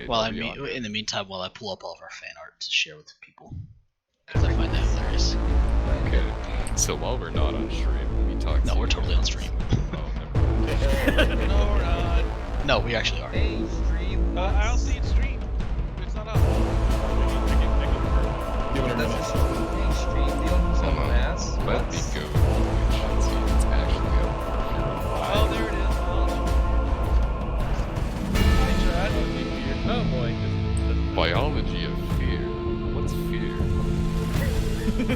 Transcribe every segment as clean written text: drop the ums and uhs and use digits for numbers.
Well, in the meantime, while I pull up all of our fan art to share with people, because I find that hilarious. Okay, so while we're not on stream, we talk. No, we're totally on stream. Oh, never mind. No, we're not. No, we actually are. Hey, stream. I don't see it stream. It's not up. Give it a minute. Hey, stream. The almost on mass. Let me go to Twitch and see if it's actually up. Oh, there it is. Oh boy. Biology of fear. What's fear?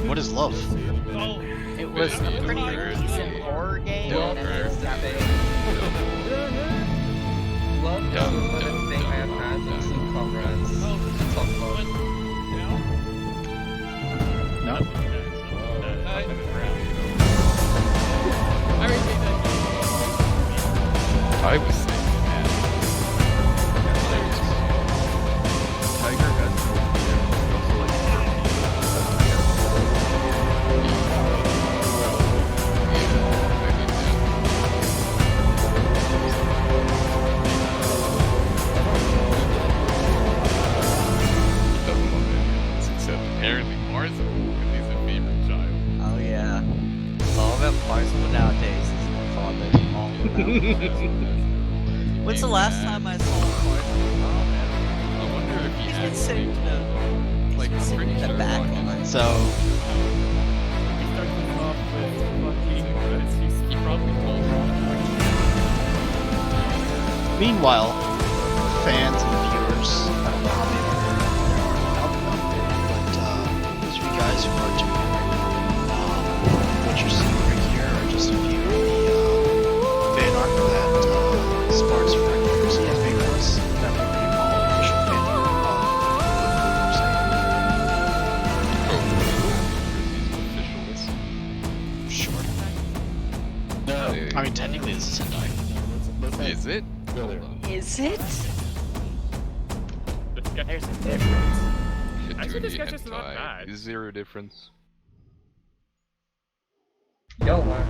What is love? Oh, It was a Maybe pretty it's decent horror game. Don't and hurt. it's got Love is Dumb, one dumb, thing I have dumb, had dumb. to comrades. oh, Talk about. No. I was thinking that. Tiger has no fear. Also like Except apparently Marzipan is a favorite child. Oh yeah. It's all about Marzipan nowadays. It's all about When's the last time I saw Marzipan? I wonder if he He's been has sitting in the, like I'm pretty in the sure back Marzipan- line. So, he starts looking off with fucking credits. He probably told me. meanwhile, fans and viewers, I don't know how many there are out there, but those of you guys who are doing what you're seeing right here are just a few of the fan art that Sparks for Crusade favorites that we already follow official fan art Oh, Sure. I mean, technically this is Sentai. is it? Go there. Is it? There's a difference. Actually, this Shituni guy's just not hentai. bad. Is there a difference? Yo, man.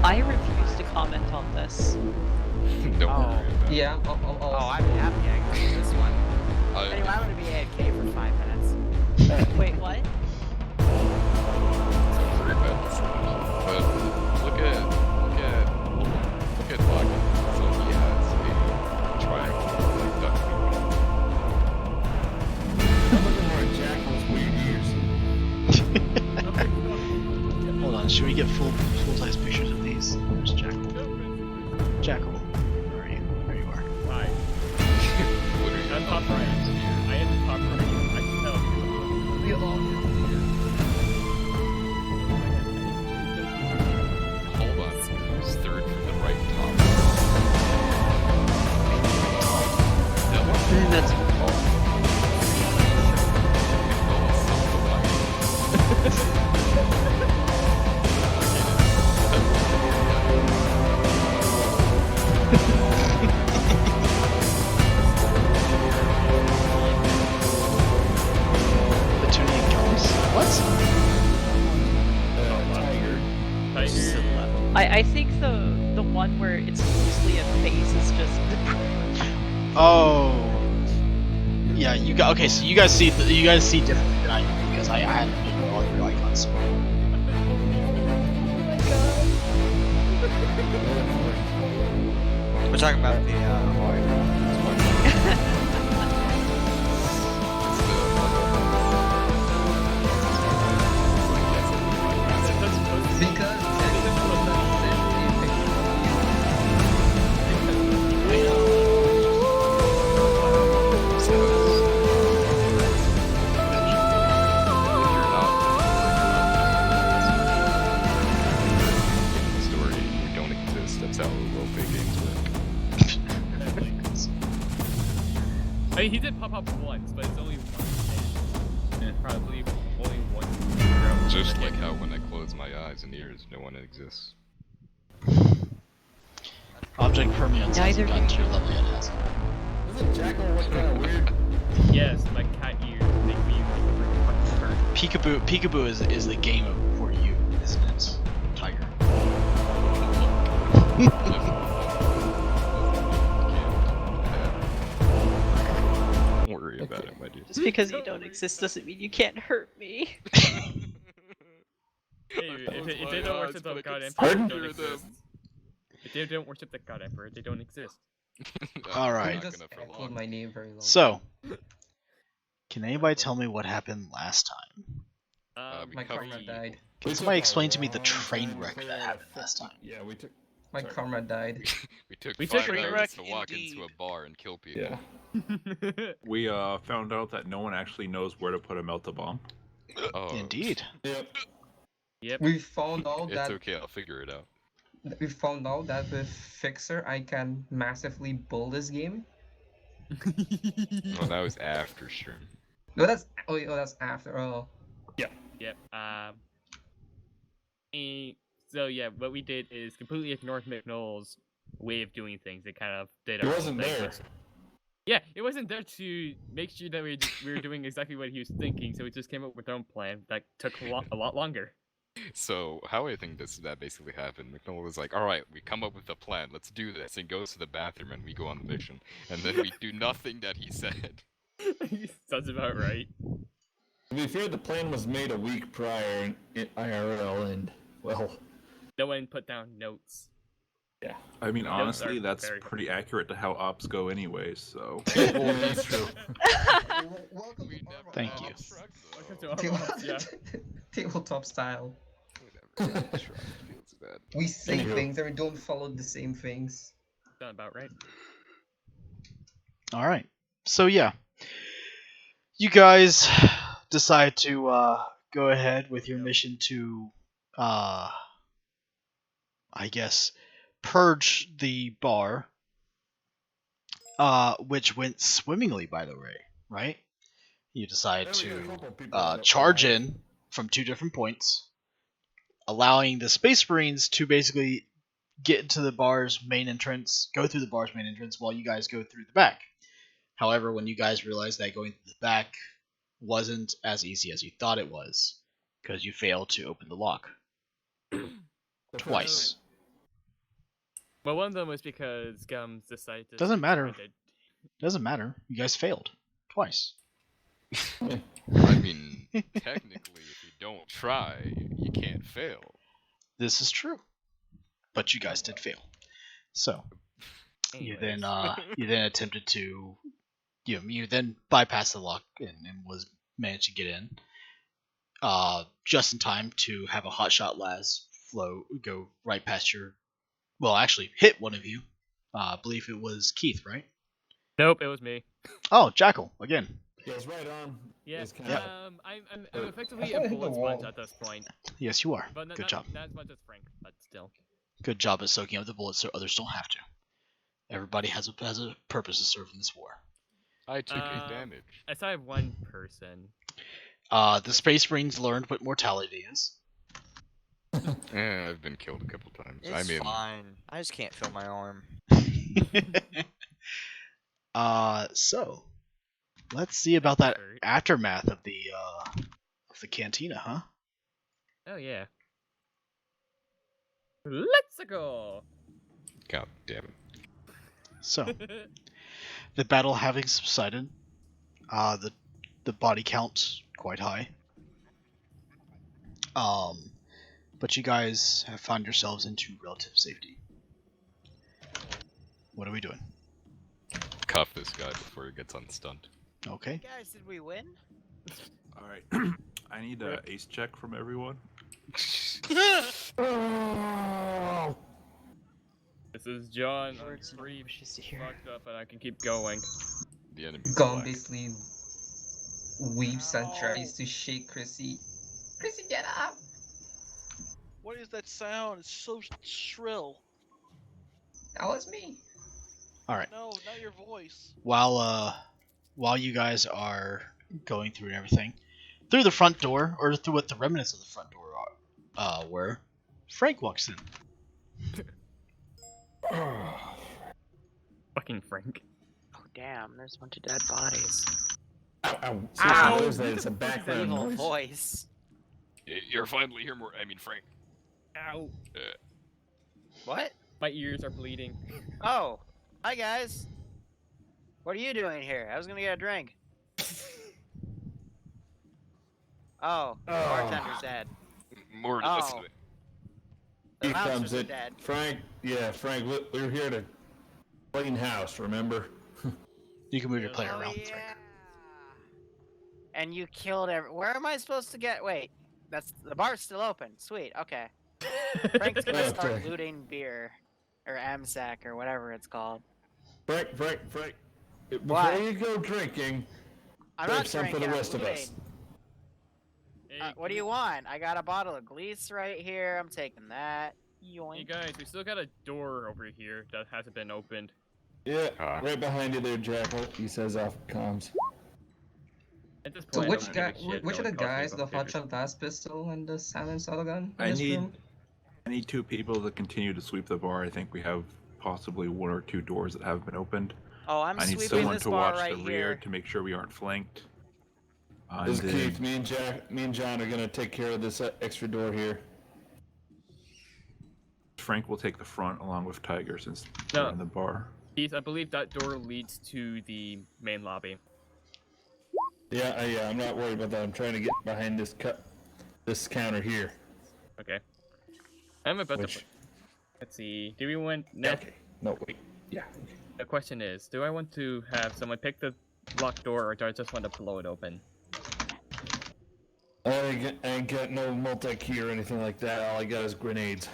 I refuse to comment on this. Don't worry about it. Yeah, I'll Oh, I'm happy I got this one. Anyway, I'm gonna be AFK for 5 minutes. Wait, what? Sorry about this. But look at Bucket. So he has a triangle like duck I'm looking more at Jackal's weird ears. Hold on, should we get full-size pictures of these? There's Jackal. Jackal, where are you? There you are. Hi. What are you I'm top right. I am the top right. I can tell because We all Hold on. Who's third from the right top? That one? That's the tuning comes. What? Tiger. I think the one where it's mostly a face is just Oh. Yeah, you got okay. So you guys see differently than I do because I had all your icons. We're talking about the because Story, you don't exist. That's how role-play games work. I mean, he did pop up once, but it's only one. And probably only one. Just like how when I close my eyes and ears, no one exists. Object permanence Neither hasn't gotten to your level yet, has it? Doesn't Jackal look kind of weird? Yes, my cat ears make me fucking hurt. Peekaboo is the game for you, isn't it, Tiger? about it, my dude. Just because you don't exist doesn't mean you can't hurt me. Hey, if they don't worship the God Emperor, Pardon? they don't exist. If they don't worship the God Emperor, they don't exist. All right. Not Just gonna for echoed long. my name very long. So, can anybody tell me what happened last time? We My covered comrade evil. died. Can somebody explain to me the train wreck that happened last time? Yeah, we took. My Sorry. comrade died. We took We 5 took a hours wreck to walk into indeed. a bar and kill people. Yeah. We found out that no one actually knows where to put a melt a bomb. Oh, Indeed. Yep. Yep. We found out it's that okay. I'll figure it out. with Fixer I can massively bull this game. Well, that was after stream. No, that's that's after. Oh, Yep. So yeah, what we did is completely ignored McNoll's way of doing things. It kind of did. He our own wasn't thing, there. which- Yeah, it wasn't there to make sure that we were doing exactly what he was thinking. So we just came up with our own plan that took a lot longer. So how I think that basically happened, McNoll was like, "All right, we come up with a plan. Let's do this." And goes to the bathroom, and we go on the mission. And then we do nothing that he said. Sounds about right. To be fair, the plan was made a week prior in IRL, and well, No one put down notes. yeah. I mean, Those honestly, are that's very- pretty accurate to how ops go, anyways. So. Well, that's true. welcome We to never Thank had you. a truck, Welcome though. to our ops, yeah. Tabletop style. We never had a truck. Feels bad. We say Anywho. things and we don't follow the same things. Sounds about right. All right. So yeah, you guys decide to go ahead with your mission to, I guess, purge the bar, which went swimmingly, by the way. Right? You decide to charge in from 2 different points, allowing the Space Marines to basically get into the bar's main entrance, go through the bar's main entrance, while you guys go through the back. However, when you guys realized that going through the back wasn't as easy as you thought it was, because you failed to open the lock twice. Well, one of them was because Gums decided to. Doesn't matter. try to- Doesn't matter. You guys failed twice. I mean, technically, if you don't try, you can't fail. This is true, but you guys did fail. So you then attempted to, you then bypassed the lock and was managed to get in, just in time to have a hotshot las go right past your, well, actually hit one of you. I believe it was Keith, right? Nope, it was me. Oh, Jackal again. Yeah, his right arm. Yeah. is kind of. I'm effectively I a hit the bullet wall. sponge at this point, Yes, you are. but Good job. not as much as Frank, but still. Good job at soaking up the bullets so others don't have to. Everybody has a purpose to serve in this war. I took a damage. I saw one person. The Space Marines learned what mortality is. I've been killed a couple times. It's I mean, fine. I just can't feel my arm. So let's see about that Hurt. aftermath of the cantina, huh? Oh yeah. Let's go. god damn it. So the battle having subsided, the body count quite high. But you guys have found yourselves into relative safety. What are we doing? Cuff this guy before he gets unstunned. Okay. Guys, did we win? All right. I need a ace check from everyone. This is John. I'm Words and pretty wishes to hear. fucked up, and I can keep going. The enemy's Gum black. basically weeps and tries to shake Chrissy. Chrissy, get up! What is that sound? It's so shrill. That was me. All right. No, not your voice. While you guys are going through and everything, through the front door, or through what the remnants of the front door were, Frank walks in. Fucking Frank. Oh damn, there's a bunch of dead bodies. Ow! Ow! Knows that it's a What the fuck is that background Evil noise. voice. You're finally here more. I mean, Frank. Ow. What? My ears are bleeding. Oh, hi guys. What are you doing here? I was gonna get a drink. Oh, the bartender's dead. More to listen Oh. to it. The He bouncers comes are in. dead. Frank, Frank, we're here to clean house, remember? You can move your player Oh around. yeah. And you killed where am I supposed to get? Wait, the bar's still open. Sweet. Okay. Frank's gonna start Okay. looting beer, or AMSAC, or whatever it's called. Frank, before What? you go drinking, I'm save not some drinking. for the I'm rest of us. looting. Hey, What do you want? I got a bottle of Gleese right here. I'm taking that. Hey Yoink. guys, we still got a door over here that hasn't been opened. Yeah, Ah. right behind you there, Jackal. He says off comms. At this So point, I which don't give a guy? shit, Which so are the it costs me guys? The about hotshot blast pistol and the silence autogun in I this need room? 2 people to continue to sweep the bar. I think we have possibly 1 or 2 doors that haven't been opened. Oh, I'm I need sweeping someone this to bar watch right the rear here. to make sure we aren't flanked. This And is then Keith. Me and John are gonna take care of this extra door here. Frank will take the front along with Tiger since No. they're in the bar. Keith, I believe that door leads to the main lobby. Yeah, I'm not worried about that. I'm trying to get behind this counter here. Okay. I'm about Which- to. Let's see. Do we want? No. Okay. No, wait. Yeah. The question is, do I want to have someone pick the locked door, or do I just want to blow it open? I ain't got no multi-key or anything like that. All I got is grenades.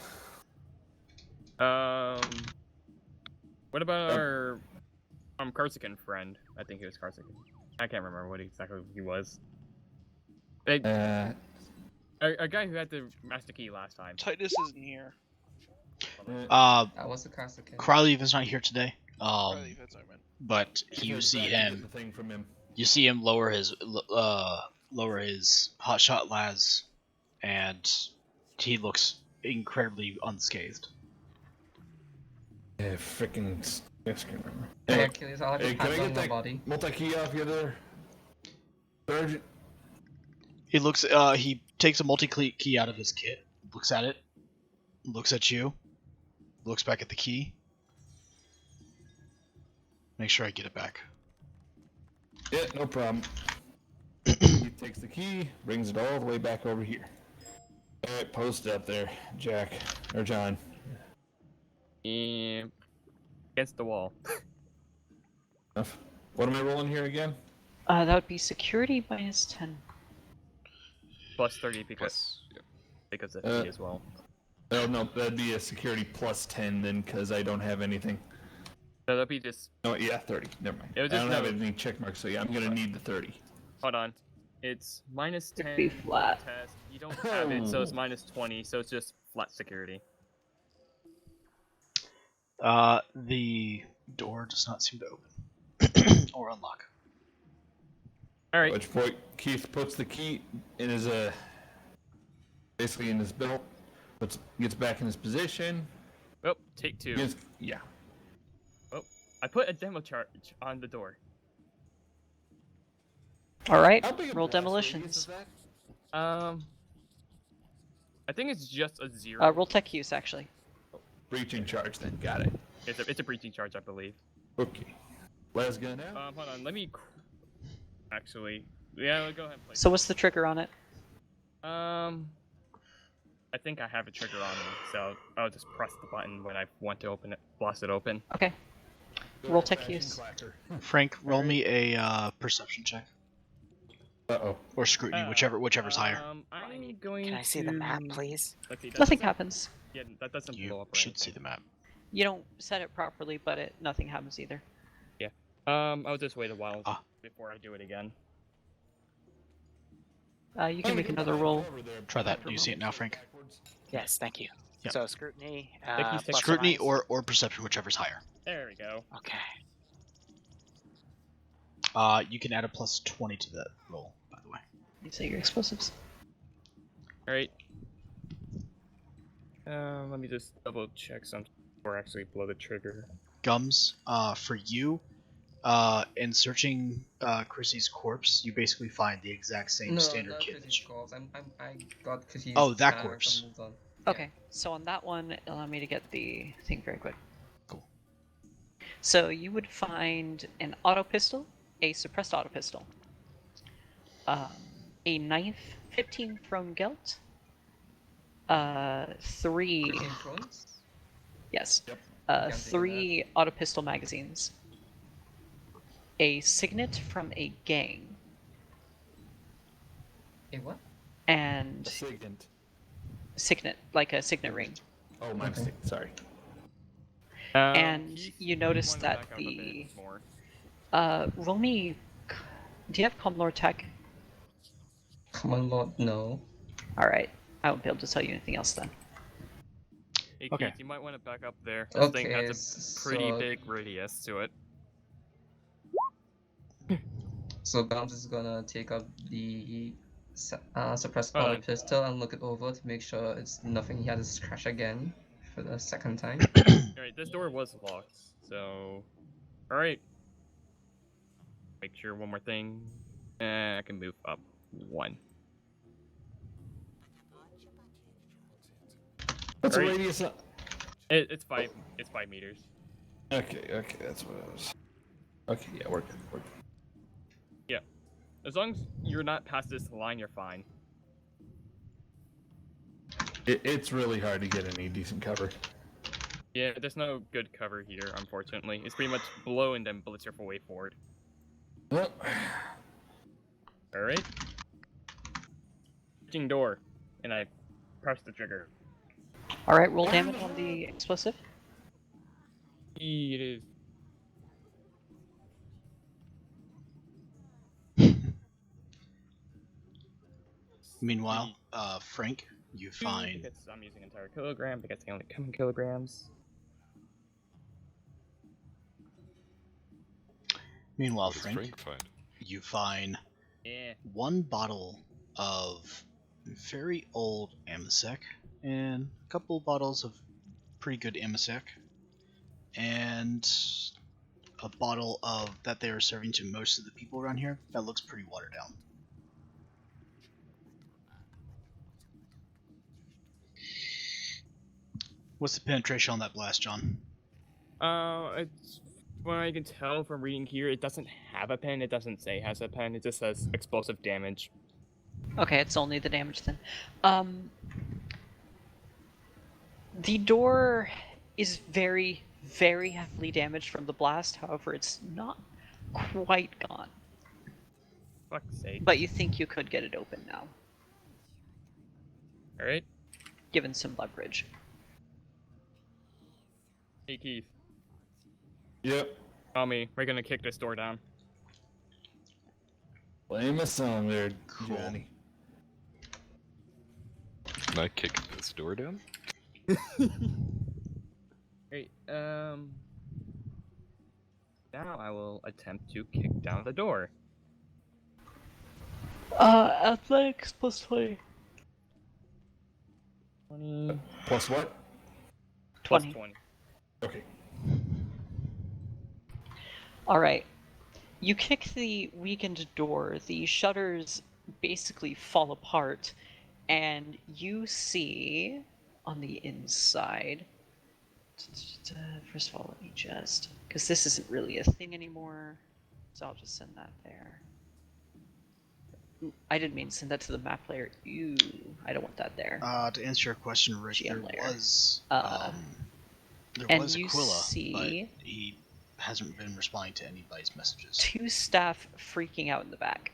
What about our Corsican friend? I think he was Corsican. I can't remember what exactly he was. A guy who had the master key last time. Titus isn't here. That was the Corsican. Crowley's not here today. Riley, that's what I meant. But you see him. The thing from him. You see him lower his hotshot las, and he looks incredibly unscathed. Yeah, freaking. Hey, Achilles, I'll have Hey, your can I hands get on the that body. multi-key off you there, Sergeant? He looks. He takes a multi-key out of his kit, looks at it, looks at you, looks back at the key. Make sure I get it back. Yeah, no problem. He takes the key, brings it all the way back over here. Alright, post it up there, Jack. Or John. Against the wall. What am I rolling here again? That would be security minus 10. Plus 30 because Plus, yeah. because of key as well. Oh, no, that'd be a security plus 10 then, because I don't have anything. So that'd be just. Oh, yeah, 30. Never mind. It was I just don't have no- anything check marks, so yeah, I'm gonna need the 30. Hold on. It's minus 10 It'd be flat. test. You don't have it, so it's minus 20. So it's just flat security. The door does not seem to open or unlock. All At right. which point, Keith puts the key in his, basically in his belt, gets back in his position. Oh, take 2. Yeah. I put a demo charge on the door. Alright, How big a roll blast radius is demolitions. that? I think it's just a 0. Roll tech use, actually. Breaching charge then, got it. It's a breaching charge, I believe. Okay. Let's go now. Hold on. Let me. Actually, yeah. Go ahead. And play. So what's the trigger on it? I think I have a trigger on me, so I'll just press the button when I want to open it, blast it open. Okay. Roll tech use. Frank, roll me a perception check Uh-oh. or scrutiny, whichever's higher. I'm going Can I see the map, please? Let's see, that Nothing doesn't- happens. Yeah, that doesn't blow You up. Or should see anything. the map. You don't set it properly, but nothing happens either. I'll just wait a while Ah. before I do it again. You can make another roll. Try that. Do you see it now, Frank? Yes, thank you. Yep. So scrutiny, Thank you, plus Scrutiny minus? or perception, whichever's higher. There we go. Okay. You can add a plus 20 to that roll, by the way. You say your explosives. All right. Let me just double check something before I actually blow the trigger. Gums, for you, in searching Chrissy's corpse, you basically find the exact same standard not kit. Chrissy's that you- corpse. I got Chrissy's. Oh, that corpse. some moves on. Okay, so on that one, allow me to get the thing very quick. Cool. So you would find an auto pistol, a suppressed auto pistol, a knife 15 Throne Guilt. 3. 15 thrones? Yes. Can't think of 3 auto pistol magazines. A signet from a gang. A what? And A signet. signet, like a signet ring. Oh, my mistake. Sorry. And Keith, you notice wanna that back up a the bit more. roll me. Do you have Common Lord tech? Come on, Lord, no. All right, I won't be able to tell you anything else then. Hey, Okay. Keith, you might want to back up there. This thing Okay, has a pretty so, big radius to it. so Bounce is gonna take up the suppressed Oh, powder pistol and look it over to make sure it's nothing he had to scratch again for the second time. Alright, this door was locked, so... Alright. Make sure one more thing. I can move up 1. What's the Alright. radius? It's 5 meters. Okay, that's what I was. Okay, yeah, we're good. We're good. As long as you're not past this line, you're fine. It's really hard to get any decent cover. Yeah, there's no good cover here, unfortunately. It's pretty much below and then bullets your full way forward. Well, Alright. Switching door. And I press the trigger. All right, roll damage on the explosive. It is. Meanwhile, Frank, you find Because I'm using entire kilogram, because they only come in kilograms. Meanwhile, What does Frank, find? you find Yeah. 1 bottle of very old Amasec and a couple bottles of pretty good Amasec and a bottle of that they are serving to most of the people around here that looks pretty watered down. What's the penetration on that blast, John? It's what I can tell from reading here. It doesn't have a pen. It doesn't say it has a pen. It just says explosive damage. Okay, it's only the damage then. The door is very, very heavily damaged from the blast. However, it's not quite gone. Fuck's sake. But you think you could get it open now, Alright. given some leverage. Hey Keith, yep. follow me. We're gonna kick this door down. Play my song there, Cool. Johnny. Can I kick this door down? Great. Now I will attempt to kick down the door. Athletics plus 20. 20. Plus what? Plus 20. 20. Okay. Alright. You kick the weakened door, the shutters basically fall apart, and you see on the inside. First of all, let me just. Because this isn't really a thing anymore, so I'll just send that there. Ooh, I didn't mean to send that to the map layer. Ew, I don't want that there. To answer your question, Rick, GM there layer. was And was you Aquila, see- but he hasn't been responding to anybody's messages. 2 staff freaking out in the back.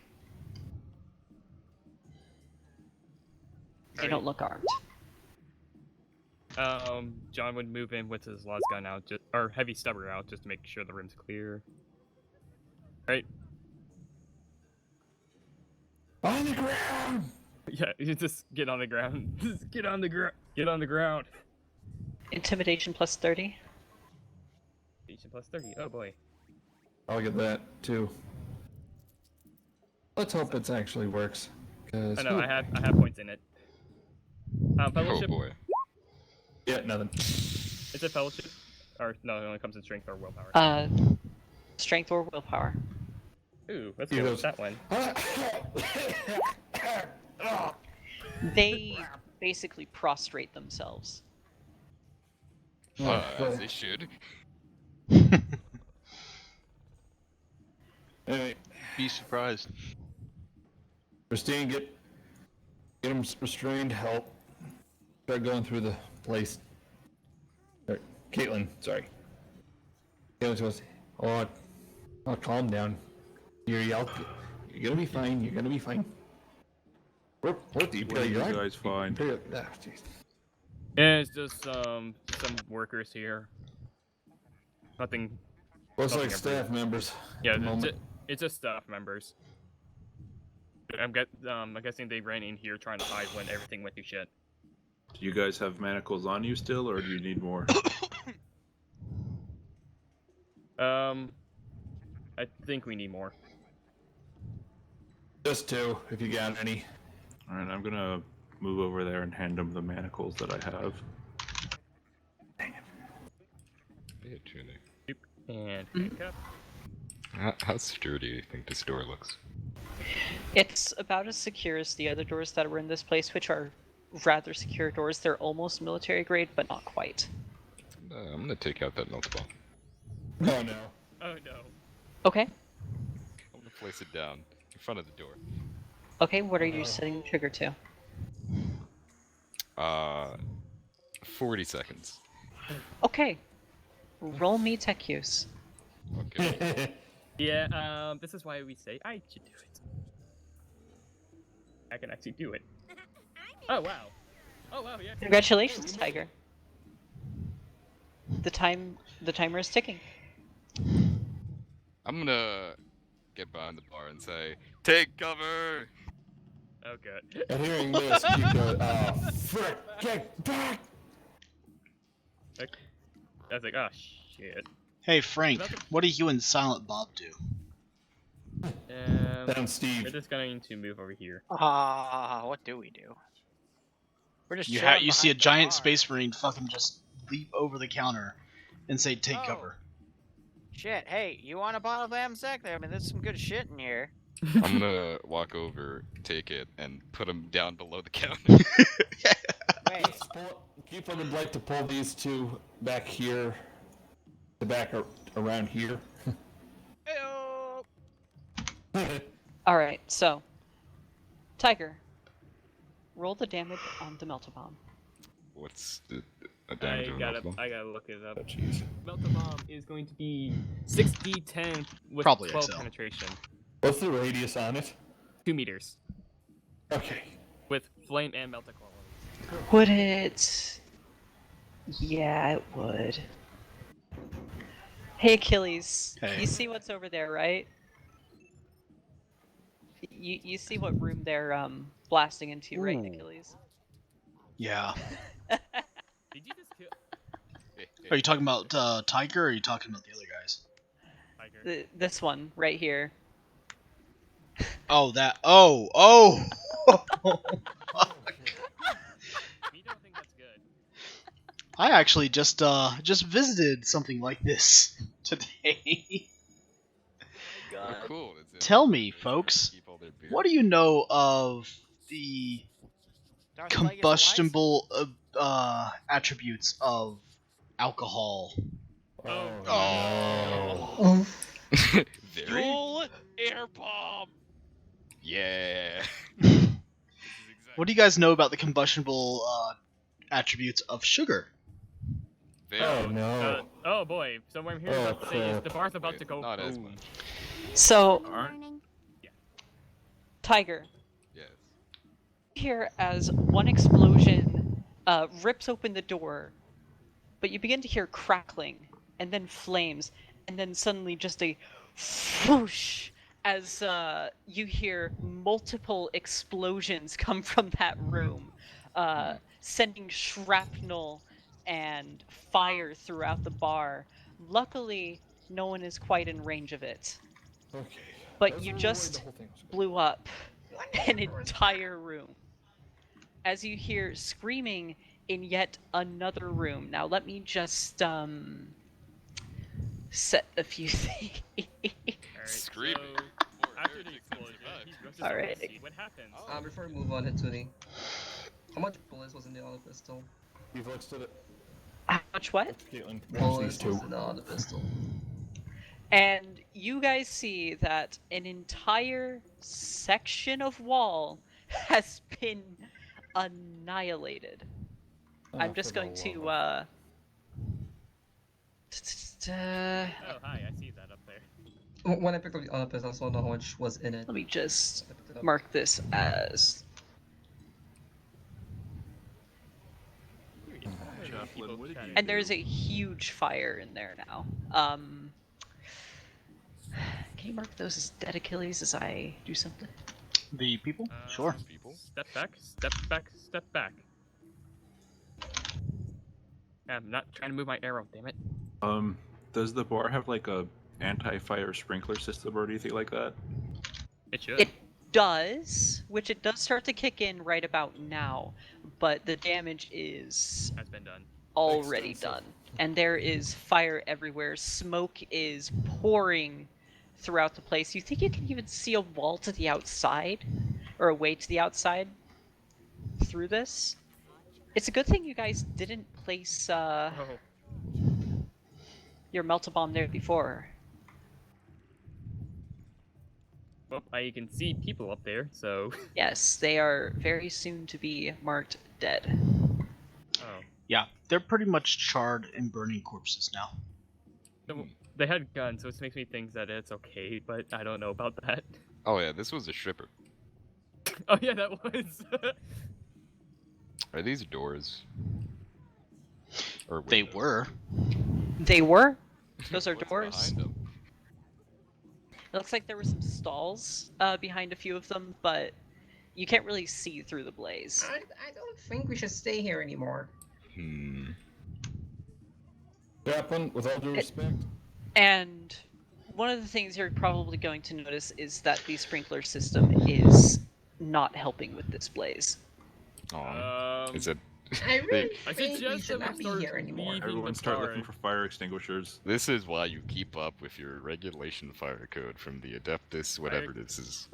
They don't look armed. John would move in with his las gun out, or heavy stubber out, just to make sure the room's clear. Right? On the ground! Yeah, you just get on the ground. Just get on the ground. Get on the ground. Intimidation plus 30. Intimidation plus 30. Oh boy. I'll get that too. Let's hope it actually works. Cause I know. I had points in it. Oh Fellowship. boy. Yeah, nothing. Is it fellowship? Or no, it only comes in strength or willpower. Strength or willpower. Ooh, let's He go goes- with that one. They basically prostrate themselves. As they should. Anyway, Be surprised. Christine, Get him restrained. Help. Start going through the place. Caitlin, sorry. Caitlin goes, oh, calm down. You're gonna be fine. You're gonna be fine. What do you What are you guys find? Yeah, it's just some workers here. Nothing. Looks nothing like of staff real. members. Yeah, at the moment. it's just staff members. I'm guessing they ran in here trying to hide when everything went to shit. Do you guys have manacles on you still, or do you need more? I think we need more. Just 2, if you got any. Alright, I'm gonna move over there and hand them the manacles that I have. Yeah, truly. And handcuff. How sturdy do you think this door looks? It's about as secure as the other doors that were in this place, which are rather secure doors. They're almost military grade, but not quite. I'm gonna take out that milk ball. Oh no. Oh no. Okay. I'm gonna place it down in front of the door. Okay, what are you setting the trigger to? 40 seconds. Okay. Roll me tech use. Okay. Yeah, this is why we say I should do it. I can actually do it. Oh wow. Oh wow, yeah. Congratulations, Tiger. The timer is ticking. I'm gonna get behind the bar and say, "Take cover!" Oh good. And hearing this, you go, oh, frick, get back! I was like, oh shit. Hey Frank, what do you and Silent Bob do? Down, Steve. We're just going to move over here. What do we do? We're just You chilling see a behind the giant bar. space marine fucking just leap over the counter and say, "Take Oh. cover." Shit, hey, you want a bottle of Amsec? I mean, there's some good shit in here. I'm gonna walk over, take it, and put him down below the counter. Wait, Keeper would like to pull these 2 back here, around here. Heyo! Alright, so Tiger, roll the damage on the melta bomb. What's the damage of the I gotta look it up. Oh, jeez. Melta bomb is going to be 6d10 with Probably 12 XL. penetration. What's the radius on it? 2 meters. Okay. With flame and melta qualities. Would it? Yeah, it would. Hey Achilles, Hey. you see what's over there, right? You see what room they're blasting into, right, Ooh. Achilles? Yeah. Did you just kill Are you talking about Tiger, or are you talking about the other guys? Tiger? This one right here. Oh, that. Oh! We don't think that's good. I actually just visited something like this today. Oh, cool. Is it- Tell me, is it folks, keep all their beer? what do you know of the Darth Plagueis combustible attributes of alcohol? Oh. Very. Fuel air bomb. Yeah. What do you guys know about the combustible attributes of sugar? Very. Oh no. Oh boy, so what I'm hearing Oh, about to say is crap. the bar's about Wait, to go not as boom. much. So, Tiger, Yes. here as one explosion rips open the door, but you begin to hear crackling, and then flames, and then suddenly just a whoosh as you hear multiple explosions come from that room, sending shrapnel and fire throughout the bar. Luckily, no one is quite in range of it. Okay. But That's you the way just the whole thing was going. blew up an entire room. As you hear screaming in yet another room. Now let me just set a few things. Alright, Screaming. so Poor after Eric the is explosion, survived. he rushes Alright. over to see what happens. Oh. Before we move on, Hitsuni, how much bullets was in the auto pistol? Steve looks to the How much what? Caitlin. Watch these Bullets 2. was in the auto pistol. And you guys see that an entire section of wall has been annihilated. Oh, I'm just for the going to love Oh, hi, I see that up there. When I picked up the Olympus, I also know how much was in it. let me just I picked it up. mark this as Here we go. Where are the Chaplain, people what did you chatting? and there's a huge fire in there now. Can you mark those as dead Achilles as I do something? The people? Sure. People? Step back, step back, step back. I'm not trying to move my arrow, damn it. Does the bar have like a anti-fire sprinkler system or anything like that? It should. It does, which it does start to kick in right about now, but the damage is Has been done. already Extensive. done. And there is fire everywhere. Smoke is pouring throughout the place. You think you can even see a wall to the outside? Or a way to the outside through this? It's a good thing you guys didn't place Oh, your melt-a-bomb there before. well, you can see people up there, so. Yes, they are very soon to be marked dead. Oh. Yeah, they're pretty much charred and burning corpses now. So, they had guns, so it makes me think that it's okay, but I don't know about that. Oh yeah, this was a stripper. Oh yeah, that was. Are these doors? Or They windows? were. They were? Those are What's doors. behind them? It looks like there were some stalls behind a few of them, but you can't really see through the blaze. I don't think we should stay here anymore. Hmm. Chaplain, with all due respect, And one of the things you're probably going to notice is that the sprinkler system is not helping with this blaze. Aw. Is it? I really I think we suggest should that not we be start here anymore. leaving Everyone the start bar. looking for fire extinguishers. This is why you keep up with your regulation fire code from the Adeptus, whatever this is.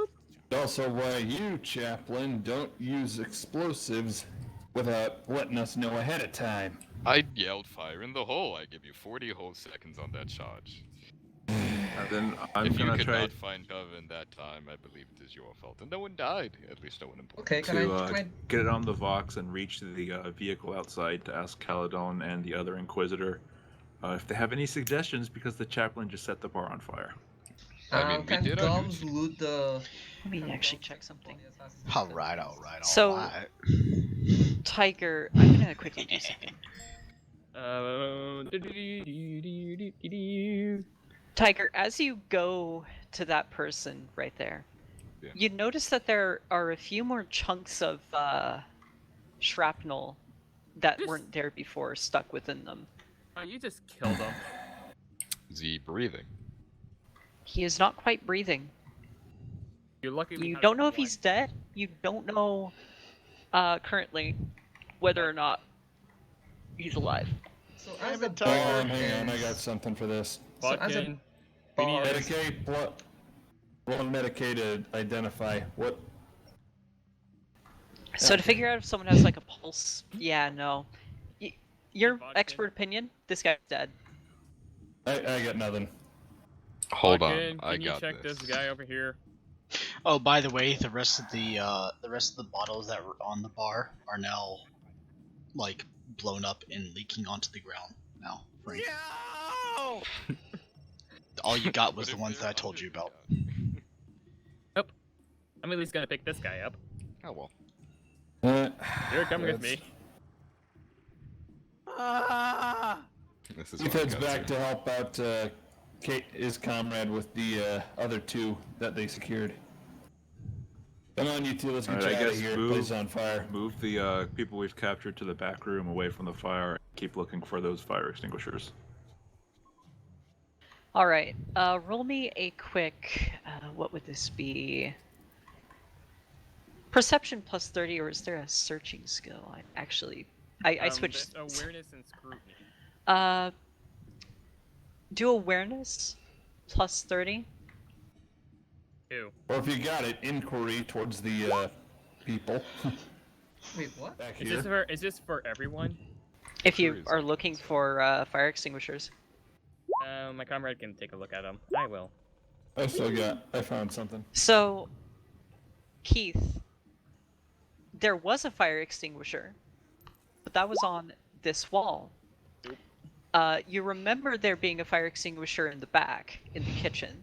also why you, Chaplain, don't use explosives without letting us know ahead of time. I yelled fire in the hole. I give you 40 whole seconds on that charge. Then I'm if you gonna could try not find cover in that time, I believe it is your fault. And no one died. At least no one important. Okay, can to I get it on the Vox and reach the vehicle outside to ask Caledon and the other Inquisitor if they have any suggestions, because the chaplain just set the bar on fire. I mean, we can did our Gums duty. loot the... Let me can actually Gums check loot something. the assassins? Alright. So- Tiger, I'm gonna quickly do something. Tiger, as you go to that person right there, Yeah. you notice that there are a few more chunks of shrapnel that Just- weren't there before stuck within them. Oh, you just killed him. Is he breathing? He is not quite breathing. You're lucky. we You have don't know if one. he's dead. You don't know currently whether or not he's alive. So Damn as a it, Hold Tiger. on, hang on, I got something for this. So as a Fucking- we need bar- a- Medicaid, roll Medicaid to identify what. So to figure out if someone has like a pulse, yeah, no. Your Vodka. expert opinion, this guy's dead. I got nothing. Hold Fucking, on, I can you got check this. this guy over here? Oh, by the way, the rest of the bottles that were on the bar are now, like, blown up and leaking onto the ground now. Frank. No! All you got was What the if ones they're that I told you about. I'm at least gonna pick this guy up. Oh well. You're coming with that's- me. Ah! This is He what I heads got, back sir. to help out Kate, his comrade, with the other two that they secured. Come on, you two, let's get Alright, you I out of guess here. move- Place on fire. Move the people we've captured to the back room away from the fire. Keep looking for those fire extinguishers. All right, roll me a quick. What would this be? Perception plus 30, or is there a searching skill? I switched. there's awareness and scrutiny. Do awareness plus 30. Ew. Or if you got it, inquiry towards the people. Wait, what? Back Is here. this for everyone? If Sure you is are on looking that side. for fire extinguishers. My comrade can take a look at them. I will. I found something. So, Keith, there was a fire extinguisher, but that was on this wall. You remember there being a fire extinguisher in the back, in the kitchen.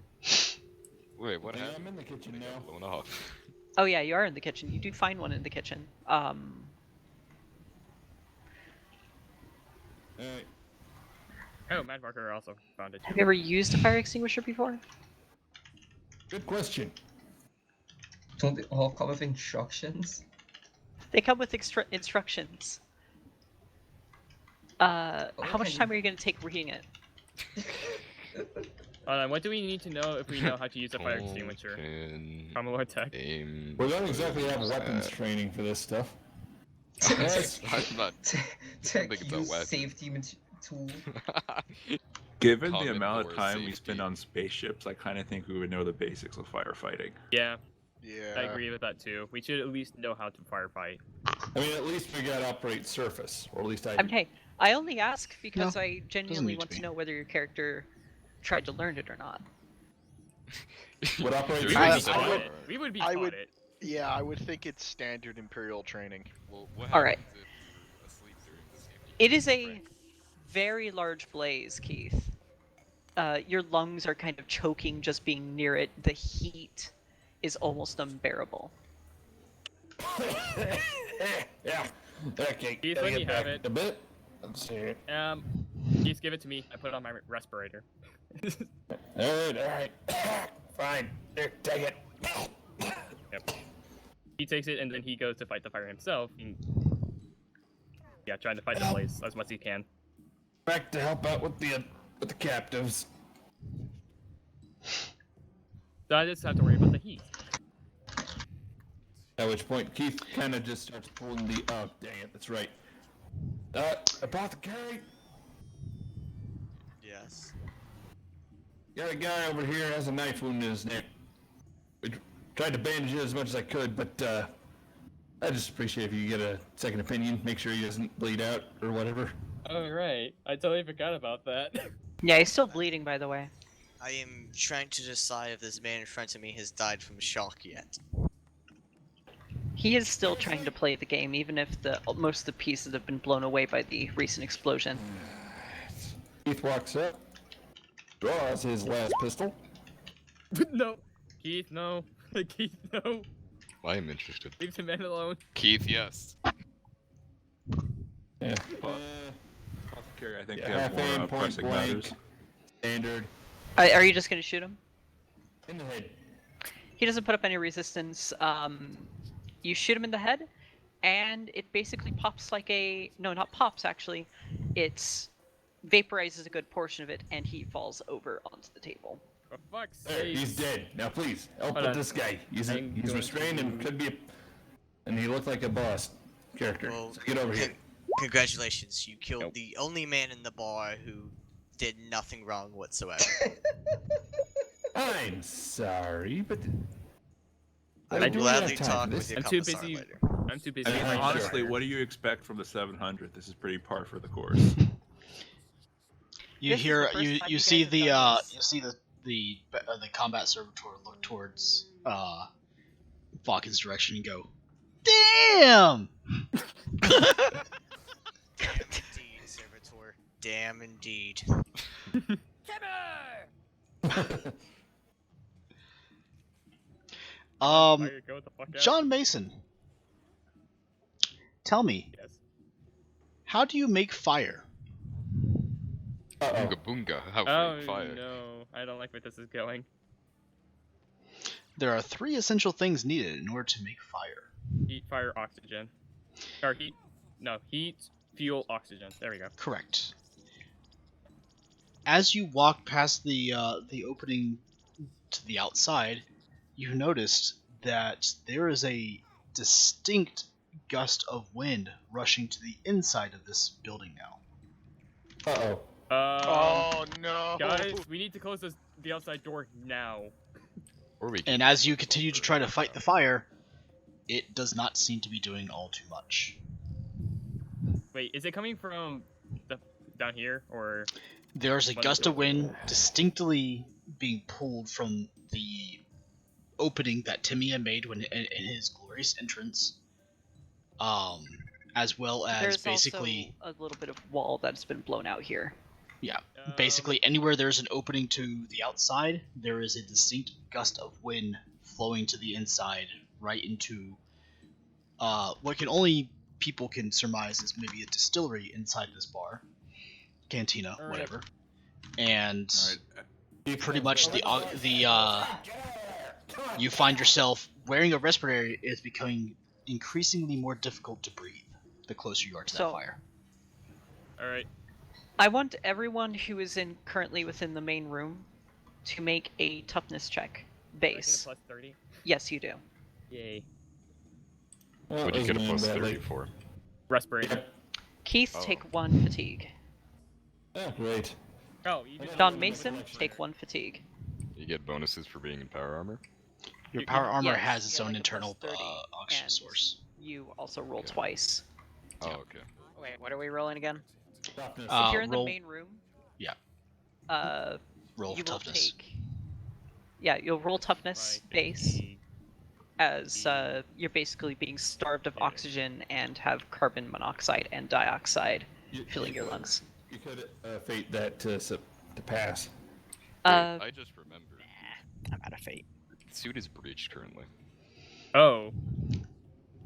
Wait, what Yeah, happened? I'm in the kitchen They got now. blown off. Oh yeah, you are in the kitchen. You do find one in the kitchen. Alright. Oh, Mad Marker also found it Have too. you ever used a fire extinguisher before? Good question. Don't they all come with instructions? They come with instructions. How much time are you going to take reading it? What do we need to know if we know how to use a fire extinguisher? From Lord Tech. We don't exactly have weapons training for this stuff. Yes. I'm not. Tech think it's a use weapon. safety tool. Given the Common amount lore of time we safety. spend on spaceships, I kind of think we would know the basics of firefighting. Yeah, Yeah. I agree with that too. We should at least know how to firefight. I mean, at least we gotta operate surface, or at least I I mean, do. hey, I only ask because No, I genuinely need to want to be. know whether your character tried to learn it or not. What operates We We would I- be said I taught would- it. We would be I taught would- it. Yeah, I would think it's standard Imperial training. Well, what All right. happens if you're asleep during the safety? It is a training? very large blaze, Keith. Your lungs are kind of choking just being near it. The heat is almost unbearable. Yeah. Okay. Keith, gotta let get me have back it. A bit. Let's see it. Please give it to me. I put it on my respirator. Alright. Fine. Here, take it. Yep. He takes it and then he goes to fight the fire himself. Yeah, trying to fight the blaze as much as he can. Back to help out with the captives. So I just have to worry about the heat. At which point, Keith kind of just starts pulling the. Oh, dang it! That's right. Apothecary. Yes. Got a guy over here has a knife wound in his neck. We tried to bandage it as much as I could, but I just appreciate if you get a second opinion. Make sure he doesn't bleed out or whatever. Oh, right. I totally forgot about that. Yeah, he's still bleeding, by the way. I am trying to decide if this man in front of me has died from shock yet. He is still trying to play the game, even if most of the pieces have been blown away by the recent explosion. Keith walks up, draws his last pistol. No. Keith, no. Keith, no. I am interested. Leave the man alone. Keith, yes. Yeah. Apothecary, I think Yeah, they have half aim, more point pressing blank. matters. Standard. Are you just gonna shoot him? In the head. He doesn't put up any resistance. You shoot him in the head, and it basically pops like a... No, not pops, actually. It vaporizes a good portion of it, and he falls over onto the table. For fuck's There, sake. he's dead. Now please, help Hold with on. this guy. He's I'm he's going restrained and to- could be and he looked like a boss character. Well, So get over here. Congratulations, you killed Nope. the only man in the bar who did nothing wrong whatsoever. I'm sorry, but I we would don't gladly have time talk for with this. your I'm too commissar busy. later. I'm too busy. I mean, fighting Honestly, fire. what do you expect from the 700? This is pretty par for the course. You This is hear the first you time you you see guys have the done this. you see the combat servitor look towards Falcon's direction and go, damn. Damn indeed, servitor. Damn indeed. Fire, go the fuck out. John Mason, tell me, Yes. how do you make fire? Uh-oh. Boonga boonga. How Oh fire. no, I don't like where this is going. There are 3 essential things needed in order to make fire. Heat, fire, oxygen. Or heat. No, heat, fuel, oxygen. There we go. Correct. As you walk past the opening to the outside, you noticed that there is a distinct gust of wind rushing to the inside of this building now. Uh-oh. Oh no! Guys, we need to close the outside door now. Or we And as you continue to try to fight the fire, it does not seem to be doing all too much. Wait, is it coming from down here or? There's a What gust is it? of wind distinctly being pulled from the opening that Timia made when in his glorious entrance as well as There's basically, also a little bit of wall that's been blown out here. yeah, basically anywhere there's an opening to the outside, there is a distinct gust of wind flowing to the inside, right into what can only people can surmise is maybe a distillery inside this bar, cantina, Alright. whatever, and Alright. pretty much you find yourself wearing a respirator is becoming increasingly more difficult to breathe the closer you are to that So- fire. All right. I want everyone who is currently within the main room to make a toughness check. Do I get a Base. plus 30? Yes, you do. Yay. Well, What'd you that get a was plus mean 30 badly. for? Respirator. Keith, Oh. take 1 fatigue. Oh, great. Oh, you just Don rolled Mason, with the take 1 fatigue. You get bonuses for being in power armor? Your You- power armor yes, has its you get own like a plus internal 30, oxygen and source. You also roll Okay. twice. Oh, okay. Wait, what are we rolling again? Toughness. If you're in roll- the main room, yeah. uh, Roll you will toughness. take. Yeah, you'll roll toughness Right, base fatigue. as you're basically being starved of Yeah. oxygen and have carbon monoxide and dioxide You- filling you your could- lungs. You could fate that to pass. Wait, Uh, I just remembered. I'm out of fate. The suit is breached currently. Oh.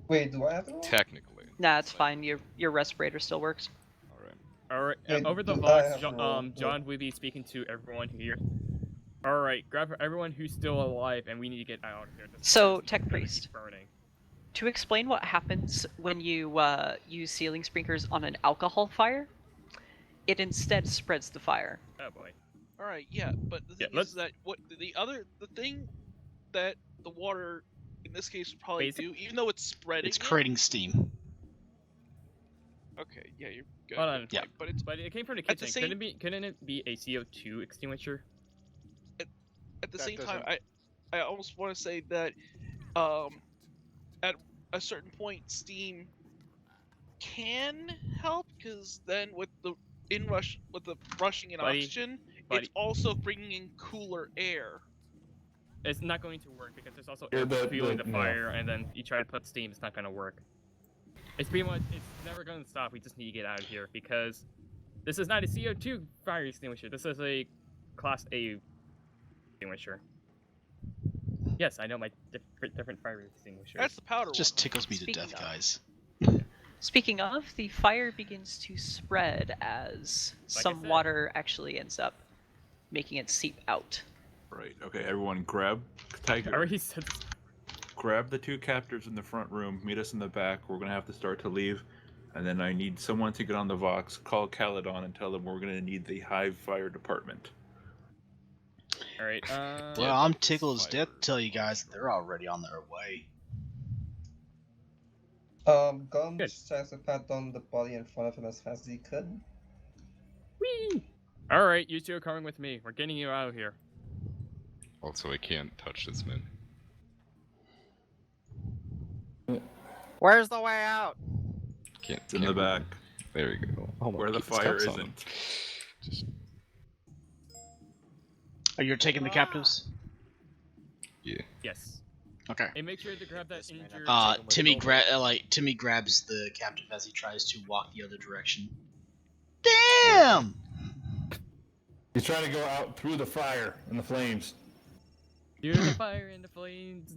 Wait, do I have to roll? Technically. nah, it's fine. Your respirator still works. Alright. Alright, Wait, over the do I Vox, have to John, roll? John will be speaking to everyone here. Alright, grab everyone who's still alive, and we need to get out of here. This So, place is Tech gonna keep Priest. burning. To explain what happens when you use ceiling sprinklers on an alcohol fire, it instead spreads the fire. Oh boy. All right, yeah, but the Yeah, thing is that the thing that the water in this case would probably Basic- do, even though it's spreading, It's creating steam. Okay, yeah, you're good. Hold on. good Yeah. point, but it's But it came from the At the kitchen. same- Couldn't it be a CO2 extinguisher? at the That same time, I almost want to say that at a certain point, steam can help because then with the rushing in Buddy, oxygen, buddy. it's also bringing in cooler air. It's not going to work because there's also Yeah, air fueling the yeah. fire, and then you try to put steam, it's not going to work. It's pretty much, it's never going to stop. We just need to get out of here because this is not a CO2 fire extinguisher. This is a Class A extinguisher. Yes, I know my different fire extinguishers. That's the powder Just one. tickles me to Speaking death, of- guys. Speaking of, the fire begins to spread as Like I some said. water actually ends up making it seep out. Right. Okay, everyone, grab I Tiger. already said this. Grab the 2 captives in the front room. Meet us in the back. We're gonna have to start to leave, and then I need someone to get on the Vox, call Caledon, and tell them we're gonna need the Hive Fire Department. Alright, Well, I'm but tickled as fire. death to tell you guys that they're already on their way. Gunn Good. tries to pat down the body in front of him as fast as he could. whee! Alright, you two are coming with me. We're getting you out of here. Also, I can't touch this man. Where's the way out? Can't. It's in the can't move. back, There you go. Hold on, where the keep his fire cuffs on him. isn't. Just Oh, you're taking the captives? Yes. Okay. Hey, make sure to grab that This man injured. Timmy Timmy grabs the captive as he tries to walk the other direction. Damn! He's trying to go out through the fire and the flames. You're the fire and the flames.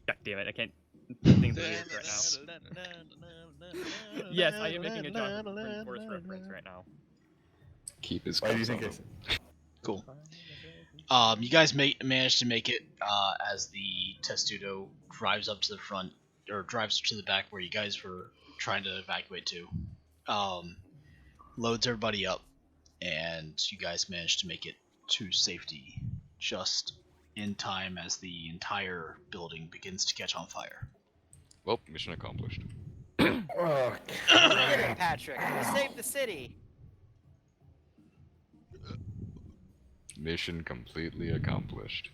God damn it, I can't think of the lyrics right now. Yes, I am making a John Force reference right now. keep his Why do you cuffs think on it's... him. Cool. You guys managed to make it as the Testudo drives up to the front, or drives to the back where you guys were trying to evacuate to. Loads everybody up, and you guys managed to make it to safety just in time as the entire building begins to catch on fire. Well, mission accomplished. Oh, Patrick, we saved the city. Mission completely accomplished.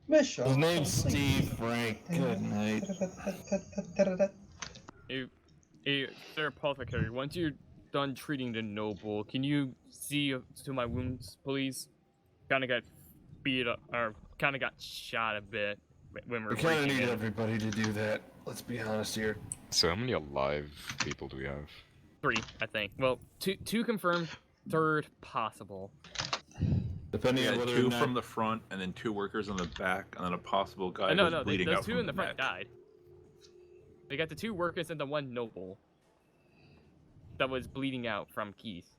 Mission. his name's Steve Frank. Good night. Hey, Sir Apothecary, once you're done treating the noble, can you see to my wounds, please? Kinda got beat up, or kinda got shot a bit when we're We kind of breaking need in. everybody to do that. let's be honest here. So how many alive people do we have? 3, I think. Well, two confirmed, third possible. Depending Yeah, on whether 2 or not... from the front, and then 2 workers on the back, and then a possible guy No, who's no, bleeding those out 2 from in the front neck. died. We got the 2 workers and the 1 noble that was bleeding out from Keith.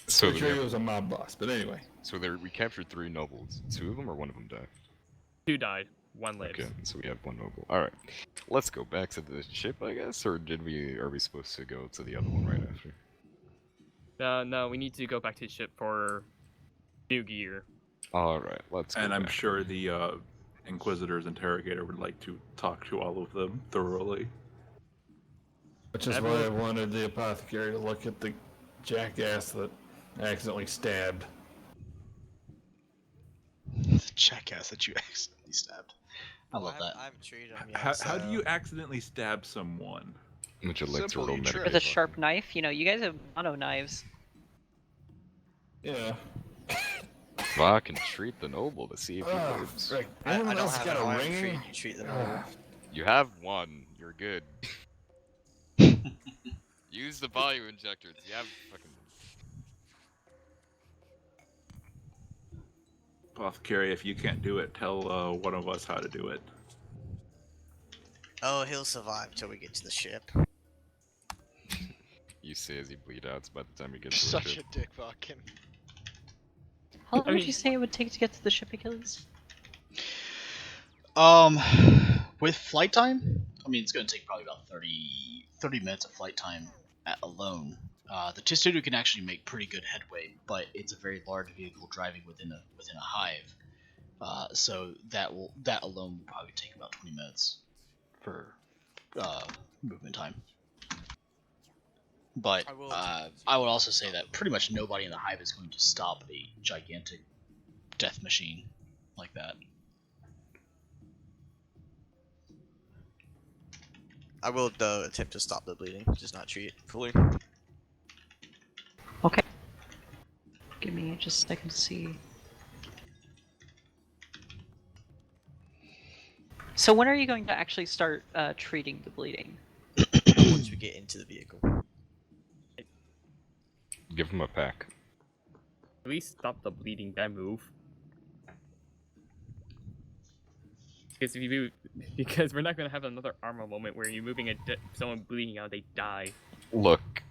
So Pretty sure he was a mob boss, but anyway. So we captured 3 nobles. 2 of them or 1 of them died? 2 died, 1 lives. Okay, so we have 1 noble. Alright. Let's go back to the ship, I guess, or are we supposed to go to the other one right after? No, we need to go back to the ship for new gear. Alright, let's go And I'm back. sure the Inquisitor's interrogator would like to talk to all of them thoroughly. Which is why I wanted the apothecary to look at the jackass that accidentally stabbed. The jackass that you accidentally stabbed. I love that. I haven't treated him How, yet. how do you accidentally stab someone? Would you like to Simple, roll you medical? trip. With a sharp knife, you know, you guys have mono knives. Yeah. Fuck and treat the noble to see if he lives. Frick. I Anyone don't else have got an a arm ring? treat, you treat them all. You have 1. You're good. Use the bio injectors. You have fucking. Apothecary, if you can't do it, tell one of us how to do it. Oh, he'll survive till we get to the ship. You say as he bleed out by the time he gets to the Such ship. a dick fucking. How long I would mean- you say it would take to get to the ship, Achilles? With flight time, I mean, it's going to take probably about 30 minutes of flight time alone. The Testudo can actually make pretty good headway, but it's a very large vehicle driving within a hive. So that alone will probably take about 20 minutes for movement time. But I would also say that pretty much nobody in the hive is going to stop a gigantic death machine like that. I will, though, attempt to stop the bleeding, just not treat it fully. Okay. Give me just a second to see. So when are you going to actually start treating the bleeding? Once we get into the vehicle. Give him a pack. At least stop the bleeding, then move. Because if you move, because we're not gonna have another armor moment where you're moving someone bleeding out, they die. Look,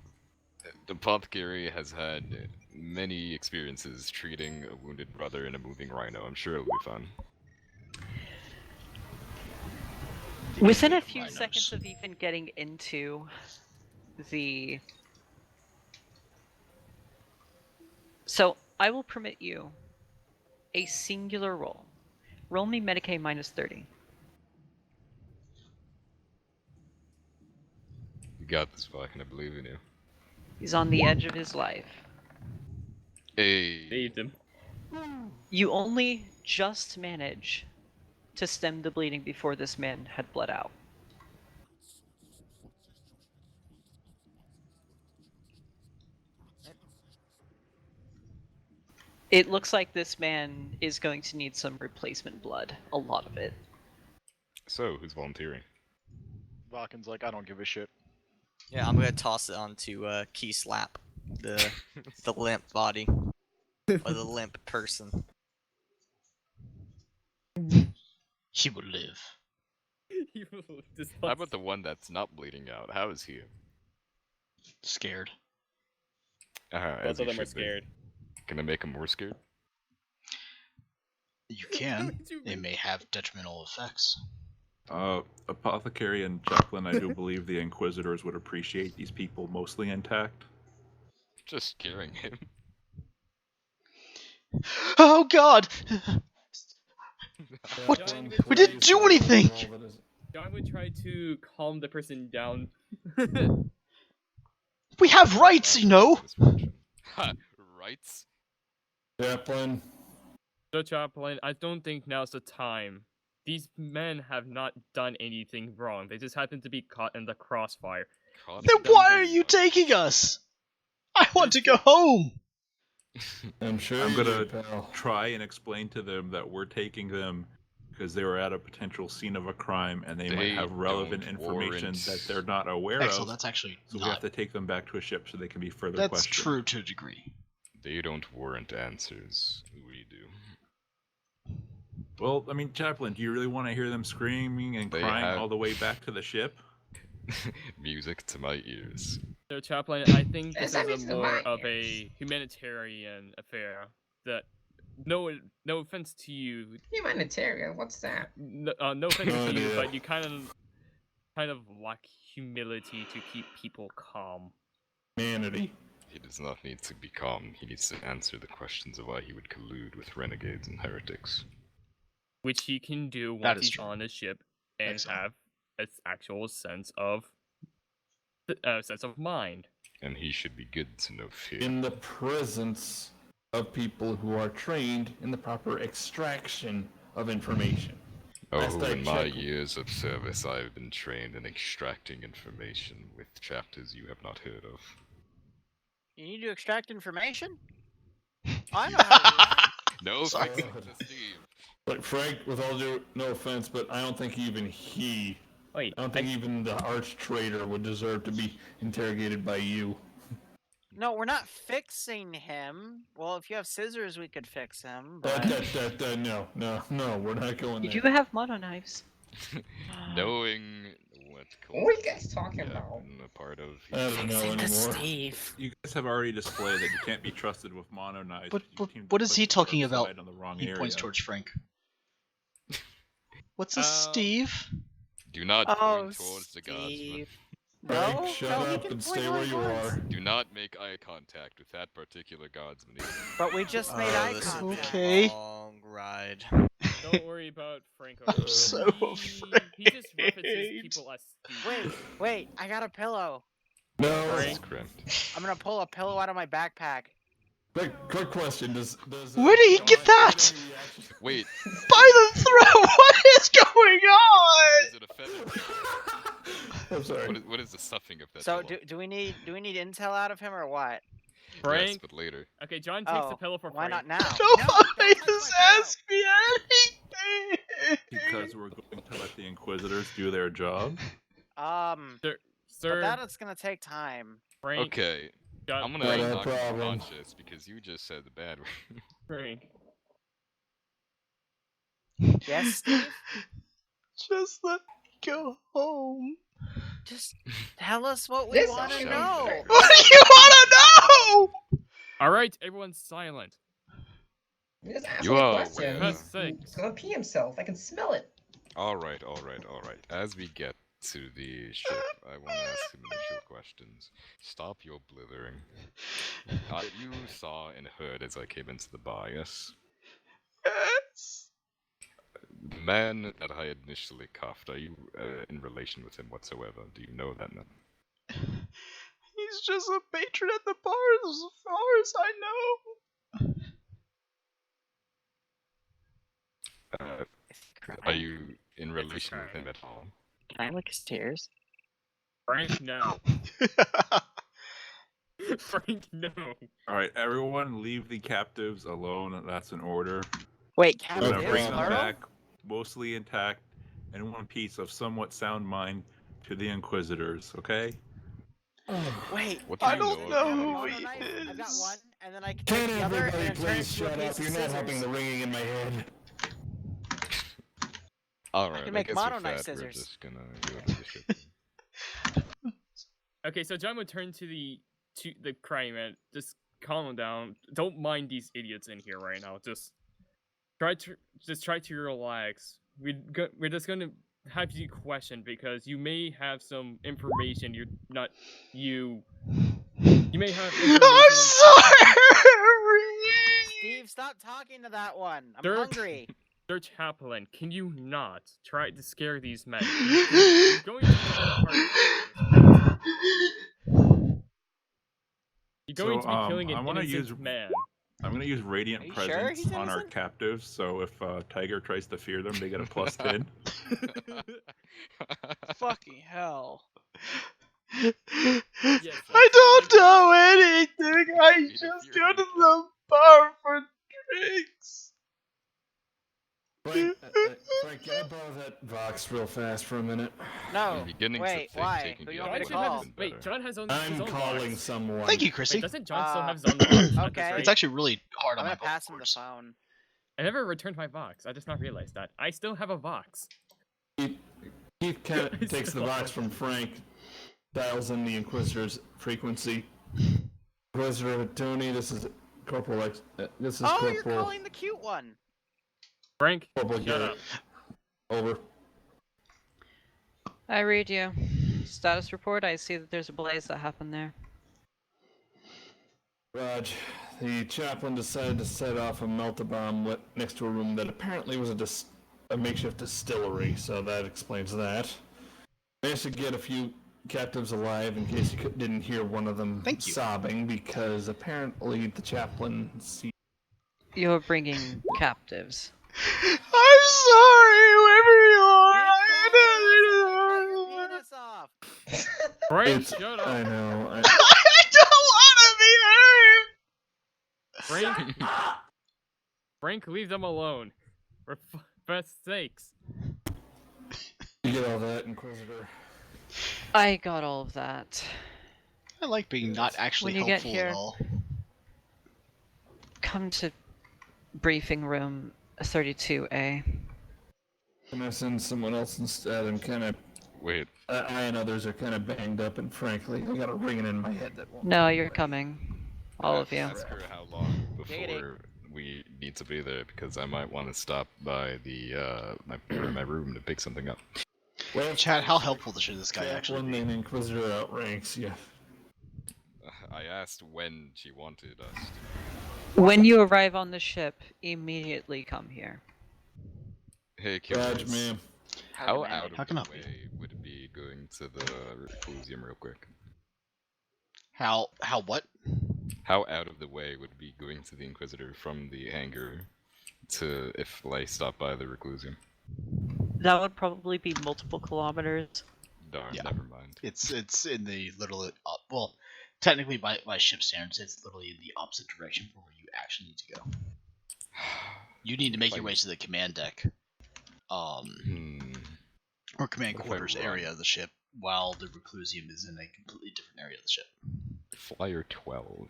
the apothecary has had many experiences treating a wounded brother in a moving rhino. I'm sure it'll be fun. Within a few Rhinos. seconds of even getting into the... So, I will permit you a singular roll. Roll me Medicaid minus 30. You got this, fucking. I believe in you. He's on the edge of his life. Hey. Saved him. You only just manage to stem the bleeding before this man had bled out. It looks like this man is going to need some replacement blood. A lot of it. So, who's volunteering? Valken's like, I don't give a shit. Yeah, I'm gonna toss it onto Key Slap, the limp body, or the limp person. He will live. How about the one that's not bleeding out? How is he? Scared. As Both of he them are should be. scared. Can I make him more scared? You can. It may have detrimental effects. Apothecary and Chaplain, I do believe the Inquisitors would appreciate these people mostly intact. Just scaring him. Oh God! What? John, We didn't do anything! John would try to calm the person down. We have rights, you know! Ha! Rights? Chaplain. So, Chaplain, I don't think now's the time. These men have not done anything wrong. They just happen to be caught in the crossfire. Then why are you taking us? I want to go home! I'm sure I'm you gonna do, pal. try and explain to them that we're taking them because they were at a potential scene of a crime and they might They have relevant don't information warrant- that they're not aware Excellent. of. That's actually So we have not. to take them back to a ship so they can be further That's questioned. true to a degree. They don't warrant answers. We do. Well, I mean, Chaplain, do you really want to hear them screaming and They crying have- all the way back to the ship? Music to my ears. So, Chaplain, I think Yes, this that is makes a the more mind of ears. a humanitarian affair. That no offense to you, Humanitarian, what's that? no offense No to you, idea. but you kind of lack humility to keep people calm. Humanity. He does not need to be calm. He needs to answer the questions of why he would collude with renegades and heretics. Which he can do That once is he's true. on the ship and Excellent. have an actual sense of mind. And he should be good to know fear. In the presence of people who are trained in the proper extraction of information. Last Oh, I in my checked- years of service, I have been trained in extracting information with chapters you have not heard of. You need to extract information? I know how to do that. No, Sorry. fix it to Steve. But Frank, with all due no offense, but I don't think even he, Wait, I don't think even the arch traitor would deserve to be interrogated by you. No, we're not fixing him. Well, if you have scissors, we could fix him. No, But we're not going You there. do have mono knives. Knowing what What are you guys talking yeah, about? I'm a part of. I don't know fixing the anymore. Steve. You guys have already displayed that you can't be trusted with mono knives. But- You but seem to what is put he the talking dark about? side on the wrong He area. points towards Frank. What's this, Um, Steve? Do not Oh, point towards the guardsman. Steve. Frank, No, shut no, he up can and point stay where you onwards. are. Do not make eye contact with that particular guardsman. either. But we just made eye this will be contact. a Okay. long ride. don't worry about Franco. I'm so He just references afraid. people as Steve. Wait, I got a pillow. No. This is Frank. cramped. I'm gonna pull a pillow out of my backpack. Quick question: Does Where did he get that? Wait, By the throat! What is going on? is it a feather? I'm sorry. What is the stuffing of that? So pillow? do we need intel out of him or what? Yes, Frank. but later. Okay, John takes the Oh, pillow for why Frank. not now? Nobody don't touch has my pillow. asked me anything. Because we're going to let the Inquisitors do their job. Sir, But that is gonna take time. Frank. Okay, John, I'm gonna Not a knock you problem. unconscious because you just said the bad word. Frank. Yes, Steve? Just let me go home. Just tell us what we This want to sounds know. fair. What do you want to know? All right, everyone's silent. Just ask You me a are question. aware. He's, Thanks. he's gonna pee himself. I can smell it. Alright. As we get to the ship, I want to ask some initial questions. Stop your blithering. You saw and heard as I came into the bar, yes? Yes. The man that I initially cuffed, are you in relation with him whatsoever? Do you know that man? He's just a patron at the bar as far as I know. Are you in relation with him at all? Can I lick his tears? Frank, no. Frank, no. Alright, everyone leave the captives alone. That's an order. Wait, I'm gonna captive bring them plural? back, mostly intact, and in one piece of somewhat sound mind to the Inquisitors, okay? Wait, What do I you don't know know about who him? he I've got is. one, and then I can Can take the other everybody and turn it please into a shut piece up? of You're not helping scissors. the ringing in my head. Alright, can make guess mono with knife that, we're scissors. just gonna go to the ship. Okay, so John would turn to the crime man. Just calm him down. Don't mind these idiots in here right now. Just try to relax. We're just gonna have you question because you may have some information you may have information. I'm sorry. Steve, stop talking to that one. I'm Dirk. hungry. Sir Chaplain, can you not try to scare these men? He's going to fall apart. You're going to be killing I an wanna innocent use- man. I'm gonna use Radiant Are you sure Presence he's on our innocent? captives, so if Tiger tries to fear them, they get a +10. Fucking hell. Yes, I don't that's- know anything. I Need to just fear go me. to the bar for drinks. Frank, can I borrow that Vox real fast for a minute? No. I'm beginning Wait, to think why? taking Who the you want other me to John should have call? his, wait, John has his I'm own calling box. someone. Thank you, Chrissy. Wait, doesn't John still have his own box? At this Okay. rate? It's actually really hard I'm on my gonna pass him the cords. phone. I never returned my box. I just not realized that. I still have a box. Keith kind of takes the Vox from Frank, dials in the Inquisitor's frequency. Inquisitor Tony, this is Corporal X. This is Oh, Corporal. you're calling the cute one. Frank, Corporal shut Garrett. up. Over. I read you. Status report. I see that there's a blaze that happened there. Raj, the chaplain decided to set off a melt-a-bomb next to a room that apparently was a makeshift distillery, so that explains that. Managed to get a few captives alive in case you didn't hear one of them sobbing, because apparently the chaplain You're bringing captives. I'm sorry, whoever you are. Penis off. Frank, It's- shut up. I know. I don't want to be hurt. Frank, Frank, leave them alone. For best sakes. You get all that, Inquisitor? I got all of that. I like being not actually When you get helpful here- at all. Come to briefing room 32A. Can I send someone else instead? I'm kind of... Wait, I and others are kind of banged up, and frankly, I got a ringing in my head that won't... No, you're coming. All of you. ask her how long Giggity. before we need to be there, because I might want to stop by the my room to pick something up. Well, Chad, how helpful should this guy actually chaplain be? and Inquisitor outranks you. I asked when she wanted us. When you arrive on the ship, immediately come here. Hey, Raj, curious, ma'am. how out How of can the I help you? way would it be going to the Reclusium real quick? How what? How out of the way would it be going to the Inquisitor from the hangar to if I stop by the Reclusium? That would probably be multiple kilometers. Darn, Yeah. never mind. It's in the literally well, technically by ship standards, it's literally in the opposite direction from where you actually need to go. You need to make your way to the command deck, or command What if I quarters run? area of the ship, while the Reclusium is in a completely different area of the ship. Flyer 12.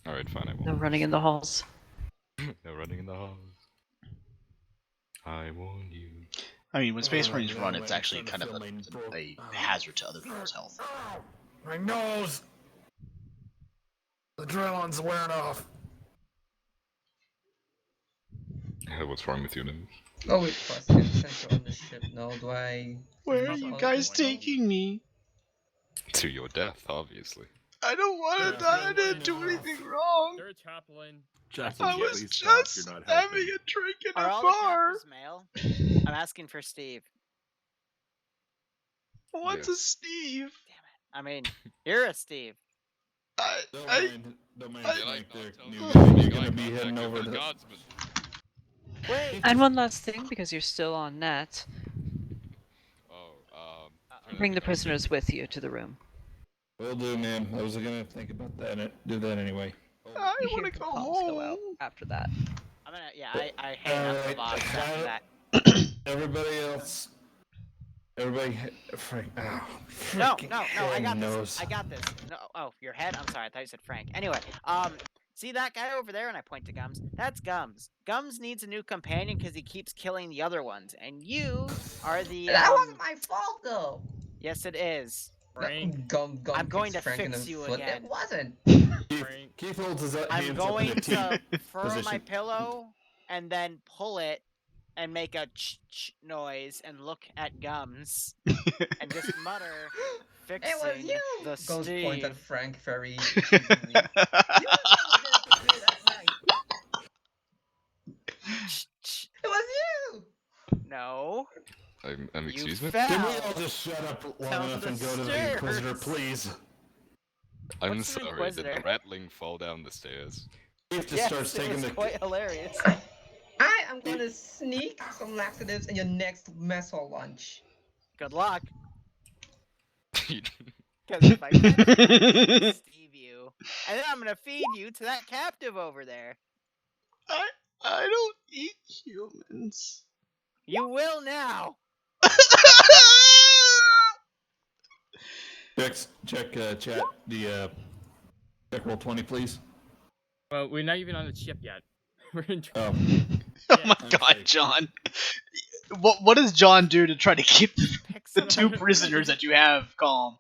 Alright, fine, I won't. No running in the halls. No running in the halls. I warned you. I mean, when Space Marines yeah, run, my it's actually son kind of filming broke- a hazard to other people's health. My nose! The adrenaline's wearing off. What's wrong with you, nose? Oh wait, question. Since you're on the ship now, do I... Where are Not you all guys going on. taking me? To your death, obviously. I don't want to Yeah, die. I go didn't do on. anything wrong. Sir Chaplain. Chaplain, I was please stop. just You're not having helping. a drink in Are a all the bar. captives male? I'm asking for Steve. What's Yeah. a Steve? I mean, you're a Steve. Don't I mind, don't mind I- Frank there. Don't New tell guy. me You're eye gonna be contact heading with over the to... Godsman. Wait. And one last thing, because you're still on net, Oh, bring the prisoners with you to the room. Will do, man. I was gonna think about that and do that anyway. I You want hear to the go comms go out home. after that. I'm gonna, yeah, I hang up the Alright, box after that. Everybody else... Everybody... Frank... Oh, No, freaking no, no, I got nose. this. I got this. No, oh, your head? I'm sorry, I thought you said Frank. Anyway, see that guy over there? And I point to Gums. That's Gums. Gums needs a new companion because he keeps killing the other ones. And you are the, That wasn't my fault though! Yes, it is. Frank. Gum I'm going kicks to Frank in fix the you foot. again. It wasn't! Frank. Keith holds his hands I'm up going in a T to furl my position. pillow and then pull it and make a ch-ch noise and look at Gums and just mutter, fixing It was you! the Ghost points Steve. at Frank very cheesily. You were the one who did it that night. Ch-ch. It was you! No. I'm You excuse me? fell. Can we all just shut up long Down enough the and go to the stairs. Inquisitor, please? I'm What's an sorry, did Inquisitor? the rattling fall down the stairs? Keith just Yes, starts it taking was the... quite hilarious. I am gonna sneak some laxatives in your next mess hall lunch. Good luck. Because if I catch you, Steve you, and then I'm gonna feed you to that captive over there. I don't eat humans. You will now. Check chat. The check roll 20, please. Well, we're not even on the ship yet. We're in. Oh. Oh my I'm god, sorry. John. What does John do to try to keep Picks the them two out of- prisoners that you have calm?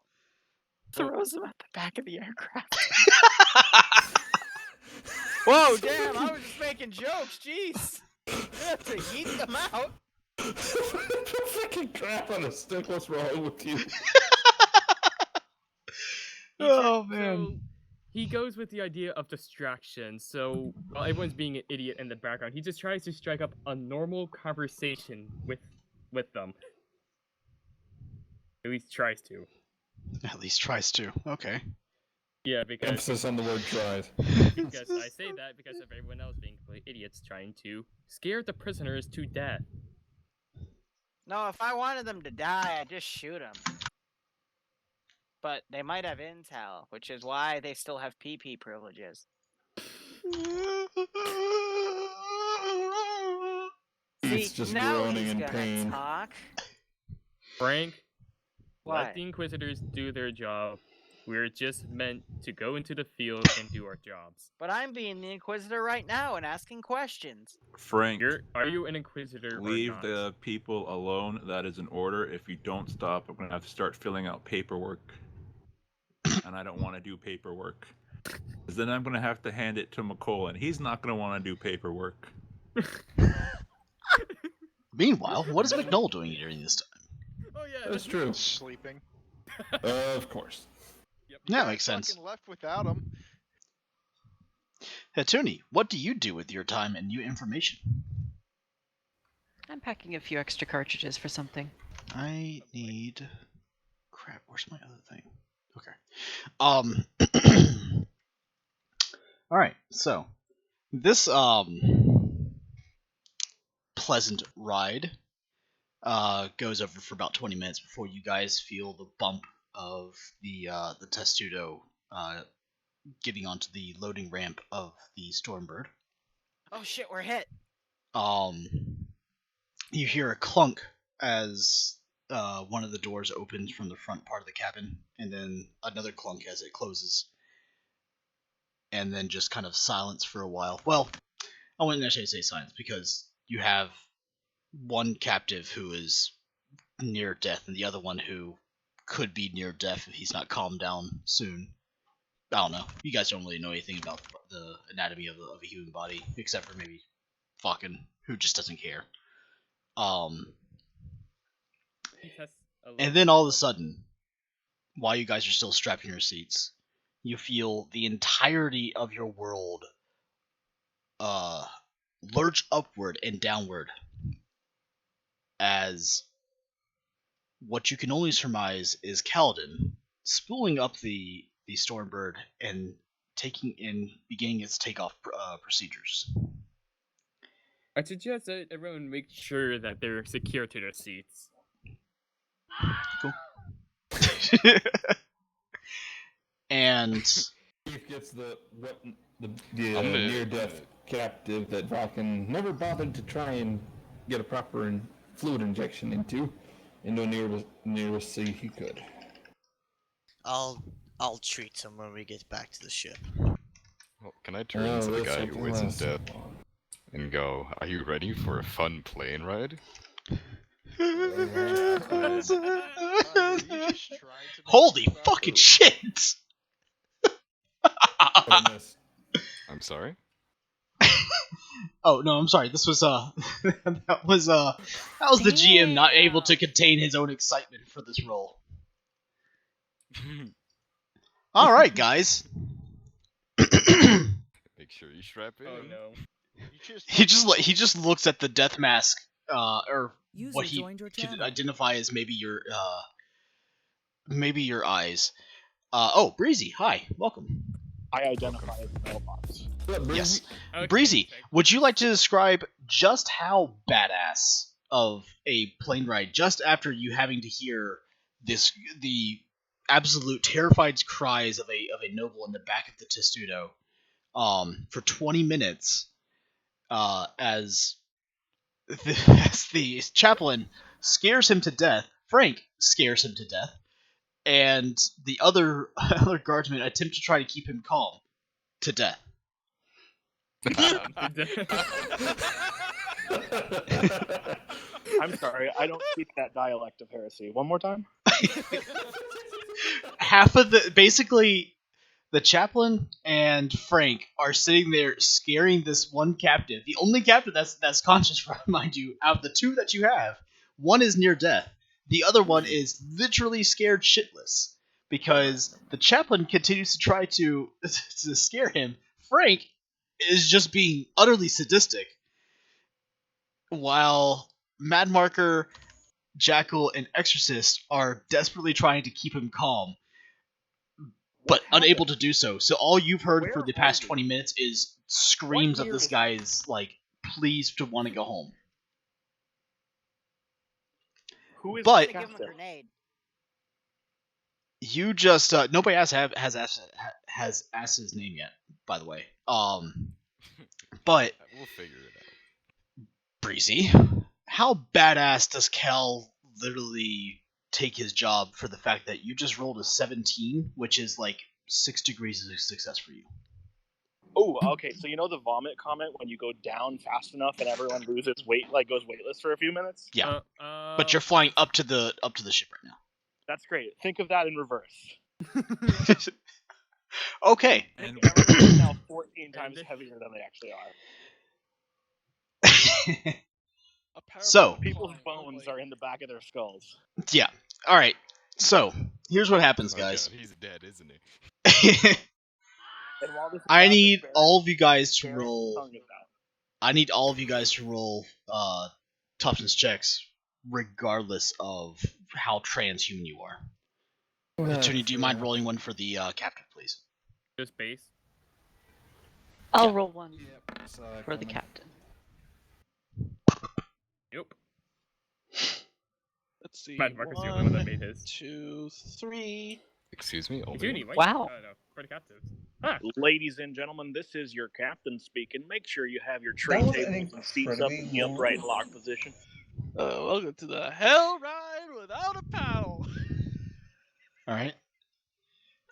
throws them at the back of the aircraft. Whoa, damn! I was just making jokes. Jeez. You have to yeet them out. Fucking crap on a stick. What's wrong with you? Oh man. So he goes with the idea of distraction. So while everyone's being an idiot in the background, he just tries to strike up a normal conversation with them. At least tries to. At least tries to. Okay. Yeah, because Emphasis on the word tries. because I say that because of everyone else being complete idiots trying to scare the prisoners to death. No, if I wanted them to die, I'd just shoot them. But they might have intel, which is why they still have PP privileges. He's See, just now groaning he's in gonna pain. talk. Frank, What? let the Inquisitors do their job. We're just meant to go into the field and do our jobs. But I'm being the Inquisitor right now and asking questions. Frank, Are you an Inquisitor leave or not? the people alone. That is an order. If you don't stop, I'm gonna have to start filling out paperwork. And I don't want to do paperwork. Because then I'm gonna have to hand it to McCall, and he's not gonna want to do paperwork. Meanwhile, what is McNull doing during this time? Oh yeah, That's true. Sleeping. Of course. Yep. That makes sense. Fucking left without him. Hatuni, what do you do with your time and new information? I'm packing a few extra cartridges for something. I need... Crap, where's my other thing? Okay. Alright, so... This, pleasant ride goes over for about 20 minutes before you guys feel the bump of the Testudo getting onto the loading ramp of the Stormbird. Oh shit, we're hit. You hear a clunk as one of the doors opens from the front part of the cabin, and then another clunk as it closes, and then just kind of silence for a while. Well, I wouldn't necessarily say silence, because you have one captive who is near death, and the other one who could be near death if he's not calmed down soon. I don't know. You guys don't really know anything about the anatomy of a human body, except for maybe fucking who just doesn't care. And then all of a sudden, while you guys are still strapped in your seats, you feel the entirety of your world lurch upward and downward as what you can only surmise is Kaladin spooling up the Stormbird and beginning its takeoff procedures. I suggest that everyone make sure that they're secure to their seats. Cool. And Chief gets the near-death captive that Vulcan never bothered to try and get a proper fluid injection into nearest sea he could. I'll treat him when we get back to the ship. Well, can I turn to the guy who isn't dead and go, are you ready for a fun plane ride? Holy fucking shit! I'm sorry? Oh no, I'm sorry. This was that was the GM not able to contain his own excitement for this role. All right, guys. Make sure you strap in. Oh no. He just looks at the death mask, or what he could identify as maybe your eyes. Oh, Breezy, hi, welcome. I identify as mailbox. Yes, Okay, Breezy, okay. would you like to describe just how badass of a plane ride just after you having to hear the absolute terrified cries of a noble in the back of the Testudo, for 20 minutes, as as the chaplain scares him to death. Frank scares him to death, and the other other guardsmen attempt to try to keep him calm to death. I'm sorry, I don't speak that dialect of heresy. One more time? Half of the chaplain and Frank are sitting there scaring this one captive. The only captive that's conscious, mind you, out of the two that you have, one is near death. The other one is literally scared shitless because the chaplain continues to try to scare him. Frank is just being utterly sadistic, while Mad Marker, Jackal, and Exorcist are desperately trying to keep him calm, but unable to do so. So all you've heard for the past 20 minutes is screams of this guy's, like, please to want to go home. Who is But I'm gonna give him a grenade. you just nobody has asked his name yet, by the way. But We'll figure it out. Breezy, how badass does Kel literally take his job for the fact that you just rolled a 17, which is like 6 degrees of success for you? Oh, okay. So you know the vomit comment when you go down fast enough and everyone loses weight, like goes weightless for a few minutes? Yeah. But you're flying up to the ship right now. That's great. Think of that in reverse. Okay. And everyone is now 14 times heavier than they actually are. So, People's bones are in the back of their skulls. yeah. All right. So, here's what happens, Oh guys. God, he's dead, isn't he? And while this is I happening, need all of you guys to Barry's roll. tongue is out. I need all of you guys to roll toughness checks, regardless of how transhuman you are. Tony, do you mind rolling one for the captive, please? Just base. I'll roll one So for the captain. Yep. Let's see. Mad Marcus is the only one that made his. 2, 3. Excuse me. Only Judy, one? why? Wow. No, for the captives. Huh. Ladies and gentlemen, this is your captain speaking. Make sure you have your tray That was an tables and seats up in the incredibly upright lock position. Welcome to the Hell Ride without a paddle. All right.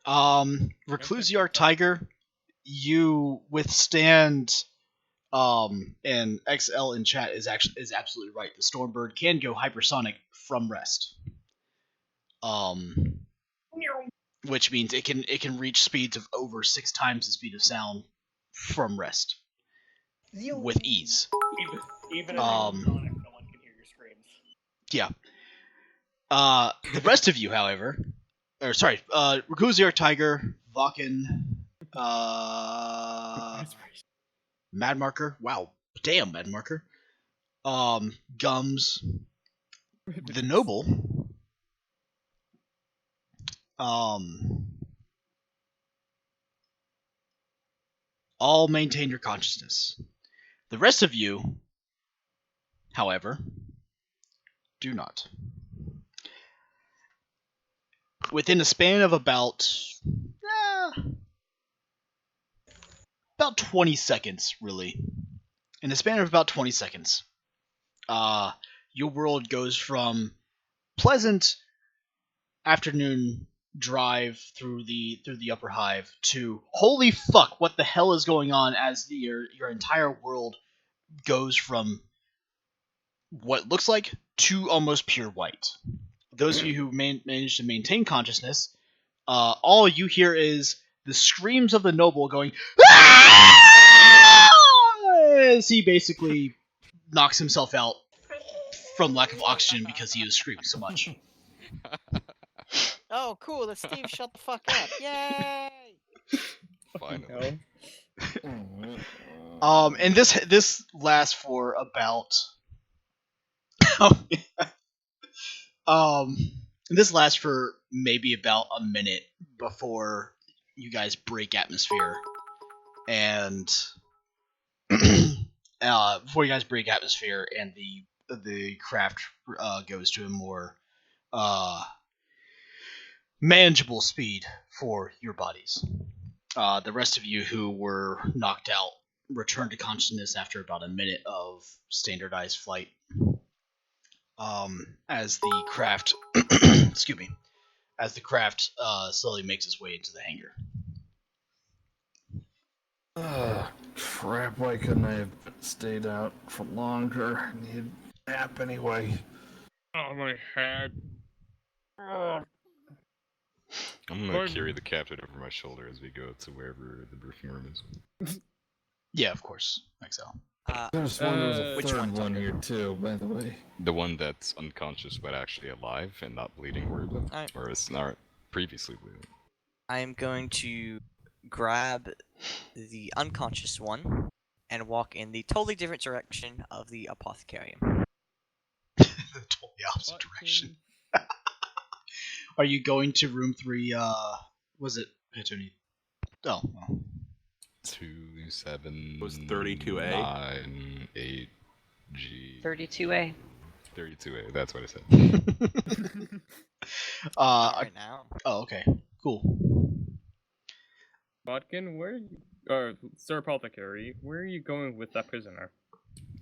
Reclusiar Tiger, you withstand. And XL in chat is absolutely right. The Stormbird can go hypersonic from rest. Which means it can reach speeds of over 6 times the speed of sound from rest with ease. Even if it's electronic, no one can hear your screams. Yeah. The rest of you, however, Reclusiar Tiger, Vakken, Mad Marker. Wow, damn, Mad Marker. Gums, the Noble. All maintain your consciousness. The rest of you, however, do not. Within a span of about 20 seconds, really. In a span of about 20 seconds, your world goes from pleasant afternoon drive through the upper hive to holy fuck, what the hell is going on, as your entire world goes from what looks like to almost pure white. Those of you who manage to maintain consciousness, all you hear is the screams of the noble going as he basically knocks himself out from lack of oxygen because he was screaming so much. Oh, cool. Let's Steve shut the fuck up. Yay! Finally. And this lasts for about this lasts for maybe about a minute before you guys break atmosphere, and the craft goes to a more manageable speed for your bodies. The rest of you who were knocked out return to consciousness after about a minute of standardized flight. As the craft, excuse me, as the craft slowly makes its way into the hangar. Crap, why couldn't I have stayed out for longer? I need a nap anyway. Oh, my head. I'm gonna carry the captain over my shoulder as we go to wherever the briefing room is. Yeah, of course, XL. There's one, there was a which third one, one Tucker? here too, by the way. The one that's unconscious but actually alive and not bleeding horribly. Alright. Or it's not previously bleeding. I am going to grab the unconscious one and walk in the totally different direction of the apothecarium. The totally opposite direction. Are you going to room 3, was it Hitoni? Oh, well. 2, 7, Was 32A? 9, 8, G. 32A. 32A, that's what I said. Not right now. Oh, okay. Cool. Bodkin, where are you... Or, Sir Apothecary, where are you going with that prisoner?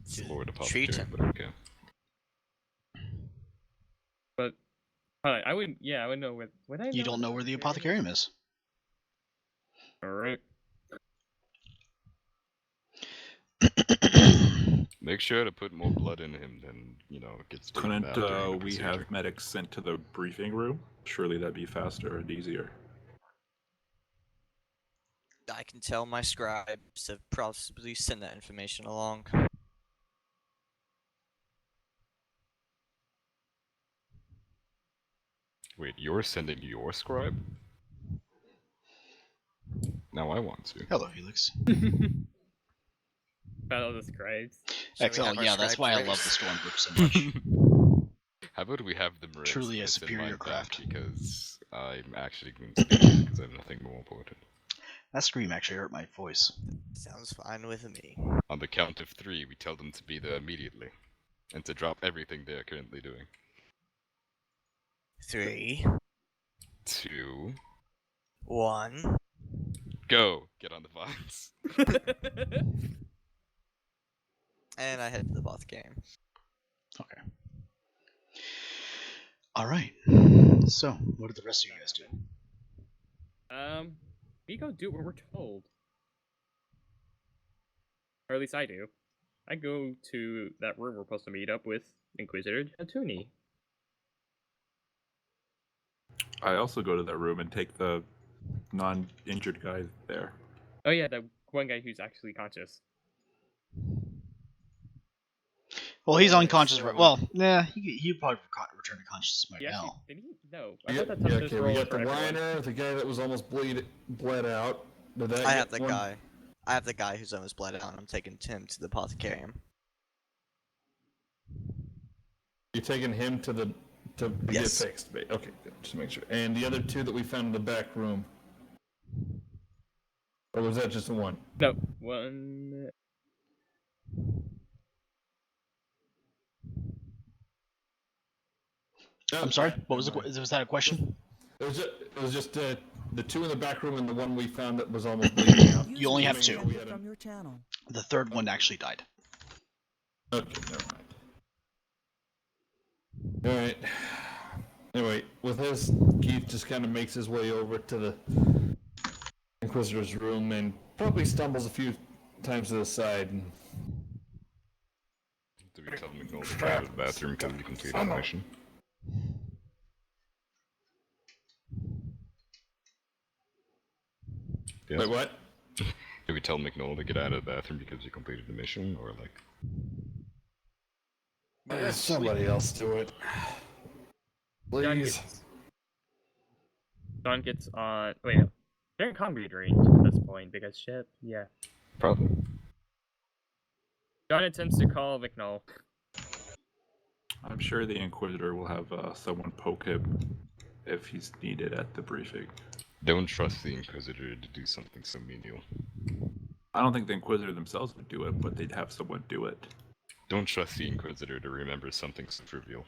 It's Lord Treat Apothecary, him. but okay. But, I would, yeah, I would know would I You don't know where the apothecarium is. Alright. Make sure to put more blood in him than, it gets taken Couldn't out during the we procedure. have medics sent to the briefing room? Surely that'd be faster and easier. I can tell my scribes have possibly sent that information along. Wait, you're sending your scribe? Now I want to. Hello, Helix. Battle of the Scribes. XL, yeah, that's why I love the Stormbrook so much. How about we have them race Truly a this in superior my craft. tank, because I'm actually going to stay because I have nothing more important. That scream actually hurt my voice. Sounds fine with me. On the count of 3, we tell them to be there immediately, and to drop everything they're currently doing. 3, 2, 1. go! Get on the vines. And I head to the apothecarium. Okay. Alright. So, what did the rest of you guys do? We go do what we're told. Or at least I do. I go to that room we're supposed to meet up with Inquisitor Jatuni. I also go to that room and take the non-injured guy there. Oh yeah, that one guy who's actually conscious. Well, he's Alright, unconscious. so- Well, nah, he probably return to consciousness by He actually, now. did he? No. I Yeah, thought that touched his okay, we role got for the everyone. whiner, the guy that was almost bled out. Did that I get have the one? guy. I have the guy who's almost bled out, and I'm taking Tim to the apothecarium. You're taking him to Yes. get fixed. Okay, good. Just to make sure. And the other 2 that we found in the back room. Or was that just the one? No, one. No, I'm sorry. never What was mind. was that a question? It was just the 2 in the back room and the one we found that was almost bleeding out. You only have 2. We had a- From your channel. The third one actually died. Okay, never mind. Alright. Anyway, with this, Keith just kind of makes his way over to the Inquisitor's room and probably stumbles a few times to the side. And... Do we tell McNull to get out of the bathroom because we completed the mission? Yes. Wait, what? Do we tell McNull to get out of the bathroom because we completed the mission, or like... Somebody else do it. Please. John gets on. Wait, no. They're in combat range at this point because shit. Yeah. Probably. John attempts to call McNull. I'm sure the Inquisitor will have someone poke him if he's needed at the briefing. Don't trust the Inquisitor to do something so menial. I don't think the Inquisitor themselves would do it, but they'd have someone do it. Don't trust the Inquisitor to remember something so trivial.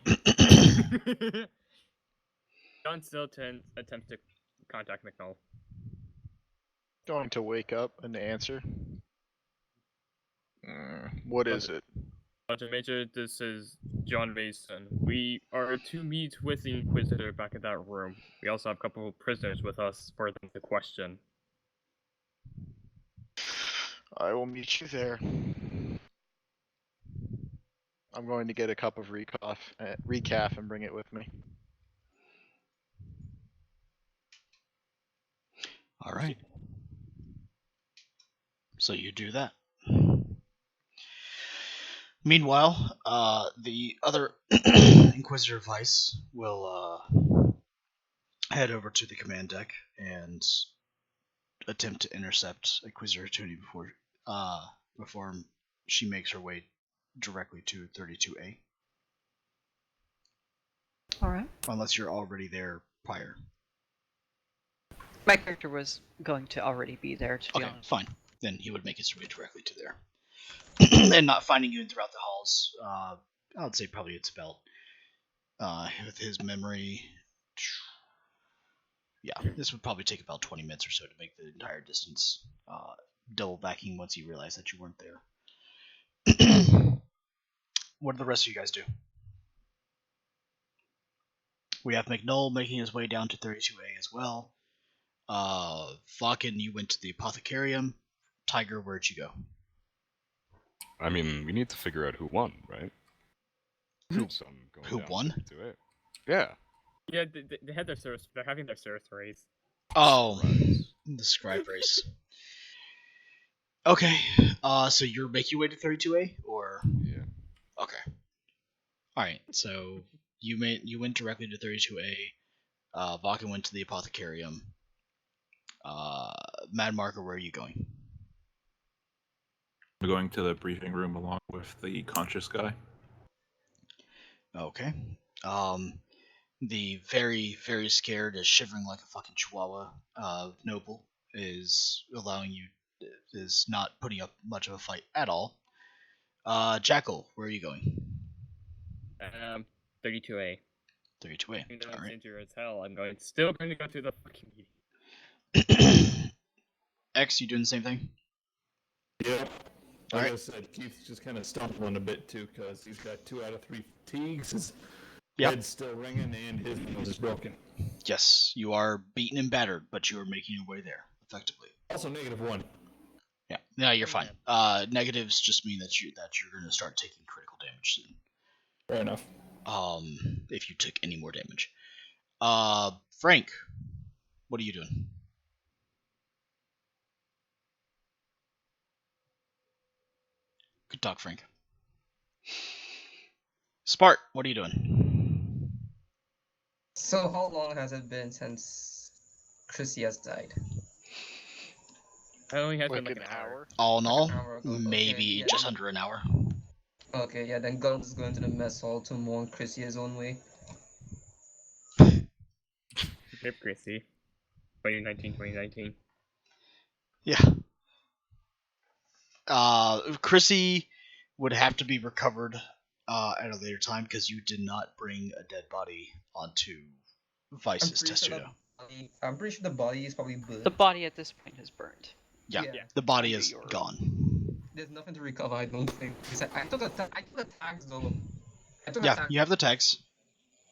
John still attempts to contact McNull. Going to wake up and answer. What is it? Sergeant Major, this is John Mason. We are to meet with the Inquisitor back in that room. We also have a couple of prisoners with us for them to question. I will meet you there. I'm going to get a cup of recaf and bring it with me. All right. So you do that. Meanwhile, the other Inquisitor Vice will head over to the command deck and attempt to intercept Inquisitor Tuni before she makes her way directly to 32A. All right. Unless you're already there prior. My character was going to already be there, to be Okay, honest. fine. Then he would make his way directly to there. And not finding you throughout the halls, I would say probably it's about, with his memory, yeah, this would probably take about 20 minutes or so to make the entire distance, double backing once he realized that you weren't there. What do the rest of you guys do? We have McNull making his way down to 32A as well. Falcon, you went to the Apothecarium. Tiger, where'd you go? I mean, we need to figure out who won, right? Who- So I'm going who down won? To it. Yeah. Yeah, they had their service. They're having their service raised. Oh, Right. the scribe race. Okay, so you're making your way to 32A, or? Yeah. Okay. Alright, so you went directly to 32A, Vulcan went to the Apothecarium. Mad Marker, where are you going? I'm going to the briefing room along with the conscious guy. Okay. The very, very scared, is shivering like a fucking chihuahua, Noble, is not putting up much of a fight at all. Jackal, where are you going? 32A. 32A, Even though it's alright. injured as hell, still going to go to the fucking meeting. X, you doing the same thing? Yeah. Like Alright. I said, Keith's just kind of stumbling a bit too because he's got 2 out of 3 fatigues. His head's still ringing and his nose is broken. Yes, you are beaten and battered, but you are making your way there effectively. Also -1. Yeah, no, you're fine. Negatives just mean that you're going to start taking critical damage soon. Fair enough. If you took any more damage. Frank, what are you doing? Good talk, Frank. Spart, what are you doing? So how long has it been since Chrissy has died? It only has been Like like an hour. All in Like all, an hour ago. maybe Okay, yeah. just under an hour. Okay, yeah, then Gums is going to the mess hall to mourn Chrissy his own way. Rip Chrissy. 2019. Yeah. Chrissy would have to be recovered at a later time because you did not bring a dead body onto Vice's testudo. I'm pretty sure the body is probably burnt. The body at this point is burned. Yeah, Yeah. the body is gone. There's nothing to recover, I don't think. I took the tags though. Yeah, you have the tags.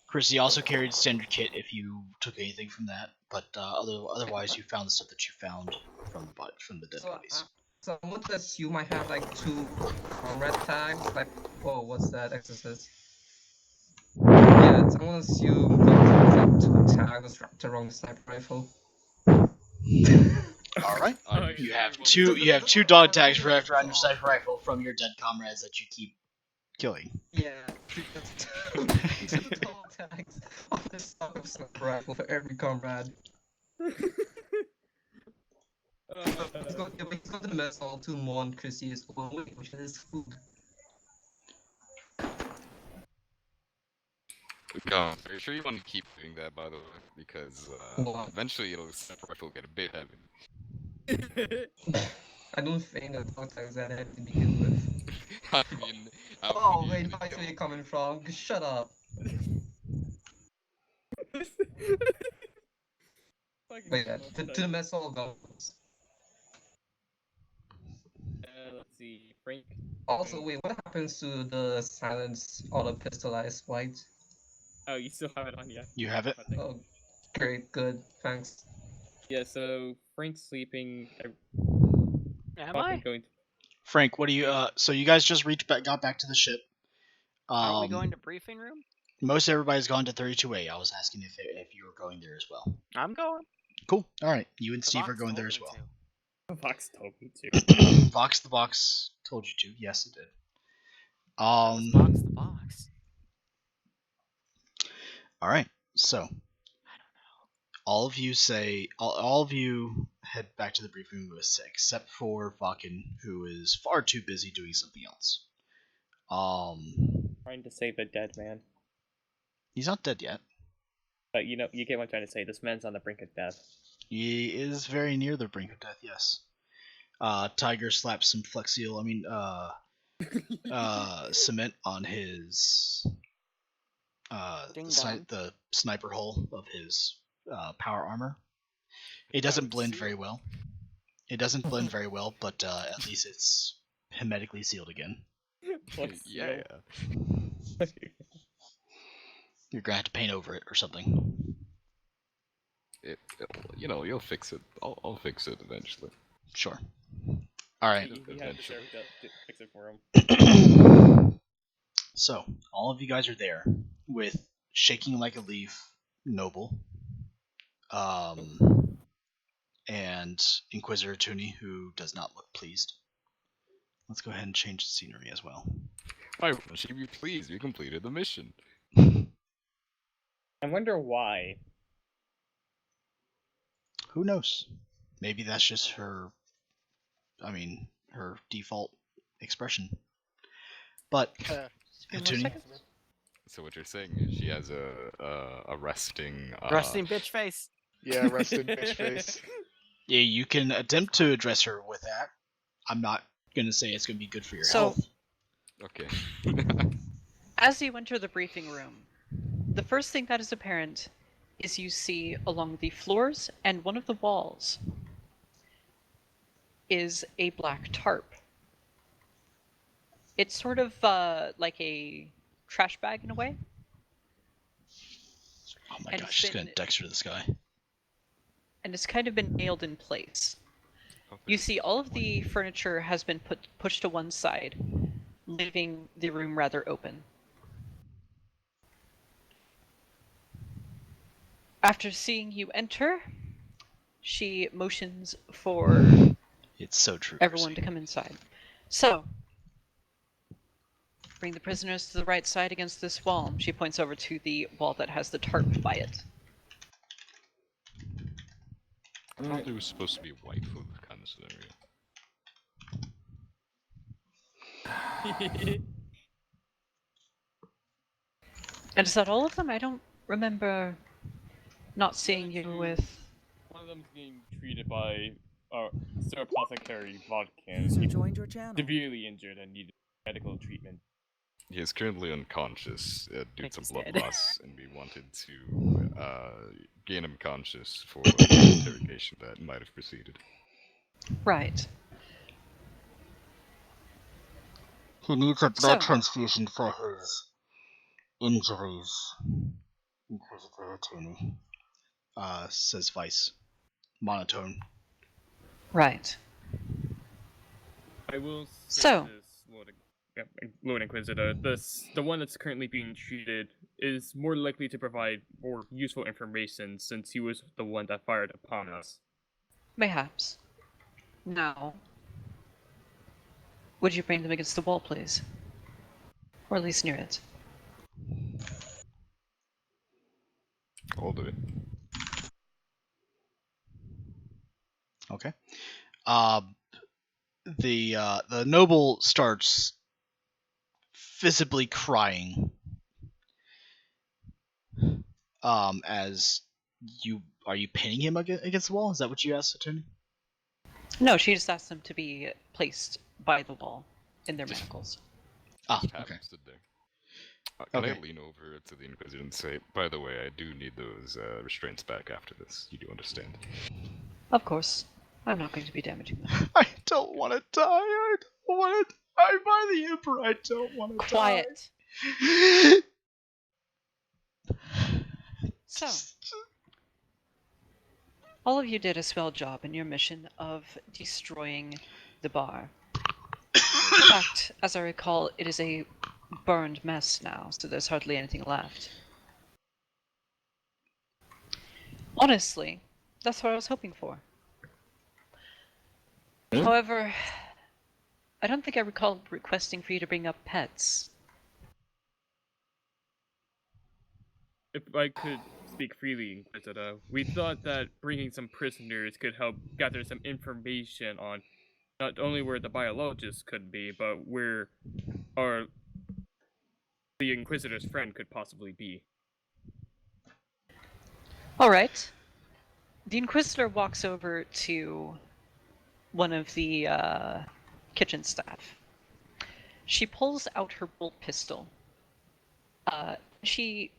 Chrissy also carried standard kit if you took anything from that, but otherwise you found the stuff that you found from the dead bodies. So I'm going to assume I have like 2 comrade tags. Like, oh, what's that? Exorcist. Yeah, I'm going to assume like 2 tags strapped around the sniper rifle. All right. You have two dog tags wrapped around your sniper rifle from your dead comrades that you keep killing. Yeah, 2 dog tags on the stock of sniper rifle for every comrade. He's going to the mess hall to mourn Chrissy's own way, which is food. No, are you sure you want to keep doing that, by the way? Because eventually it'll rifle get a bit heavy. I don't think the dog tags that heavy to begin with. I mean, oh wait, now I see where you're coming from. Shut up. Wait, to the mess hall goes. let's see, Frank. Also, wait, what happens to the silence or the pistolized white? Oh, you still have it on, yeah. You have it? I think. Oh, great, good, thanks. Yeah, so Frank's sleeping. Am Probably I? going to. Frank, what do you? So you guys just got back to the ship. Aren't we going to briefing room? Most everybody's gone to 32A. I was asking if you were going there as well. I'm going. Cool. All right, you and The Steve are box going told there as me well. to. Vox told me to. Vox the box told you to. Yes, it did. That was Box the Box. All right. So all of you all of you head back to the briefing room with sick, except for Vakin, who is far too busy doing something else. Trying to save a dead man. He's not dead yet. But you know, you get what I'm trying to say. This man's on the brink of death. He is very near the brink of death. Yes. Tiger slaps some Flex Seal. Cement on his the sniper hole of his power armor. It doesn't blend very well. It doesn't blend very well, but at least it's hermetically sealed again. Yeah. You're gonna have to paint over it or something. You'll fix it. I'll fix it eventually. Sure. All right. He had to fix it for him. So all of you guys are there with shaking like a leaf, Noble, and Inquisitor Tooney, who does not look pleased. Let's go ahead and change the scenery as well. Why won't she be pleased? We completed the mission. I wonder why. Who knows? Maybe that's just her default expression. But So what you're saying is she has a resting Resting bitch face. Yeah, resting bitch face. Yeah, you can attempt to address her with that. I'm not gonna say it's gonna be good for your health. Okay. As you enter the briefing room, the first thing that is apparent is you see along the floors and one of the walls is a black tarp. It's sort of like a trash bag in a way. Oh my gosh, she's gonna Dexter this guy. And it's kind of been nailed in place. You see all of the furniture has been pushed to one side, leaving the room rather open. After seeing you enter, she motions for it's so true. Everyone to come inside. So, bring the prisoners to the right side against this wall. She points over to the wall that has the tarp by it. I thought it was supposed to be white for this kind of scenario. And is that all of them? I don't remember not seeing you with... One of them's being treated by Sir Apothecary Vodkin. User joined your channel. Severely injured and needed medical treatment. He is currently unconscious due to blood loss, and we wanted to gain him conscious for the interrogation that might have proceeded. Right. He needs a blood transfusion for his injuries. Inquisitor Tooney. Says Vice. Monotone. Right. I will say So, this, Lord Inquisitor, the one that's currently being treated is more likely to provide more useful information since he was the one that fired upon us. Mayhaps. Now, would you bring them against the wall, please? Or at least near it. I'll do it. Okay. The noble starts visibly crying. As are you pinning him against the wall? Is that what you asked, Attorney? No, she just asked them to be placed by the wall in their manacles. Ah, okay. Stood there. Can I lean over to the Inquisitor and say, by the way, I do need those restraints back after this. You do understand? Of course. I'm not going to be damaging them. I don't want to die. I don't want to die by the Emperor. I don't want to Quiet. die. So, all of you did a swell job in your mission of destroying the bar. In fact, as I recall, it is a burned mess now, so there's hardly anything left. Honestly, that's what I was hoping for. However, I don't think I recall requesting for you to bring up pets. If I could speak freely, Inquisitor, we thought that bringing some prisoners could help gather some information on not only where the biologist could be, but where the Inquisitor's friend could possibly be. Alright. The Inquisitor walks over to one of the kitchen staff. She pulls out her bolt pistol. She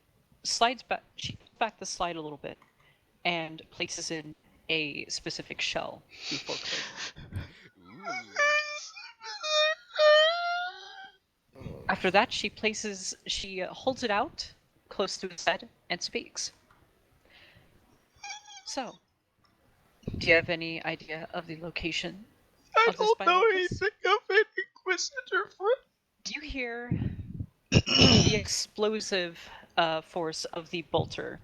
slides back. She back the slide a little bit, and places in a specific shell before closing. After that, she holds it out close to his head and speaks. So, do you have any idea of the location of this don't know biologist? anything of an Inquisitor friend. You hear the explosive force of the bolter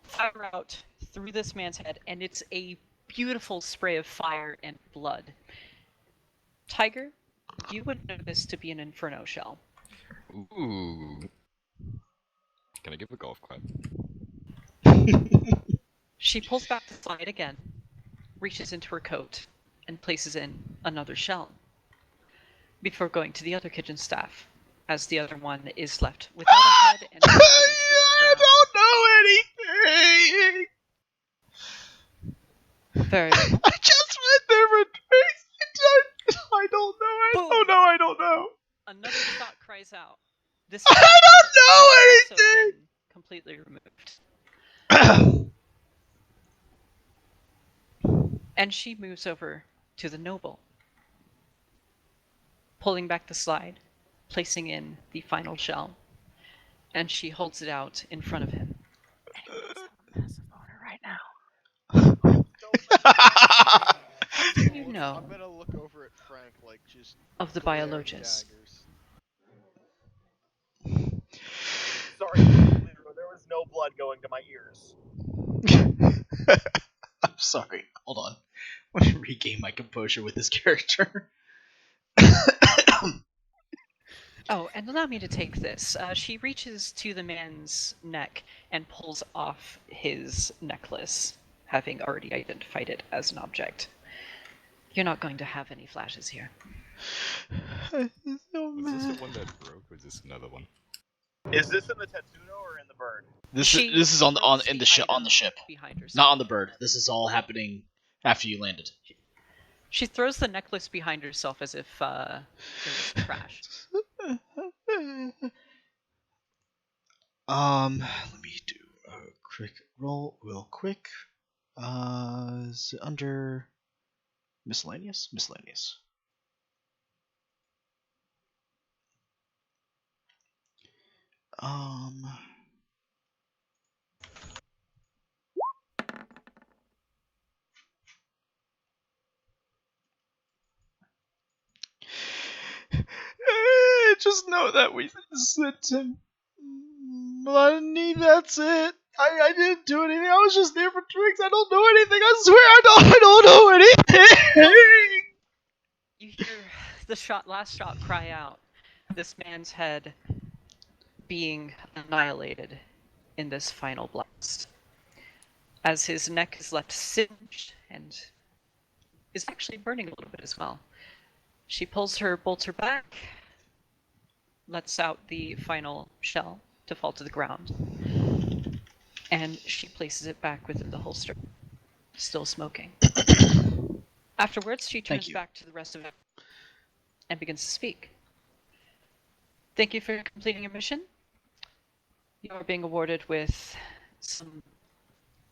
fire out through this man's head, and it's a beautiful spray of fire and blood. Tiger, you would know this to be an inferno shell. Ooh. Can I give a golf clap? She pulls back the slide again, reaches into her coat, and places in another shell. Before going to the other kitchen staff, as the other one is left without a head and I don't know anything. Very well. I just read their returns. I don't know. I don't know. Another shot cries out. This I don't know anything. Completely removed. And she moves over to the noble, pulling back the slide, placing in the final shell, and she holds it out in front of him. Massive boner right now. How do you know I'm gonna look over at Frank like just of the glaring biologist? daggers. Sorry, there was no blood going to my ears. I'm sorry. Hold on. I want to regain my composure with this character. Oh, and allow me to take this. She reaches to the man's neck and pulls off his necklace, having already identified it as an object. You're not going to have any flashes here. Was this the one that broke, or is this another one? Is this in the Tetsuno or in the bird? This is on the ship, behind herself. not on the bird. This is all happening after you landed. She throws the necklace behind herself as if it was trash. Let me do a quick roll, real quick. Is it under miscellaneous? Miscellaneous. Just know that we sent him money, that's it. I didn't do anything, I was just there for drinks, I don't know anything, I swear I don't know anything! You hear the last shot cry out, this man's head being annihilated in this final blast. As his neck is left singed and is actually burning a little bit as well. She pulls her bolter back, lets out the final shell to fall to the ground, and she places it back within the holster, still smoking. Afterwards, she turns back to the rest of it and begins to speak. Thank you for completing your mission. You are being awarded with some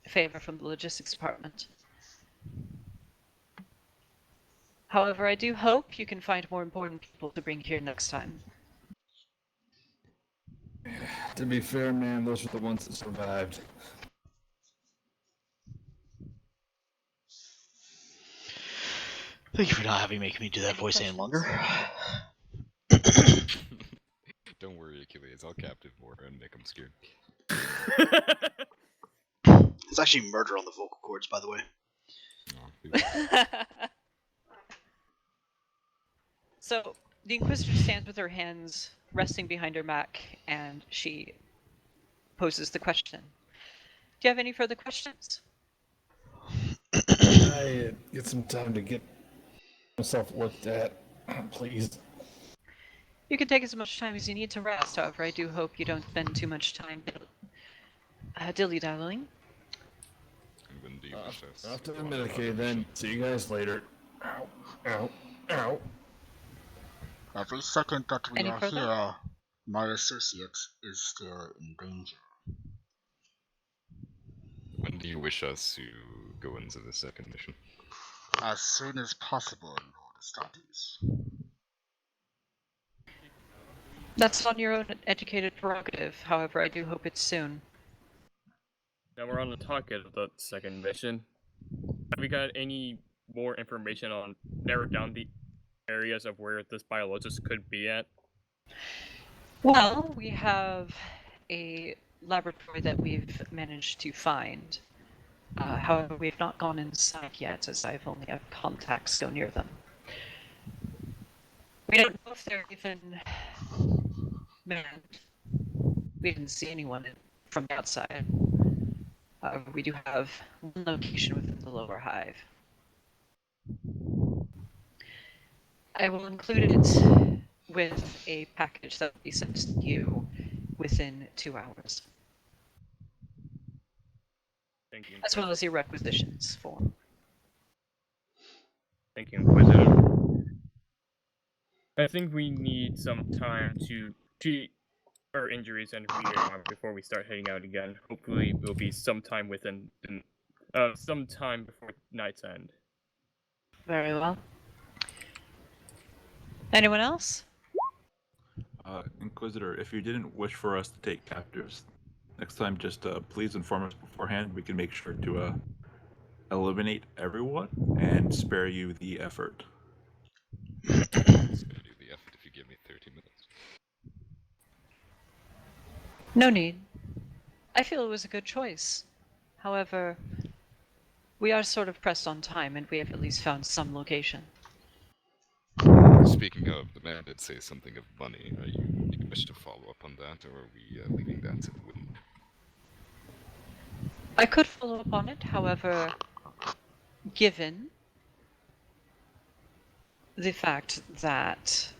favor from the logistics department. However, I do hope you can find more important people to bring here next time. To be fair, man, those are the ones that survived. Thank you for not having making me do that Any voice any longer. Don't worry, Achilles. I'll captive Mora and make him scared. It's actually murder on the vocal cords, by the way. So, the Inquisitor stands with her hands resting behind her back, and she poses the question. Do you have any further questions? I get some time to get myself looked at, please. You can take as much time as you need to rest, however, I do hope you don't spend too much time dilly-dallying. When do you wish us? Off to the Medicaid then. See you guys later. Ow, ow, ow. Every second that we Any are further? here, my associate is still in danger. When do you wish us to go into the second mission? As soon as possible, Lord Astartes. That's on your own educated prerogative, however, I do hope it's soon. Now we're on the target of the second mission. Have we got any more information on narrow down the areas of where this biologist could be at? Well, we have a laboratory that we've managed to find. However, we've not gone inside yet, as I've only had contacts go near them. We don't know if they're even manned. We didn't see anyone from the outside. We do have one location within the lower hive. I will include it with a package that will be sent to you within 2 hours. Thank you, As well as your requisitions form. Thank you, Inquisitor. I think we need some time to treat our injuries and rearm before we start heading out again. Hopefully, it will be sometime within some time before night's end. Very well. Anyone else? Inquisitor, if you didn't wish for us to take captives, next time just please inform us beforehand. We can make sure to eliminate everyone and spare you the effort. Spare you the effort if you give me 30 minutes. No need. I feel it was a good choice. However, we are sort of pressed on time, and we have at least found some location. Speaking of, the man did say something of money. Do you wish to follow up on that, or are we leaving that to the wind? I could follow up on it, however, given the fact that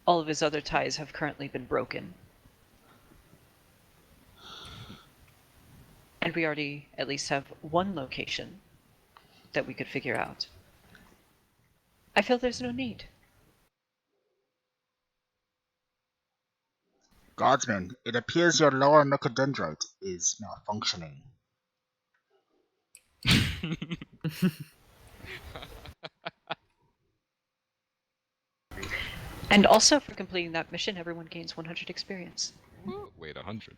all of his other ties have currently been broken, and we already at least have one location that we could figure out, I feel there's no need. Guardsman, it appears your lower mechadendrite is malfunctioning. And also, for completing that mission, everyone gains 100 experience. Wait, 100?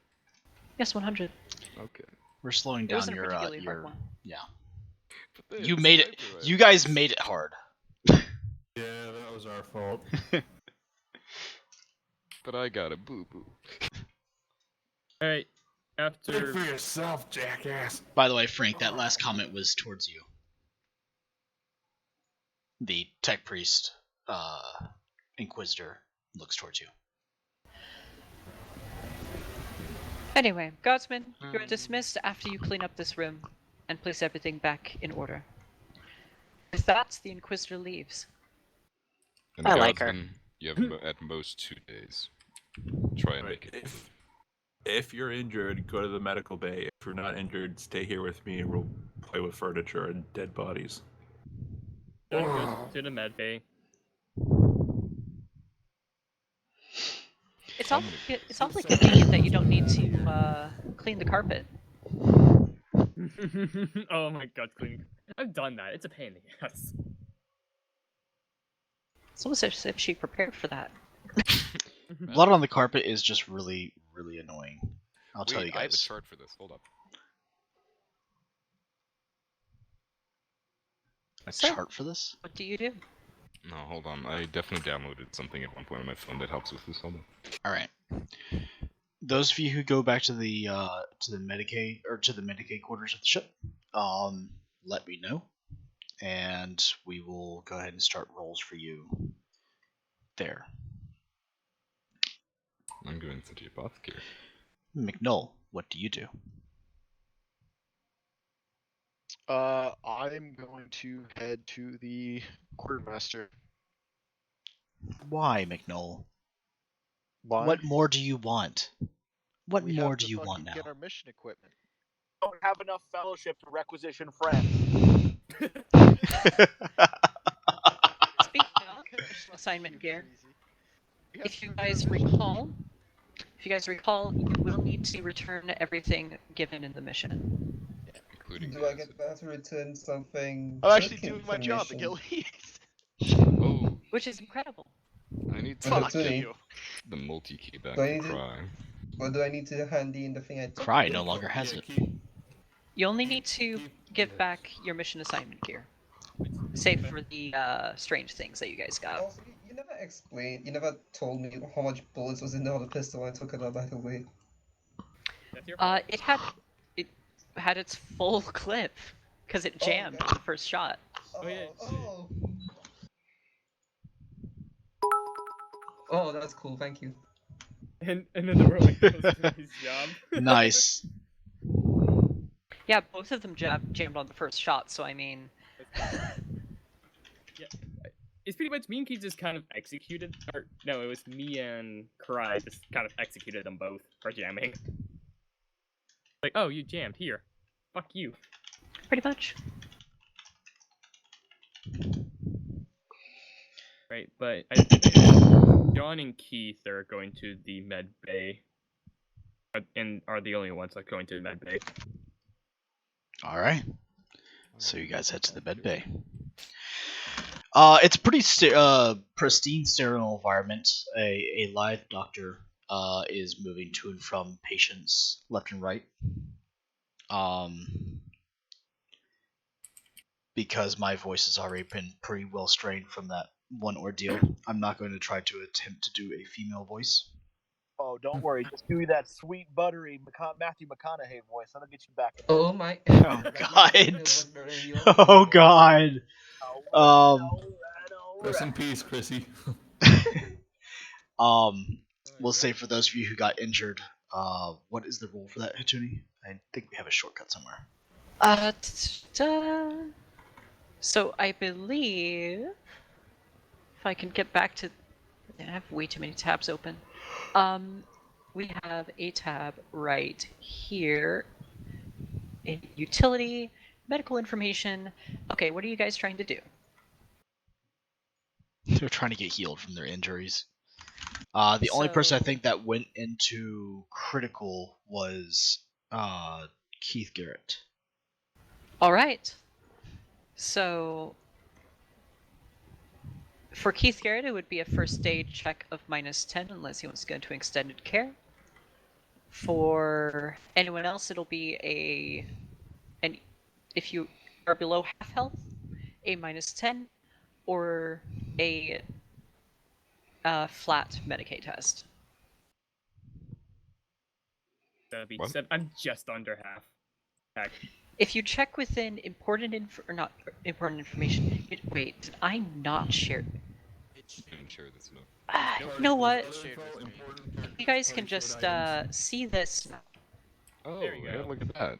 Yes, 100. Okay. We're slowing It down wasn't a particularly hard one. yeah. But You made it. You guys made it hard. Yeah, that was our fault. But I got a boo-boo. Alright, after... Think for yourself, jackass. By the way, Frank, that last comment was towards you. The tech priest, Inquisitor, looks towards you. Anyway, Guardsman, you're dismissed after you clean up this room and place everything back in order. With that, the Inquisitor leaves. And I like her. Guardsman, you have at most 2 days. Try and make it. If you're injured, go to the medical bay. If you're not injured, stay here with me and we'll play with furniture and dead bodies. John goes to the med bay. It's awfully convenient that you don't need to clean the carpet. Oh my god, cleaning. I've done that. It's a pain in the ass. It's almost as if she prepared for that. Blood on the carpet is just really, really annoying. I'll tell you I have a guys. chart for this. Hold up. A So, chart for this? what do you do? No, hold on. I definitely downloaded something at one point on my phone that helps with this. Hold on. All right. Those of you who go back to the Medicaid quarters of the ship, let me know, and we will go ahead and start rolls for you there. I'm going to the apothecary. McNull, what do you do? I'm going to head to the quartermaster. Why, McNull? Why? What more do you want? What we more have do to you fucking want now? get our mission equipment. Don't have enough fellowship to requisition friends. Speaking of mission assignment gear, if you guys recall, you will need to return everything given in the mission. Including Do I get to return something? I'm actually cooking doing my for job, mission? Achilles. Oh, Which is incredible. I need to Fuck get you. the multi-key back Do I to need to- Cry. Or do I need to handy in the thing I took? Cry no longer has it. You only need to give back your mission assignment gear. Save for the strange things that you guys got. Also, you never explained, you never told me how much bullets was in the other pistol I took it out, by the way. That's your It had its full clip because it jammed God. the first shot. Oh, yeah. Oh. Oh, that's cool, thank you. And then the rolling was doing his job. Nice. Yeah, both of them jammed on the first shot, so I mean... Yeah. It's pretty much me and Keith just kind of executed, or no, it was me and Karai just kind of executed them both for jamming. Like, oh, you jammed, here. Fuck you. Pretty much. Right, but I think John and Keith are going to the med bay, and are the only ones that are going to the med bay. All right. So you guys head to the med bay. It's a pretty pristine, sterile environment. A live doctor is moving to and from patients left and right. Because my voice has already been pretty well strained from that one ordeal, I'm not going to try to attempt to do a female voice. Oh, don't worry. Just do that sweet, buttery Matthew McConaughey voice. That'll get you back. Oh my... Oh God! Oh God! Rest in peace, Chrissy. We'll say for those of you who got injured, what is the rule for that, Hituni? I think we have a shortcut somewhere. So I believe if I can get back to, I have way too many tabs open. We have a tab right here in utility, medical information. Okay, what are you guys trying to do? They're trying to get healed from their injuries. The only person I think that went into critical was Keith Garrett. All right. So for Keith Garrett, it would be a first aid check of -10 unless he wants to go into extended care. For anyone else, it'll be and if you are below half health, a -10 or a flat Medicaid test. That'd be I'm just under half. Heck. If you check within important information, wait, did I not share? Didn't share this enough. You know what? You guys can just see this. Oh, There you yeah, go. look at that.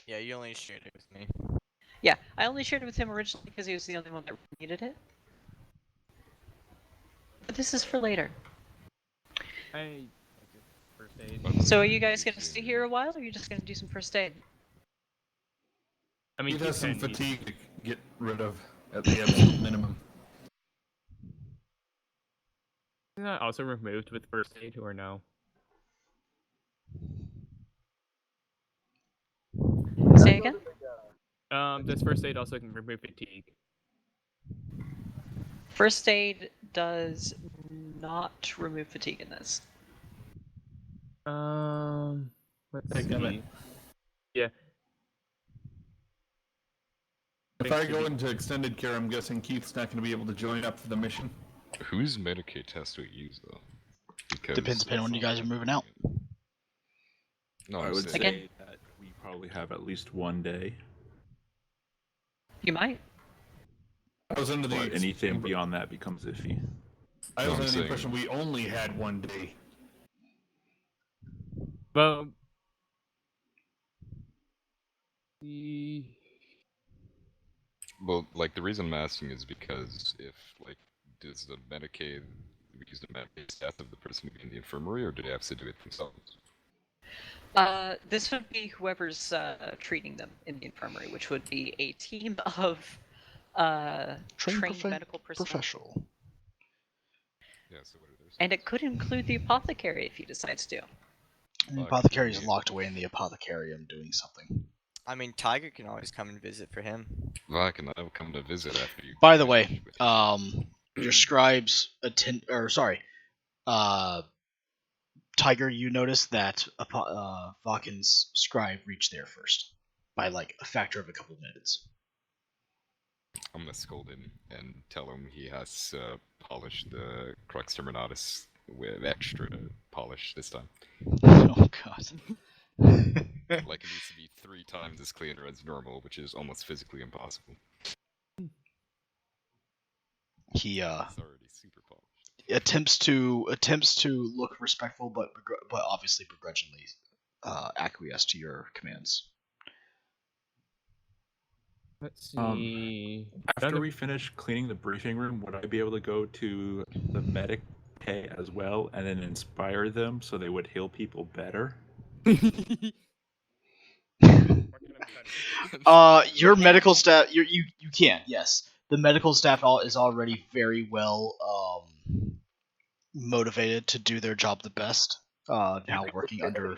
Yeah, you only shared it with me. Yeah, I only shared it with him originally because he was the only one that needed it. But this is for later. First aid. So are you guys gonna stay here a while, or are you just gonna do some first aid? I mean, He has some Keith fatigue to get rid of at the absolute minimum. Is that also removed with first aid or no? Say again? Does first aid also can remove fatigue? First aid does not remove fatigue in this. Let's Dadgummit. see. Yeah. If I go into extended care, I'm guessing Keith's not going to be able to join up for the mission. Whose Medicaid test do we use though? Because Depends on when you guys are moving out. No, I I'm would saying- say that we probably have at least one day. You might. I was under the But anything beyond that becomes iffy. I No, was I'm under the saying- impression we only had one day. Well, Well, like the reason I'm asking is because if like does the Medicaid we use the Medicaid staff of the person in the infirmary, or do they have to do it themselves? This would be whoever's treating them in the infirmary, which would be a team of trained medical personnel. professional. Yeah, so what are theirs? And it could include the apothecary if he decides to. The apothecary is locked away in the apothecarium doing something. I mean, Tiger can always come and visit for him. Well, I can come to visit after you. By the way, your scribes attend, or sorry, Tiger, you noticed that Vaken's scribe reached there first by like a factor of a couple minutes. I'm gonna scold him and tell him he has polished the Crux Terminatus with extra polish this time. Oh god. Like it needs to be 3 times as clean as normal, which is almost physically impossible. He It's already super polished. attempts to look respectful, but obviously begrudgingly acquiesce to your commands. let's see. After we finish cleaning the briefing room, would I be able to go to the medic bay as well and then inspire them so they would heal people better? Your medical staff, you can, yes. The medical staff is already very well motivated to do their job the best. Now working under,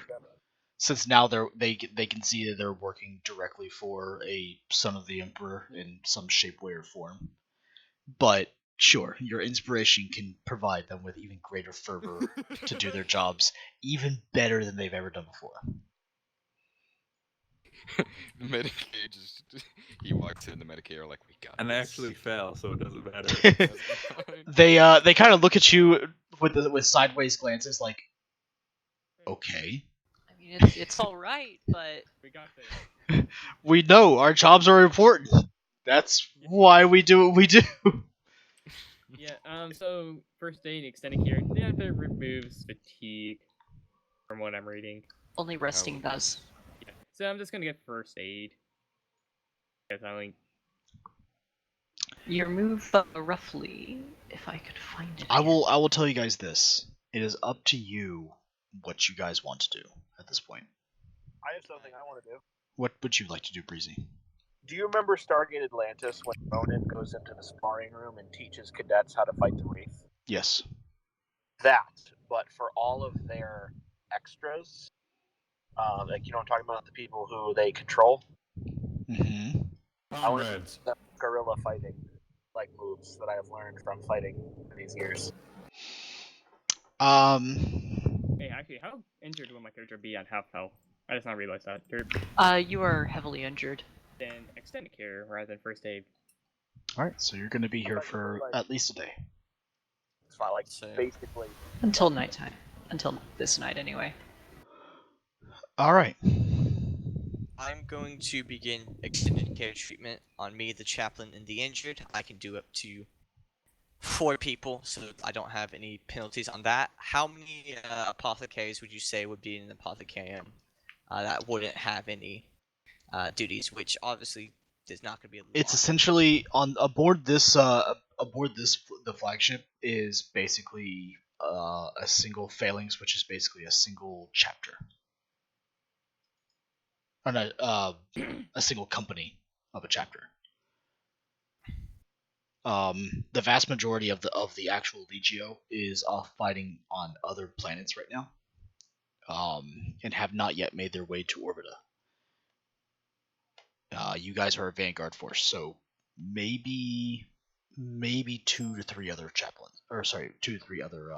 since now they can see that they're working directly for a son of the emperor in some shape, way, or form. But sure, your inspiration can provide them with even greater fervor to do their jobs even better than they've ever done before. The Medicaid just he walks in, the Medicaid are like, we got And I this." actually fell, so it doesn't matter. They kind of look at you with sideways glances, like, okay. I mean, it's all right, but We got this. We know our jobs are important. That's why we do what we do. Yeah. So first aid, extended care. Yeah, that removes fatigue, from what I'm reading. only resting does. Yeah. So I'm just gonna get first aid. Because I only. Your move roughly, if I could find it. I will tell you guys this. It is up to you what you guys want to do at this point. I have something I want to do. What would you like to do, Breezy? Do you remember Stargate Atlantis when Ronan goes into the sparring room and teaches cadets how to fight the Wraith? Yes. That, but for all of their extras, like, you know what I'm talking about, the people who they control? Mm-hmm. I want Comrades. the guerrilla fighting like moves that I have learned from fighting in these years. Hey, actually, how injured will my character be on half health? I just not realized that. You are heavily injured. Then extended care rather than first aid. Alright, so you're going to be here for at least a day. It's not like So- basically. Until nighttime. Until this night, anyway. Alright. I'm going to begin extended care treatment on me, the chaplain, and the injured. I can do up to 4 people, so I don't have any penalties on that. How many apothecaries would you say would be in an apothecarium that wouldn't have any duties? Which obviously is not going to be a lot. It's essentially on aboard this the flagship is basically a single phalanx, which is basically a single chapter. Or no, a single company of a chapter. The vast majority of the actual Legio is off fighting on other planets right now, and have not yet made their way to Orbita. You guys are a vanguard force, so maybe maybe 2 to 3 other chaplains, or sorry, 2 to 3 other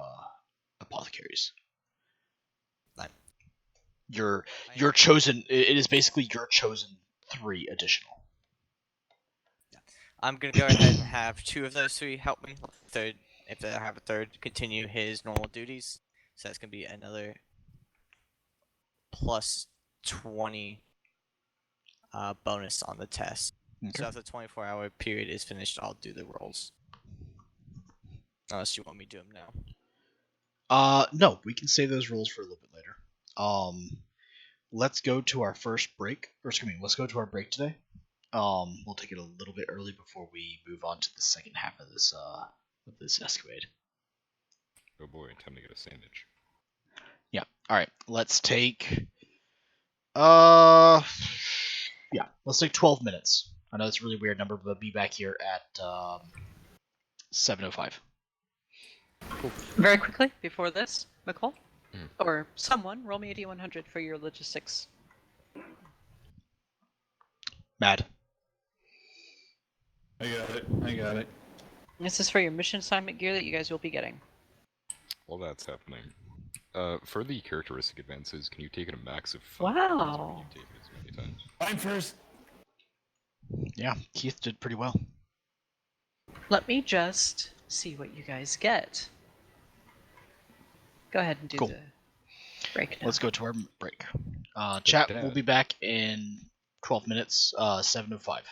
apothecaries. Right. Your chosen. It is basically your chosen 3 additional. I'm gonna go ahead and have 2 of those 3 help me. Third, if I have a third, continue his normal duties. So that's gonna be another plus 20 bonus on the test. Okay. So after the 24-hour period is finished, I'll do the rolls. Unless you want me to do them now. No, we can save those rules for a little bit later. Let's go to our first break, or excuse me, let's go to our break today. We'll take it a little bit early before we move on to the second half of this escapade. Oh boy, time to get a sandwich. Yeah. All right. Let's take. Let's take 12 minutes. I know it's a really weird number, but be back here at 7:05. Very quickly before this, McCall, Mm. or someone, roll me a d100 for your logistics. Mad. I got it. This is for your mission assignment gear that you guys will be getting. While that's happening, for the characteristic advances, can you take it a max of 5? Wow. You take it as many times. I'm first. Yeah, Keith did pretty well. Let me just see what you guys get. Go ahead and do Cool. the break now. Let's go to our break. Chat, we'll be back in 12 minutes, 7:05.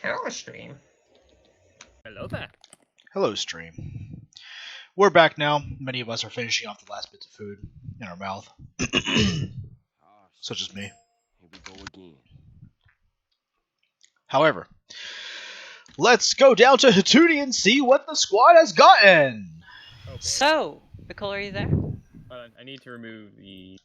Hello, stream. Hello there. Hello, stream. We're back now. Many of us are finishing off the last bits of food in our mouth. Such as me. Here we go again. However, let's go down to Hatuni and see what the squad has gotten. Oh boy. So, Nicole, are you there? I need to remove the.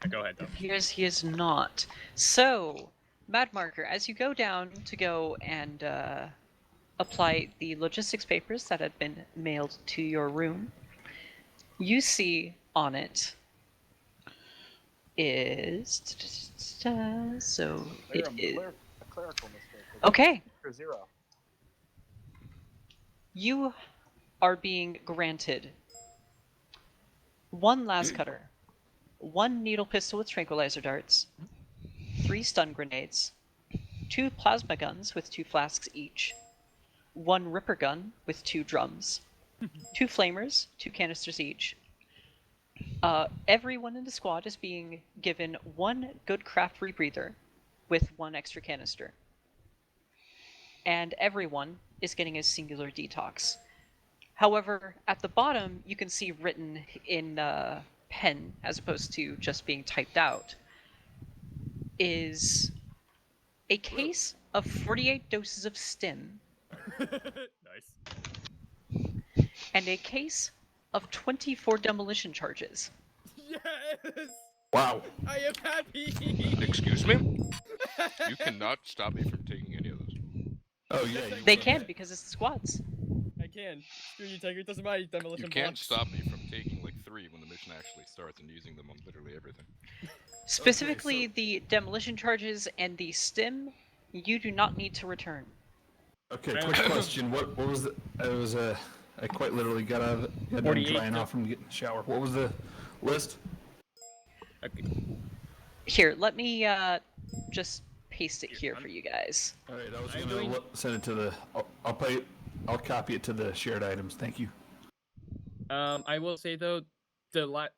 Go ahead, though. He is not. So, Mad Marker, as you go down to go and apply the logistics papers that had been mailed to your room, you see on it is so it is A clerical mistake. okay. For 0. You are being granted 1 las cutter, 1 needle pistol with tranquilizer darts, 3 stun grenades, 2 plasma guns with 2 flasks each, 1 ripper gun with 2 drums, 2 flamers, 2 canisters each. Everyone in the squad is being given 1 good craft rebreather with 1 extra canister. And everyone is getting a singular detox. However, at the bottom, you can see written in pen, as opposed to just being typed out, is a case of 48 doses of stim. Nice. And a case of 24 demolition charges. Yes! Wow. I am happy! Excuse me? You cannot stop me from taking any of those. Oh yeah. They can, because it's the squads. I can. Screw you, Tiger. It doesn't matter, demolition You can't blocks. stop me from taking like 3 when the mission actually starts and using them on literally everything. Specifically, the demolition charges and the stim, you do not need to return. Okay, quick question. What was the? It was I quite literally got out of it. Got done 48, drying off from getting a shower. What was the list? Okay. Here, let me just paste it here for you guys. All right, I was gonna send it to the. I'll copy it to the shared items. Thank you. I will say though, the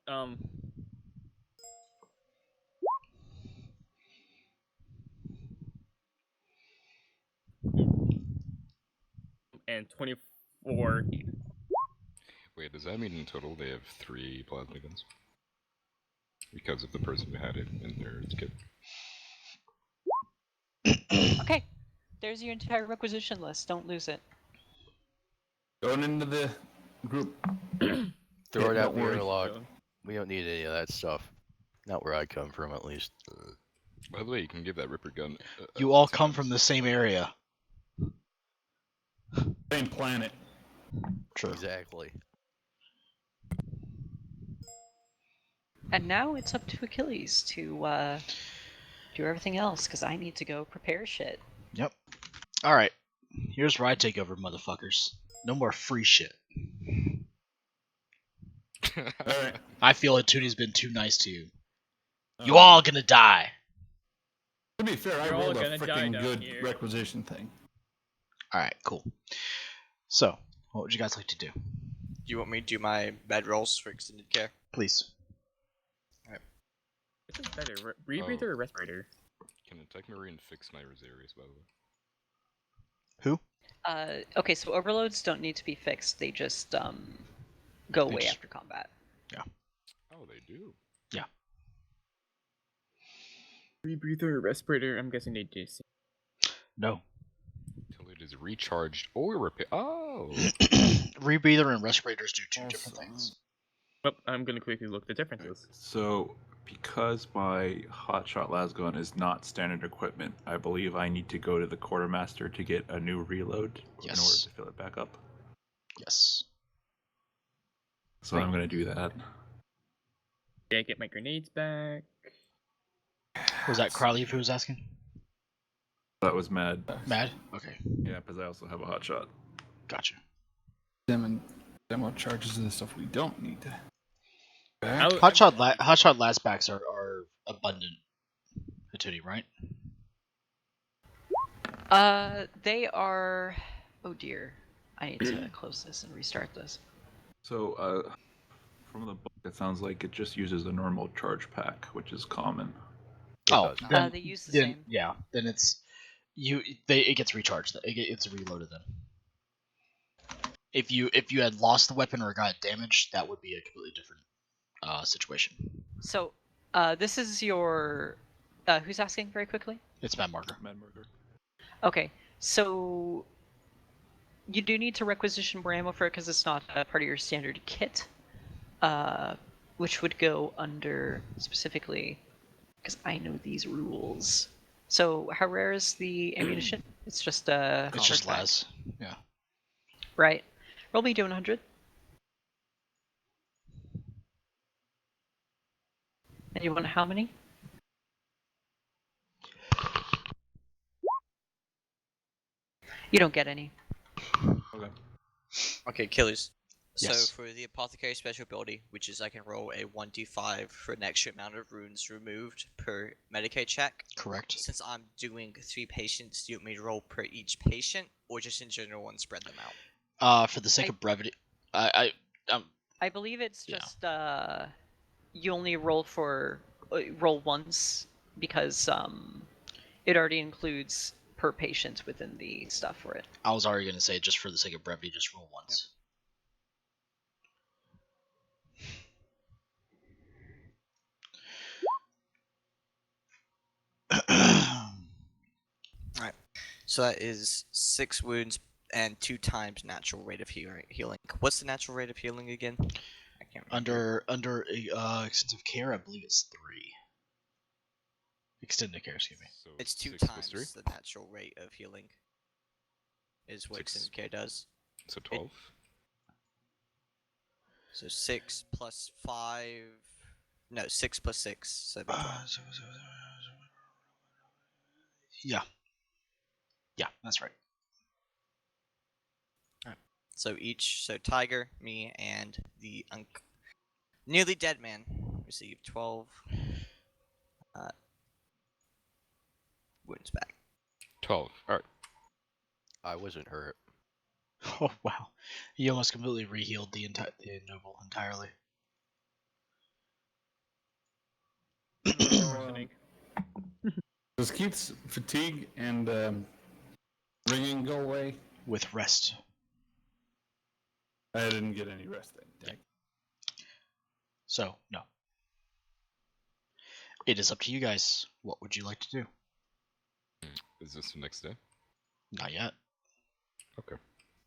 and 24. Wait, does that mean in total they have 3 plasma guns? Because of the person who had it in their kit. Okay, there's your entire requisition list. Don't lose it. Going into the group. Throw it out don't worry. the log. We don't need any of that stuff. Not where I come from, at least. By the way, you can give that Ripper gun. You all come from the same area. Same planet. True. Exactly. And now it's up to Achilles to do everything else, because I need to go prepare shit. Yep. Alright. Here's where I take over, motherfuckers. No more free shit. Alright. I feel Hatuni's been too nice to you. You all gonna die. To be fair, I You're all rolled a gonna die freaking down good here. requisition thing. Alright, cool. So, what would you guys like to do? Do you want me to do my bed rolls for extended care? Please. Which is better, rebreather or respirator? Can a Tech Marine fix my Rosarius, by the way? Who? Okay, so overloads don't need to be fixed. They just go away just- after combat. Oh, they do. Yeah. Rebreather or respirator? I'm guessing they do. No. Until it is recharged or repair. Oh! Rebreather and respirators do 2 different things. Well, I'm gonna quickly look the differences. So, because my hotshot lasgun is not standard equipment, I believe I need to go to the quartermaster to get a new reload in order Yes. to fill it back up. Yes. So I'm gonna do that. Yeah, get my grenades back. Was that Crowley who was asking? That was mad. Mad? Okay. Yeah, because I also have a hotshot. Gotcha. Demo charges of the stuff we don't need. Hotshot last backs are abundant. Hatuni, right? They are. Oh dear. I need to close this and restart this. So, from the book, it sounds like it just uses a normal charge pack, which is common. Oh, does. then, they use the then same. yeah, then it gets recharged. It's reloaded then. If you had lost the weapon or got damaged, that would be a completely different situation. So, this is your. Who's asking very quickly? It's Mad Marker. Okay, so you do need to requisition more ammo for it because it's not a part of your standard kit, which would go under specifically because I know these rules. So how rare is the ammunition? It's just It's just artifact. las. Yeah. Right. Roll me to 100. And you want how many? You don't get any. Okay. Okay, killers. So Yes. for the apothecary special ability, which is I can roll a 1d5 for an extra amount of runes removed per Medicaid check. Correct. Since I'm doing 3 patients, do you want me to roll per each patient, or just in general and spread them out? For the sake of brevity, I believe it's Yeah. just you only roll once because it already includes per patient within the stuff for it. I was already gonna say just for the sake of brevity, just roll once. Alright. So that is 6 wounds and 2 times natural rate of healing. What's the natural rate of healing again? I can't remember. Under extensive care, I believe it's 3. Extended care, excuse me. So It's 2 6 plus times 3? the natural rate of healing. Is what 6. extended care does. So 12. So 6 plus 5. No, 6 plus 6. So it'd be 12. Yeah. Yeah, that's right. So Tiger, me, and the nearly dead man receive 12 wounds back. 12. Alright. I wasn't hurt. Oh wow, he almost completely rehealed the noble entirely. Does Keith's fatigue and ringing go away? With rest. I didn't get any rest then. So no. It is up to you guys. What would you like to do? Is this the next day? Not yet. Okay.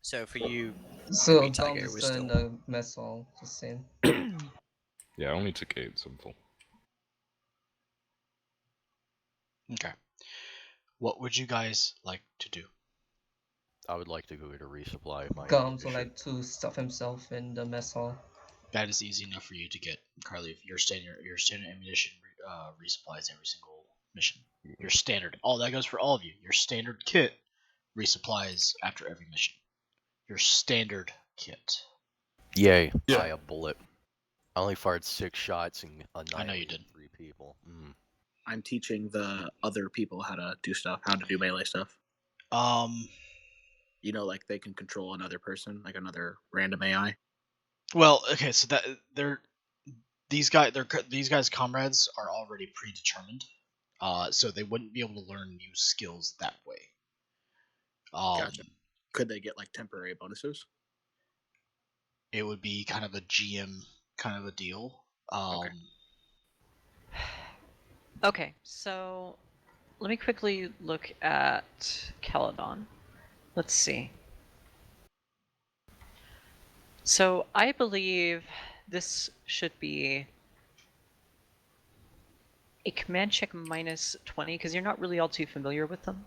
So for you, So me, Tiger, Dom we're is still. in the mess hall, just saying. Yeah, I only took 8, so I'm full. Okay. What would you guys like to do? I would like to go to resupply my Gums would ammunition. like to stuff himself in the mess hall. That is easy enough for you to get, Carly. If your standard ammunition resupplies every single mission. Your standard. All that goes for all of you. Your standard kit resupplies after every mission. Your standard kit. Yay! Yeah. I a bullet. I only fired 6 shots and I know you did. 3 people. I'm teaching the other people how to do stuff, how to do melee stuff. You know, like they can control another person, like another random AI. Well, okay, so that these guys' comrades are already predetermined, so they wouldn't be able to learn new skills that way. Gotcha. Could they get like temporary bonuses? It would be kind of a GM kind of a deal. Okay, so let me quickly look at Caledon. Let's see. So I believe this should be a command check minus 20 because you're not really all too familiar with them.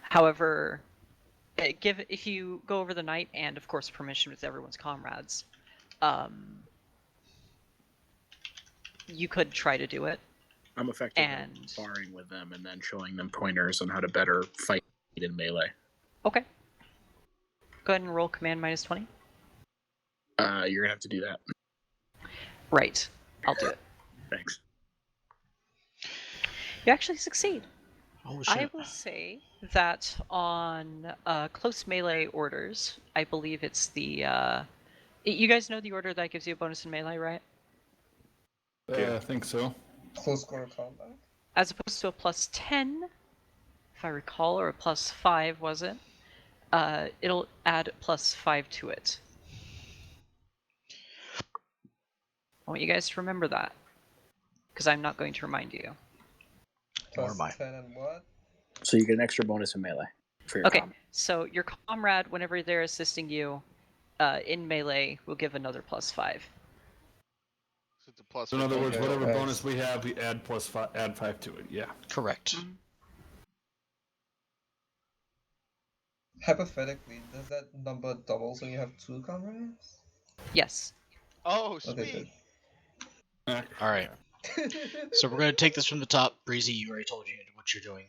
However, if you go over the night and of course permission with everyone's comrades, you could try to do it. I'm effectively sparring with them and then showing them pointers on how to better fight in melee. Okay. Go ahead and roll command minus 20. You're gonna have to do that. Right. I'll do it. Thanks. You actually succeed. Oh shit. I will say that on close melee orders, I believe it's the... you guys know the order that gives you a bonus in melee, right? I think so. Close quarter combat. As opposed to a +10, if I recall, or a +5, was it? It'll add +5 to it. I want you guys to remember that, because I'm not going to remind you. Nor am I. 10 and what? So you get an extra bonus in melee for your Okay, com. so your comrade, whenever they're assisting you in melee, will give another +5. So it's a plus. So in other words, Okay, whatever nice. bonus we have, we add +5, add 5 to it. Yeah. Correct. Hypothetically, does that number double so you have 2 comrades? Yes. Oh, Okay, sweet. All right. good. So we're going to take this from the top. Breezy, you already told you what you're doing.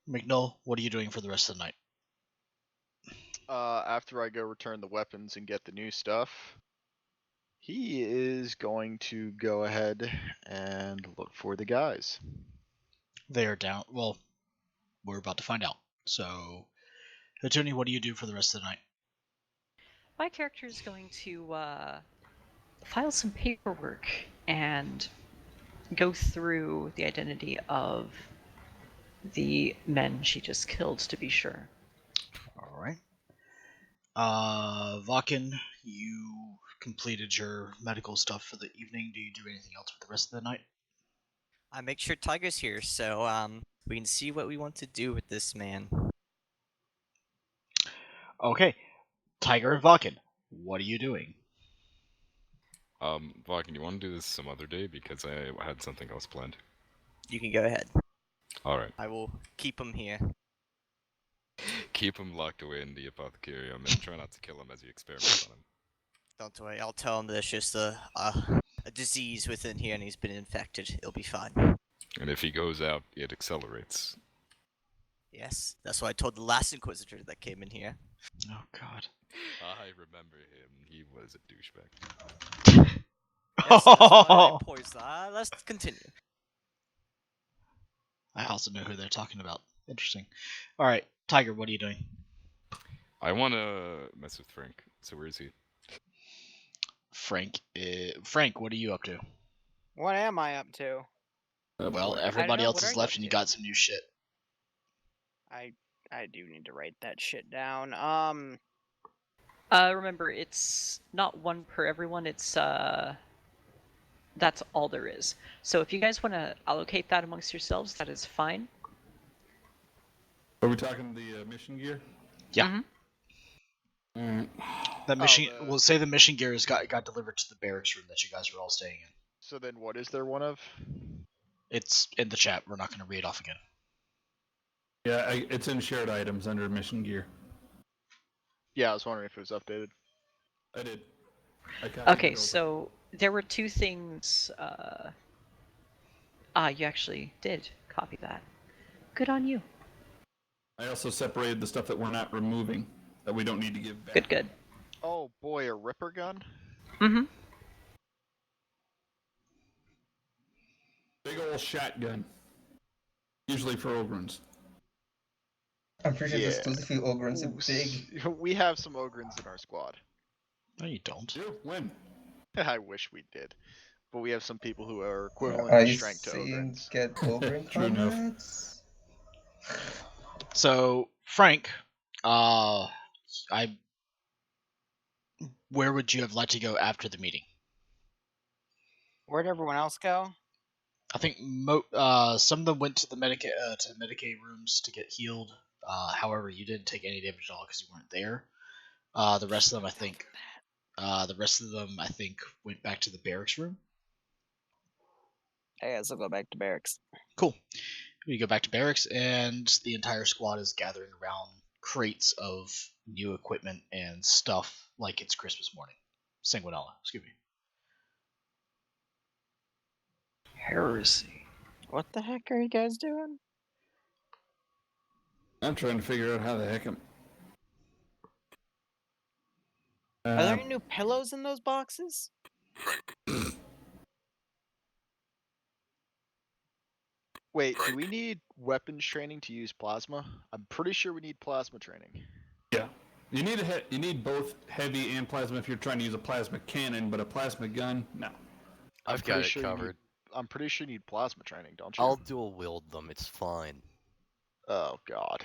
McNull, what are you doing for the rest of the night? After I go return the weapons and get the new stuff, he is going to go ahead and look for the guys. They are down. Well, we're about to find out. So, Attorney, what do you do for the rest of the night? My character is going to file some paperwork and go through the identity of the men she just killed, to be sure. All right. Vakin, you completed your medical stuff for the evening. Do you do anything else for the rest of the night? I make sure Tiger's here, so we can see what we want to do with this man. Okay. Tiger and Vakin, what are you doing? Vakin, you want to do this some other day because I had something else planned. You can go ahead. All right. I will keep him here. Keep him locked away in the apothecarium and try not to kill him as you experiment on him. Don't worry, I'll tell him there's just a disease within here and he's been infected. It'll be fine. And if he goes out, it accelerates. Yes, that's what I told the last Inquisitor that came in here. Oh, God. I remember him. He was a douchebag. Yes, that's why I poisoned. Let's continue. I also know who they're talking about. Interesting. All right, Tiger, what are you doing? I want to mess with Frank. So where is he? Frank, what are you up to? What am I up to? Well, everybody know, else what are is you left up and you to? got some new shit. I do need to write that shit down. Remember, it's not one per everyone, it's that's all there is. So if you guys want to allocate that amongst yourselves, that is fine. Are we talking the mission gear? Yeah. That mission. We'll say the mission gear got delivered to the barracks room that you guys were all staying in. So then, what is there one of? It's in the chat. We're not going to read off again. Yeah, it's in shared items under mission gear. Yeah, I was wondering if it was updated. I did. Okay, so there were 2 things. You actually did copy that. Good on you. I also separated the stuff that we're not removing, that we don't need to give back. Good, good. Oh boy, a Ripper gun? Mm-hmm. Big ol' shotgun. Usually for Ogrins. I'm pretty sure Yeah. it's exclusively Ogrins and big. We have some Ogrins in our squad. No, you don't. When? I wish we did. But we have some people who are equivalent Are in you strength to saying Ogrins. get Ogrin True enough. comrades? So Frank, where would you have liked to go after the meeting? Where'd everyone else go? I think some of them went to the Medicaid rooms to get healed. However, you didn't take any damage at all because you weren't there. The rest of them, I think, went back to the barracks room. I guess I'll go back to barracks. Cool. We go back to barracks, and the entire squad is gathering around crates of new equipment and stuff like it's Christmas morning. Sanguinella, excuse me. Heresy. What the heck are you guys doing? I'm trying to figure out how the heck I'm... Are there any new pillows in those boxes? Wait, do we need weapons training to use plasma? I'm pretty sure we need plasma training. Yeah. You need both heavy and plasma if you're trying to use a plasma cannon, but a plasma gun, no. I've got it covered. I'm pretty sure you need plasma training, don't you? I'll dual wield them. It's fine. Oh God.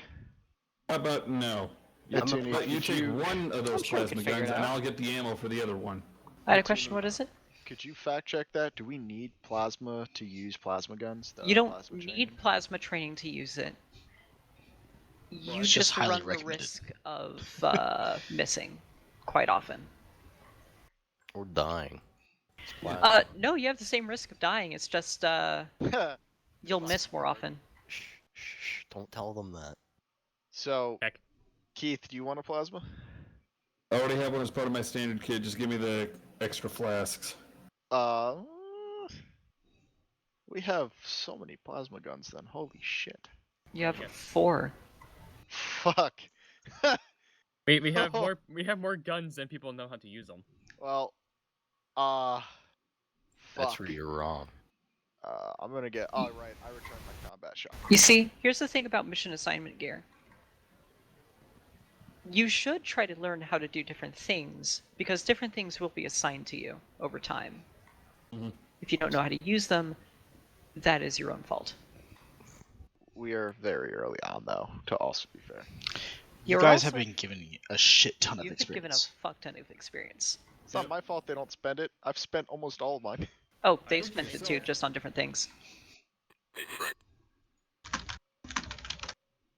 How about no? Yeah, You, Toonie, let you could take you- one of those I'm sure we could plasma figure guns, it and out. I'll get the ammo for the other one. I had a question. What is it? Could you fact check that? Do we need plasma to use plasma guns? The You don't plasma need training? plasma training to use it. You it's just just highly run the recommended. risk of missing quite often. Or dying. No, you have the same risk of dying. It's just you'll miss more often. Shh, don't tell them that. So, Keith, do you want a plasma? I already have one as part of my standard kit. Just give me the extra flasks. We have so many plasma guns then. Holy shit. You have 4. Fuck. We have more guns than people know how to use them. Well, That's fuck. where you're wrong. I'm gonna get. Oh right, I returned my combat shot. You see, here's the thing about mission assignment gear. You should try to learn how to do different things, because different things will be assigned to you over time. If you don't know how to use them, that is your own fault. We are very early on, though, to also be fair. You guys have been given a shit ton of You've been given a experience. fuck ton of experience. It's not my fault they don't spend it. I've spent almost all of mine. Oh, they've spent it too, just on different things.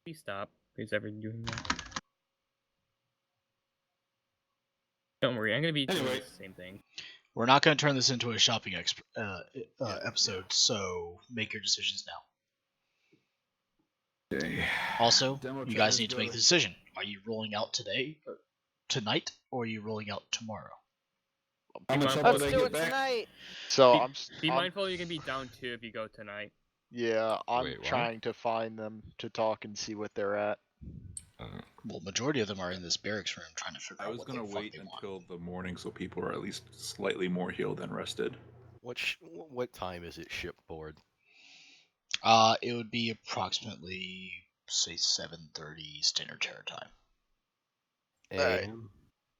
Please stop. Who's ever doing that? Don't worry, I'm gonna be doing the same thing. We're not going to turn this into a shopping episode, so make your decisions now. Okay. Also, Demo you guys trailers need to go make the decision. Are you rolling out tonight, or are you rolling out tomorrow? How much help Let's did I do get it back? tonight. So Be mindful you're gonna be down 2 if you go tonight. Yeah, I'm Wait, what? trying to find them to talk and see what they're at. Well, majority of them are in this barracks room trying to figure I out was what gonna the fuck wait they want. until the morning so people are at least slightly more healed and rested. What time is it shipboard? It would be approximately, say, 7:30 Standard Terror time. Alright.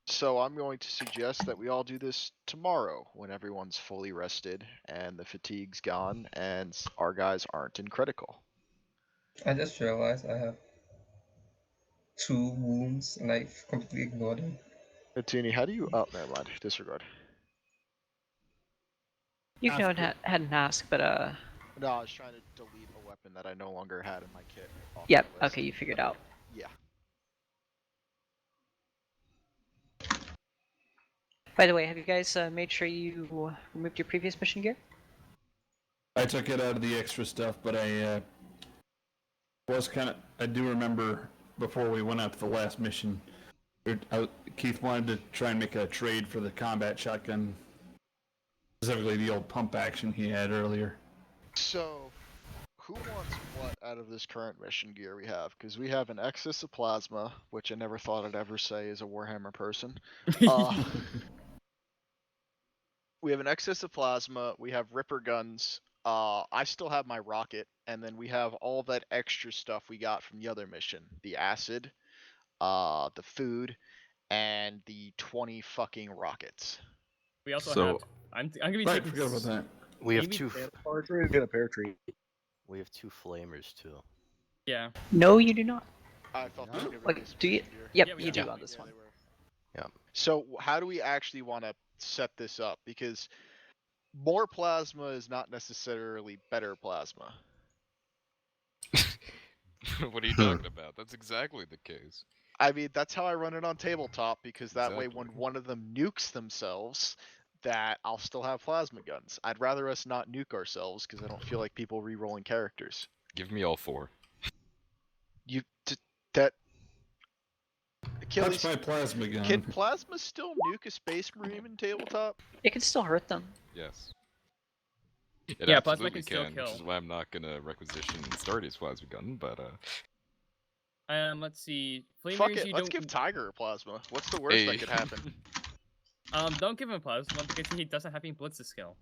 So I'm going to suggest that we all do this tomorrow when everyone's fully rested and the fatigue's gone and our guys aren't in critical. I just realized I have 2 wounds and I completely ignored them. Tini, how do you... Oh, never mind. Disregard. You can go ahead and ask, but No, I was trying to delete a weapon that I no longer had in my kit. off yep, the list. okay, you figured out. Yeah. By the way, have you guys made sure you removed your previous mission gear? I took it out of the extra stuff, but I do remember before we went out to the last mission, Keith wanted to try and make a trade for the combat shotgun, specifically the old pump action he had earlier. So, who wants what out of this current mission gear we have? Because we have an excess of plasma, which I never thought I'd ever say as a Warhammer person. We have an excess of plasma, we have Ripper guns, I still have my rocket, and then we have all that extra stuff we got from the other mission. The acid, the food, and the 20 fucking rockets. We also have. I'm gonna be taking. Forget about that. We have maybe- 2. Get a paratrooper. We have 2 flamers too. Yeah. No, you do not. I thought they were gonna be Like, this do you? mission gear. Yep, Yeah, we you do. do on this one. Yeah. So how do we actually want to set this up? Because more plasma is not necessarily better plasma. What are you talking about? That's exactly the case. I mean, that's how I run it on tabletop, because that way when Exactly. one of them nukes themselves, that I'll still have plasma guns. I'd rather us not nuke ourselves, because I don't feel like people re-rolling characters. Give me all 4. That... Touch my plasma gun. Can plasma still nuke a space marine in tabletop? It can still hurt them. Yes. It Yeah, plasma absolutely can still which kill. is why I'm not gonna requisition Stardy's plasma gun, but Let's see. Flamers, Fuck it, you let's don't. give Tiger a plasma. What's the worst that could happen? Don't give him plasma because he doesn't have any blitz skill.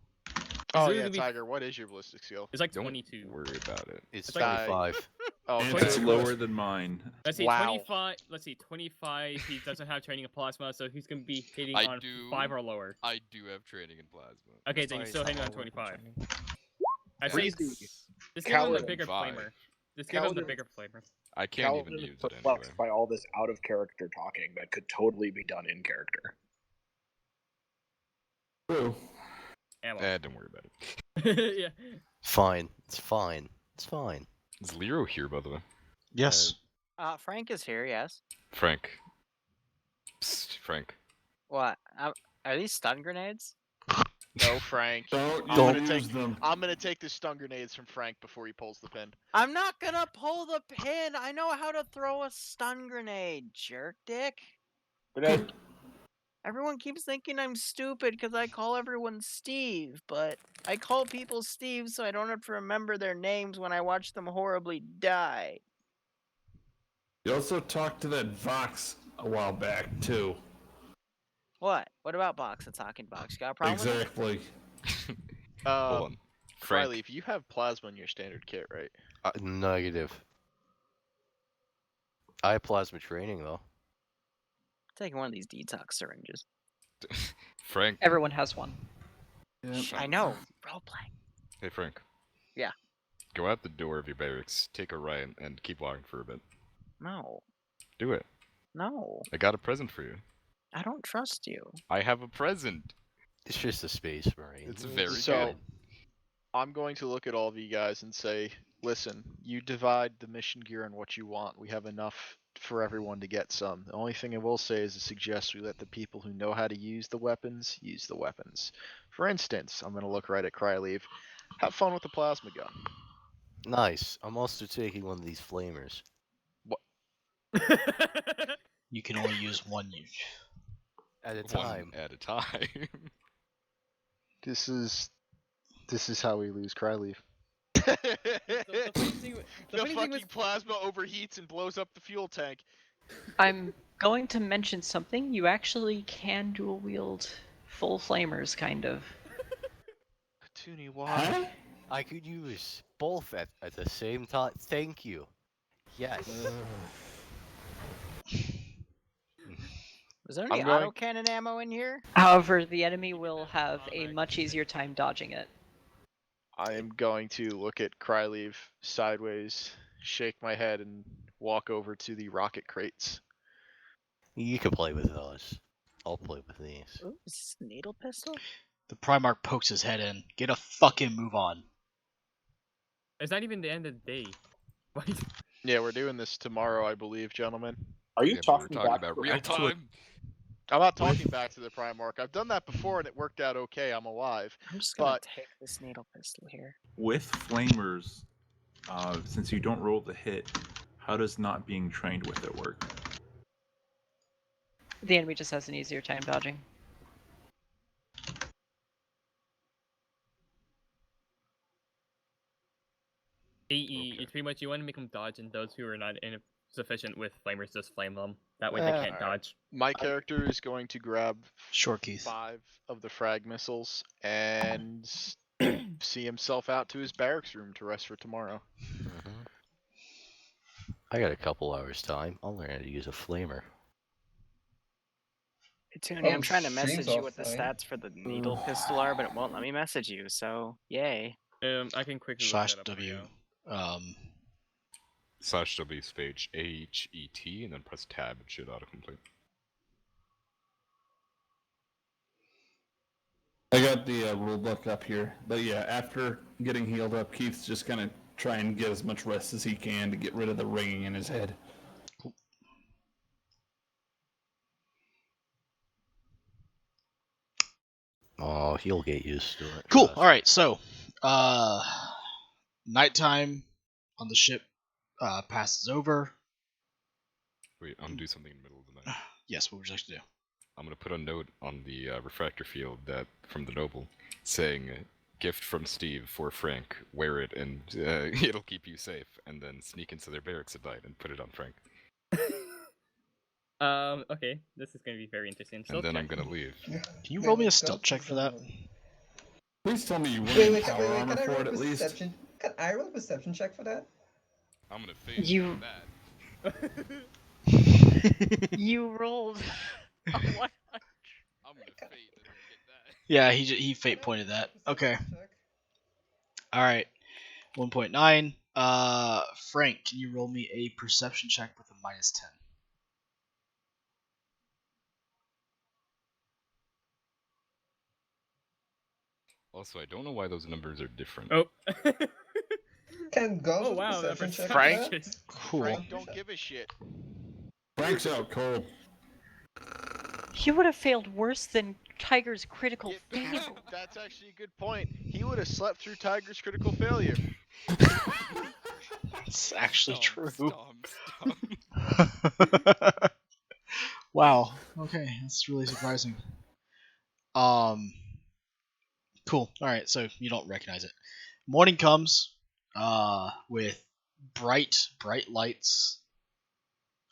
Oh really yeah, gonna be- Tiger, what is your ballistic skill? It's like don't 22. worry about it. It's Die. 25. Oh, And okay. it's lower than mine. Let's see, Wow. 25. Let's see, 25. He doesn't have training in plasma, so he's gonna be hitting I on do. 5 or lower. I do have training in plasma. Okay, then he's still hitting on 25. I say Breezy. just give him the Coward. bigger 5. flamer. Just give him the Coward. bigger flamer. I can't Calvin even is use it anyway. perplexed by all this out of character talking that could totally be done in character. True. Ammo. Don't worry about it. Yeah. Fine. It's fine. It's fine. Is Lero here, by the way? Yes. Frank is here. Yes. Frank. Psst, Frank. What? Are these stun grenades? No, Frank. Don't use them. I'm gonna take the stun grenades from Frank before he pulls the pin. I'm not gonna pull the pin. I know how to throw a stun grenade, jerk dick. Everyone keeps thinking I'm stupid because I call everyone Steve, but I call people Steve so I don't have to remember their names when I watch them horribly die. You also talked to that Vox a while back, too. What? What about Box? The talking Box? You got a problem with it? Exactly. Hold on. Frank. Riley, if you have plasma in your standard kit, right? Negative. I have plasma training though. Taking one of these detox syringes. Frank. Everyone has one. I know. Role playing. Hey, Frank. Yeah. Go out the door of your barracks, take a right, and keep walking for a bit. No. Do it. No. I got a present for you. I don't trust you. I have a present. It's just a space marine. It's very So, good. I'm going to look at all of you guys and say, listen, you divide the mission gear on what you want. We have enough for everyone to get some. The only thing I will say is to suggest we let the people who know how to use the weapons use the weapons. For instance, I'm going to look right at Cryleave. Have fun with the plasma gun. Nice. I'm also taking one of these flamers. You can only use one at a time. At a time. This is how we lose Cryleave. The fucking plasma overheats and blows up the fuel tank. I'm going to mention something. You actually can dual wield full flamers, kind of. Toonie, why? I could use both at the same time. Thank you. Yes. Was there any I'm going- autocannon ammo in here? However, the enemy will have a much easier time dodging it. I am going to look at Cryleave sideways, shake my head, and walk over to the rocket crates. You can play with those. I'll play with these. Ooh, is this a needle pistol? The Primarch pokes his head in. Get a fucking move on. It's not even the end of the day. What? Yeah, we're doing this tomorrow, I believe, gentlemen. Are you Yeah, but talking, we're talking back about to real actual- time. I'm not talking back to the Primarch. I've done that before and it worked out okay. I'm alive. I'm just gonna But take this needle pistol here. With flamers, since you don't roll the hit, how does not being trained with it work? The enemy just has an easier time dodging. AE, it's pretty much you want to make them dodge, and those who are not sufficient with flamers just flame them. That way they can't dodge. my character is going to grab Short Keith. 5 of the frag missiles and see himself out to his barracks room to rest for tomorrow. I got a couple hours time. I'll learn how to use a flamer. Hey, Toonie, I'm Oh, trying to stream's message you what the offline. stats for the needle pistol are, but it won't let me message you, so yay. I can quickly look Slash that up for W. you. /W space HET and then press tab. It should autocomplete. I got the rule book up here. But yeah, after getting healed up, Keith's just gonna try and get as much rest as he can to get rid of the ringing in his head. Oh, he'll get used to it. Cool. trust. All right. So, nighttime on the ship passes over. Wait, I'm gonna do something in the middle of the night. Yes. What would you like to do? I'm gonna put a note on the refractor field that from the noble, saying "gift from Steve for Frank. Wear it and it'll keep you safe." And then sneak into their barracks at night and put it on Frank. Okay, this is gonna be very interesting. And then I'm gonna leave. Can you roll me a stealth check for that? Please tell me you Wait, wear wait, power wait, armor can I for roll it at least. perception? Can I roll a perception check for that? I'm gonna fade You- that. You rolled a 100. I'm gonna fade that I get that. Yeah, he fate pointed that. Okay. All right. 1.9. Frank, can you roll me a perception check with a -10? Also, I don't know why those numbers are different. Oh. Can Gums Oh, wow, that perception check Frank- that? Cool. Frank don't give a shit. Frank's out cold. He would have failed worse than Tiger's critical fail. That's actually a good point. He would have slept through Tiger's critical failure. That's actually true. Stomp. Wow. Okay, that's really surprising. Cool. All right, so you don't recognize it. Morning comes, with bright lights.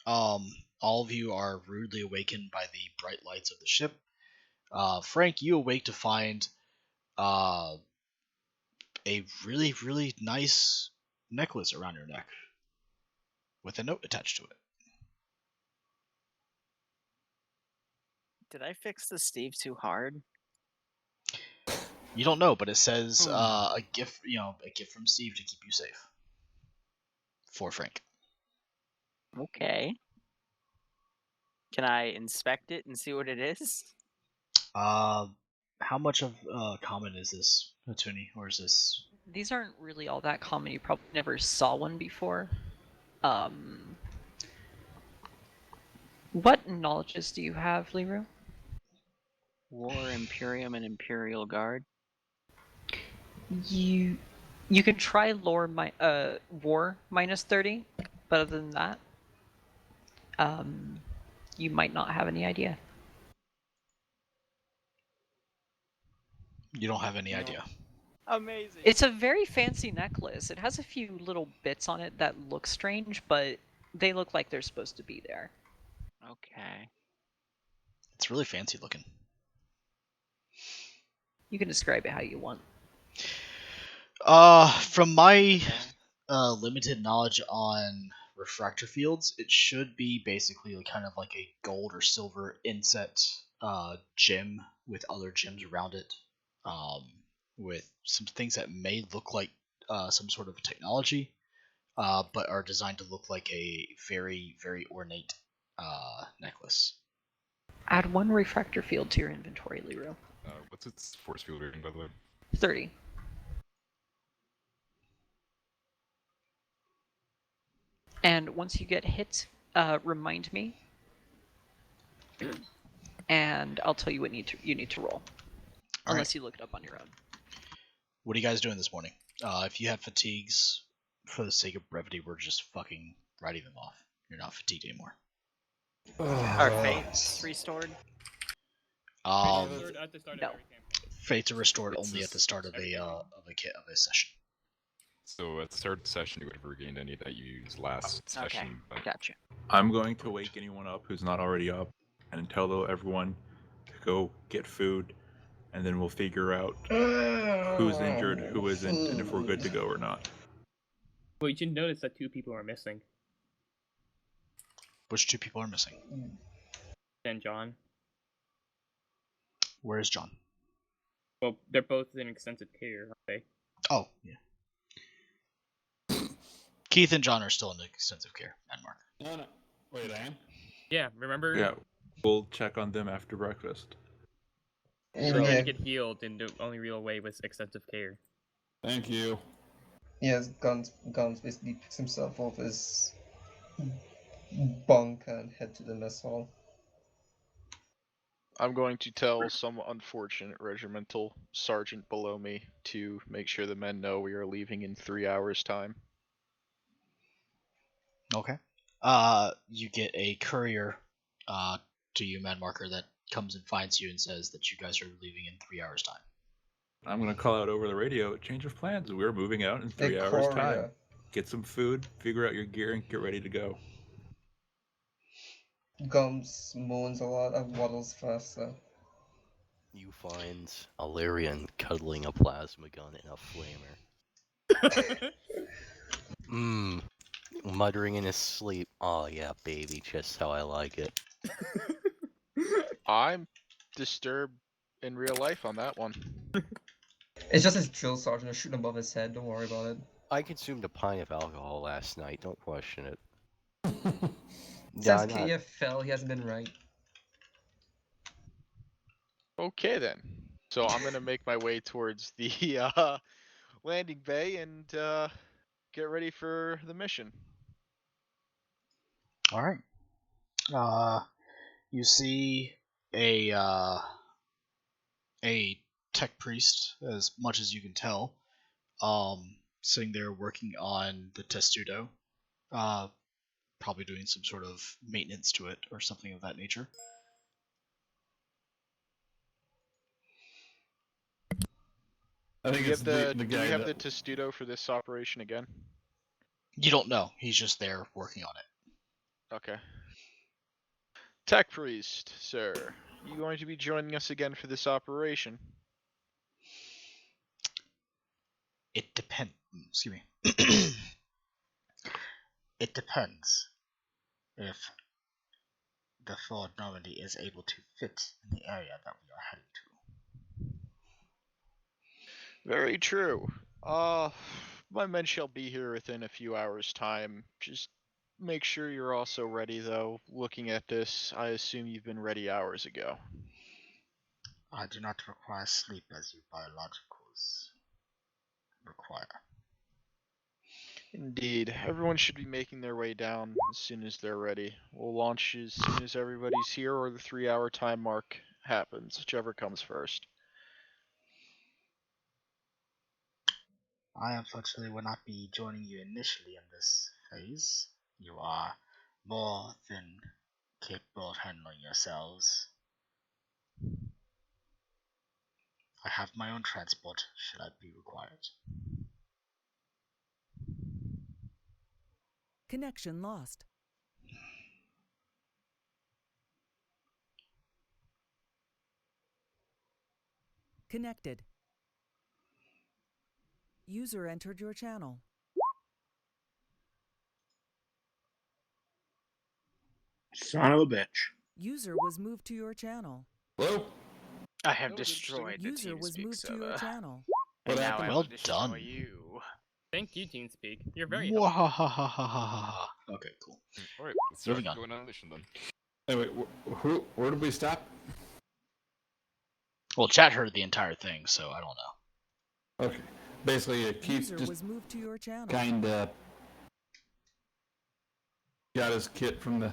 All of you are rudely awakened by the bright lights of the ship. Frank, you awake to find, a really nice necklace around your neck with a note attached to it. Did I fix the Steve too hard? You don't know, but it says a gift, a gift from Steve to keep you safe. For Frank. Okay. Can I inspect it and see what it is? How much of common is this, Natuni, or is this? These aren't really all that common. You probably never saw one before. What knowledges do you have, Leroy? War, Imperium, and Imperial Guard. You can try war -30, but other than that, you might not have any idea. You don't have any idea. Amazing. It's a very fancy necklace. It has a few little bits on it that look strange, but they look like they're supposed to be there. Okay. It's really fancy looking. You can describe it how you want. From my limited knowledge on refractor fields, it should be basically kind of like a gold or silver inset gem with other gems around it, with some things that may look like some sort of technology, but are designed to look like a very ornate necklace. Add 1 refractor field to your inventory, Leroy. What's its force field rating, by the way? 30. And once you get hit, remind me, and I'll tell you what you need to roll, unless you look it up on your own. What are you guys doing this morning? If you had fatigues, for the sake of brevity, we're just fucking writing them off. You're not fatigued anymore. Are fates restored? At the start of No. every campaign. Fates are restored only at the start of a session. So at the start of the session, you would have regained any that you used last Okay, session. But gotcha. I'm going to wake anyone up who's not already up and tell everyone to go get food, and then we'll figure out who's injured, who isn't, and if we're good to go or not. Well, you should notice that 2 people are missing. Which 2 people are missing? And John. Where is John? Well, they're both in extensive care, aren't they? Oh, yeah. Keith and John are still in extensive care, and Mark. No. Wait, I am? Yeah, remember? Yeah, we'll check on them after breakfast. You're going to get healed, and the only real way was extensive care. Thank you. Yes, Guns basically picks himself off his bunk and head to the mess hall. I'm going to tell some unfortunate regimental sergeant below me to make sure the men know we are leaving in 3 hours' time. Okay. You get a courier to you, Man Marker, that comes and finds you and says that you guys are leaving in 3 hours' time. I'm going to call out over the radio, change of plans. We're moving out in 3 hours' time. Get some food, figure out your gear, and get ready to go. Gums moans a lot and waddles faster. You find Alarian cuddling a plasma gun in a flamer. muttering in his sleep. Oh yeah, baby, just how I like it. I'm disturbed in real life on that one. It's just his drill sergeant shooting above his head. Don't worry about it. I consumed a pint of alcohol last night. Don't question it. Since Yeah, KF fell, he hasn't been right. Okay then. So I'm gonna make my way towards the landing bay and get ready for the mission. All right. You see a tech priest, as much as you can tell, sitting there working on the testudo, probably doing some sort of maintenance to it or something of that nature. I think it's the Do guy we have that... the testudo for this operation again? You don't know. He's just there working on it. Okay. Tech priest, sir, you going to be joining us again for this operation? It depends. Excuse me. It depends if the Ford Normandy is able to fit in the area that we are heading to. Very true. My men shall be here within a few hours' time. Just make sure you're also ready, though. Looking at this, I assume you've been ready hours ago. I do not require sleep as you biologicals require. Indeed. Everyone should be making their way down as soon as they're ready. We'll launch as soon as everybody's here or the 3-hour time mark happens, whichever comes first. I unfortunately will not be joining you initially in this phase. You are more than capable of handling yourselves. I have my own transport should I be required. Connection lost. Connected. User entered your channel. Son of a bitch. User was moved to your channel. Hello? I have destroyed the User was TeamSpeak moved to your server. channel. And What now happened? I Well will destroy done. you. Thank you, TeamSpeak. You're very helpful. Wahahahaha. Okay, cool. Alright, let's start Moving on. going on a mission then. Anyway, where did we stop? Well, chat heard the entire thing, so I don't know. Okay. Basically, Keith User just was moved to your channel. kinda got his kit from the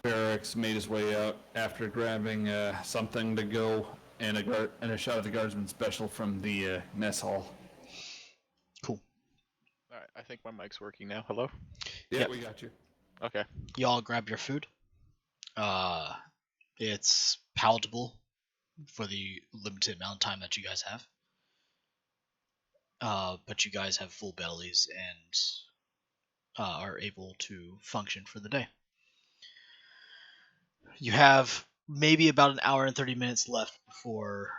barracks, made his way out after grabbing something to go and a shot of the guardsman special from the mess hall. Cool. Alright, I think my mic's working now. Hello? Yeah, Yep. we got you. Okay. Y'all grab your food. It's palatable for the limited amount of time that you guys have. But you guys have full bellies and are able to function for the day. You have maybe about an hour and 30 minutes left before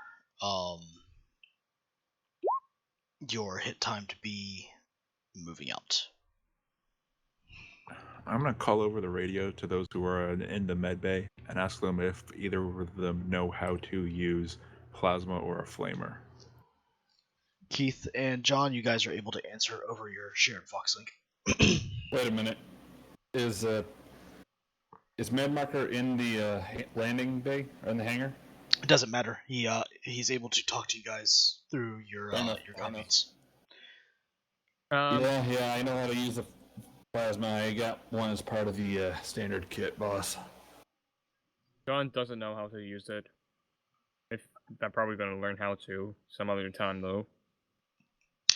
your hit time to be moving out. I'm gonna call over the radio to those who are in the med bay and ask them if either of them know how to use plasma or a flamer. Keith and John, you guys are able to answer over your shared Vox link. Wait a minute. Is Madmarker in the landing bay or in the hangar? It doesn't matter. He's able to talk to you guys through your communes. Yeah, I know how to use the plasma. I got one as part of the standard kit, boss. John doesn't know how to use it. I'm probably going to learn how to some other time, though.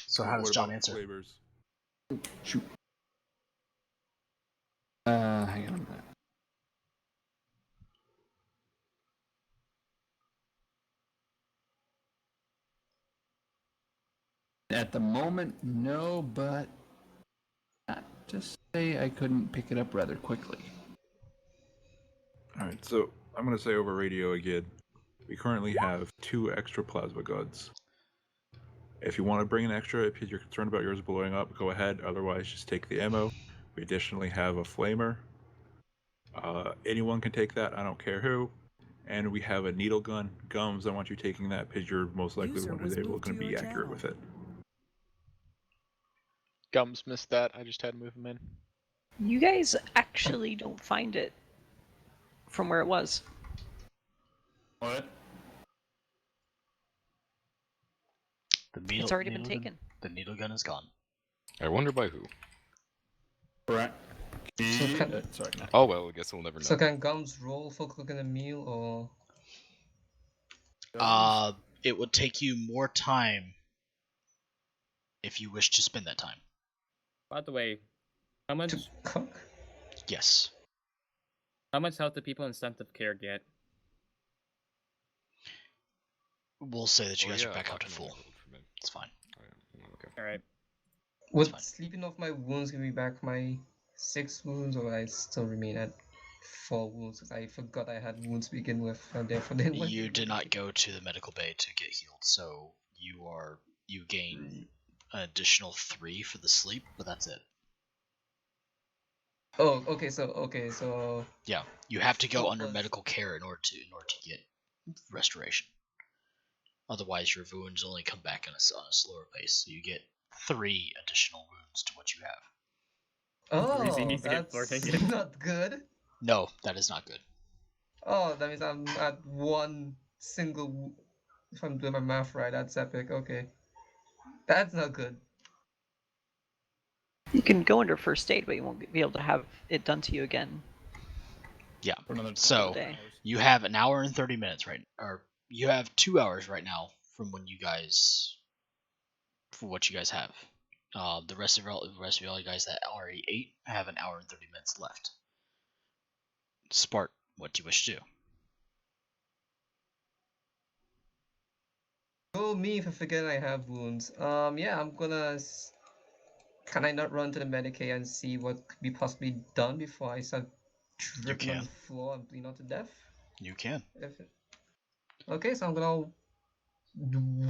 So how does What John about answer? Flavors? Shoot. Hang on a minute. At the moment, no, but not to say I couldn't pick it up rather quickly. Alright, so I'm gonna say over radio again. We currently have 2 extra plasma guns. If you want to bring an extra, if you're concerned about yours blowing up, go ahead. Otherwise, just take the ammo. We additionally have a flamer. Anyone can take that. I don't care who. And we have a needle gun. Gums, I want you taking that because you're most likely the one who's going to be accurate with it. Gums missed that. I just had to move him in. You guys actually don't find it from where it was. What? It's already been taken. The needle gun is gone. I wonder by who. Right. So can, Sorry. Oh well, I guess we'll never know. so can Gums roll for cooking a meal, or? It would take you more time if you wish to spend that time. By the way, how much? To cook? Yes. How much health do people in incentive care get? We'll say that you guys yeah, are back up to fucking full. rolled for me. It's fine. Okay. All right. Would sleeping off my wounds give me back my 6 wounds, or would I still remain at 4 wounds? Because I forgot I had wounds to begin with, and therefore didn't want You to did not go to the medical bay to get healed, so you gain an additional 3 for the sleep, but that's it. Oh, okay, so Yeah, you have to go What under was- medical care in order to get restoration. Otherwise, your wounds only come back on a slower pace, so you get 3 additional wounds to what you have. Reese Oh, needs to get that's flirting. not good. No, that is not good. Oh, that means I'm at 1 single. If I'm doing my math right, that's epic. Okay, that's not good. You can go under first aid, but you won't be able to have it done to you again. Yeah. For another So day. you have an hour and 30 minutes or you have 2 hours right now from when you guys, for what you guys have. The rest of all you guys that already ate have an hour and 30 minutes left. Spark, what do you wish to do? Oh, me for forgetting I have wounds. Yeah, I'm gonna. Can I not run to the Medicaid and see what could be possibly done before I start dripping on can. the floor and bleeding out to death? You can. Okay, so I'm gonna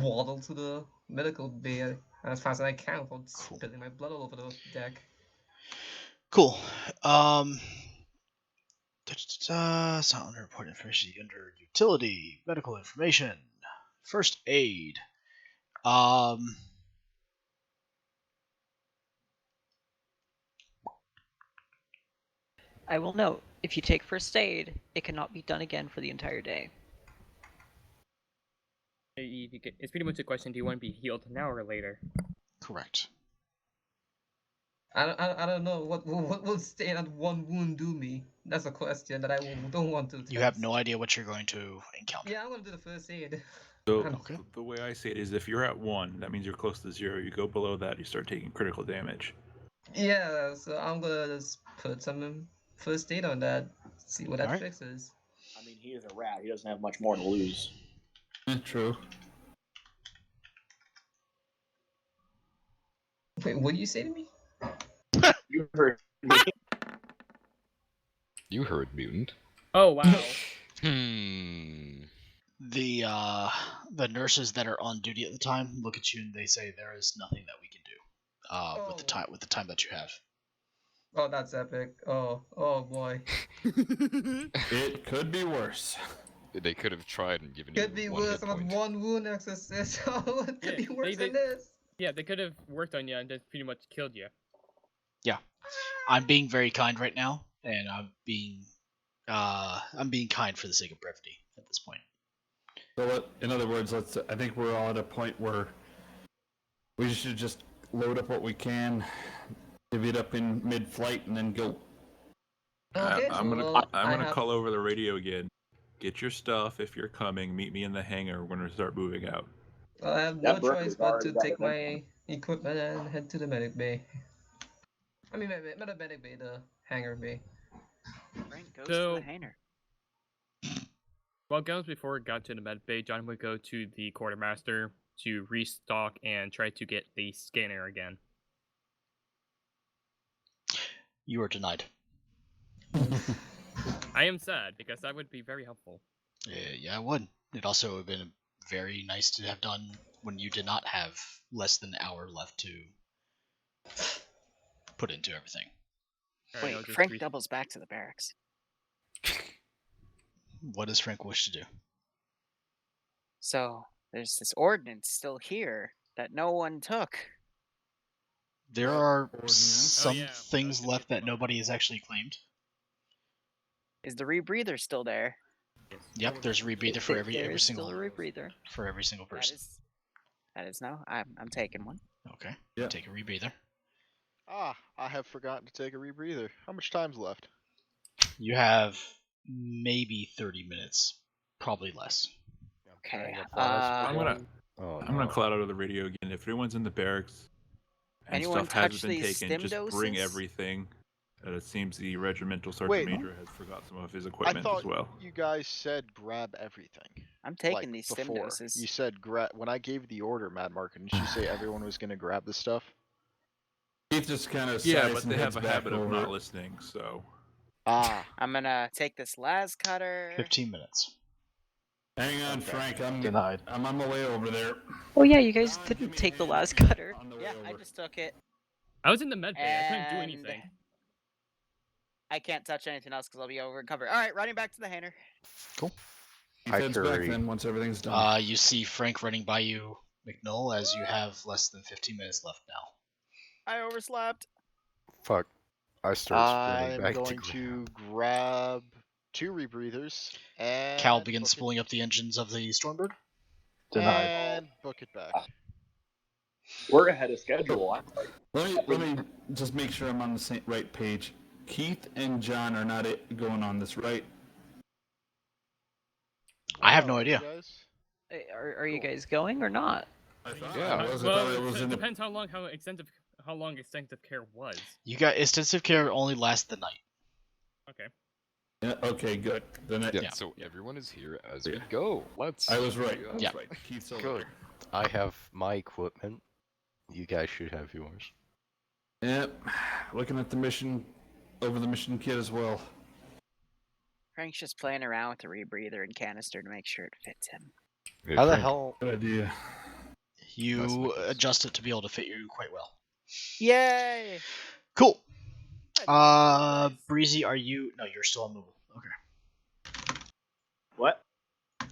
waddle to the medical bay as fast as I can without spilling my blood all over the deck. Cool. It's not under report information. Under utility, medical information, first aid. I will note, if you take first aid, it cannot be done again for the entire day. It's pretty much a question: do you want to be healed now or later? Correct. I don't know what will staying at 1 wound do me. That's a question that I don't want to. You have no idea what you're going to encounter. Yeah, I'm gonna do the first aid. So the way I see it is, if you're at 1, that means you're close to 0. You go below that, you start taking critical damage. Yeah, so I'm gonna just put some first aid on that. See what that fixes. I mean, he is a rat. He doesn't have much more to lose. True. Wait, what do you say to me? You heard me. You heard mutant. Oh wow. The nurses that are on duty at the time look at you and they say there is nothing that we can do with the time that you have. Oh, that's epic. Oh boy. It could be worse. They could have tried and given Could you be one worse. hit I'm point. at 1 wound exorcist. Oh, it could be worse than this. Yeah, they could have worked on you and just pretty much killed you. Yeah, I'm being very kind right now, and I'm being kind for the sake of brevity at this point. So, in other words, I think we're all at a point where we should just load up what we can, divvy it up in mid-flight, and then go. Okay, I'm well, gonna call over the radio again. Get your stuff if you're coming. Meet me in the hangar. We're gonna start moving out. I have no choice but to take my equipment and head to the medic bay. I mean, not the medic bay, the hangar bay. Frank goes to the hangar. Well, Gums before it got to the med bay, John would go to the quartermaster to restock and try to get the scanner again. You are denied. I am sad because that would be very helpful. Yeah, it would. It also would have been very nice to have done when you did not have less than an hour left to put into everything. Alright, Wait, I'll just Frank re- doubles back to the barracks. What does Frank wish to do? So there's this ordinance still here that no one took. There are Oh, some yeah. things left that nobody has actually claimed. Is the rebreather still there? Yep, there's a rebreather for every There is single still a rebreather. for every single person. That is no. I'm taking one. Okay. Yeah. Take a rebreather. Ah, I have forgotten to take a rebreather. How much time's left? You have maybe 30 minutes, probably less. Okay. I'm gonna Oh, I'm gonna cloud out of the radio again. If anyone's in the barracks and Anyone stuff hasn't touch been these taken, just stim bring doses? everything. It seems the regimental sergeant Wait. major has forgot some of his I equipment thought as well. you guys said grab everything. I'm taking like, these stim before. doses. You said when I gave the order, Mad Mark, didn't you say everyone was gonna grab the stuff? Keith just kind of Yeah, sighs but and they heads have a back habit of over. not listening, so. Ah, I'm gonna take this las cutter. 15 minutes. Hang on, Okay. Frank. I'm Denied. I'm on my way over there. Oh yeah, you guys didn't take the last cutter. On the way Yeah, I over. just took it. I was in the med bay. I couldn't do And anything. I can't touch anything else because I'll be over and covered. All right, running back to the hangar. Cool. Keith heads back then once everything's done. You see Frank running by you, McNull, as you have less than 15 minutes left now. I overslept. Fuck. I start sprinting I'm back going to to grab 2 rebreathers and Cal begins book spooling up the engines of the Stormbird. and book it back. We're ahead of schedule. Let me just make sure I'm on the same right page. Keith and John are not going on this, right? I have no Oh, idea. you guys? Are you guys going or not? Yeah, I Well, thought it was in the. depends how long extensive care was. You got extensive care only lasts the night. Okay. Yeah, okay, good. Then Yeah, so everyone is here as we go. Let's. I was right. Yeah. Right. Keith's over Good. I have my equipment. You guys should have yours. Yep. Looking at the mission, over the mission kit as well. Frank's just playing around with the rebreather and canister to make sure it fits him. Hey, How the Frank, hell? Good idea. You adjust it to be able to fit you quite well. Yay! Cool. Breezy, are you? No, you're still on mobile. Okay. What?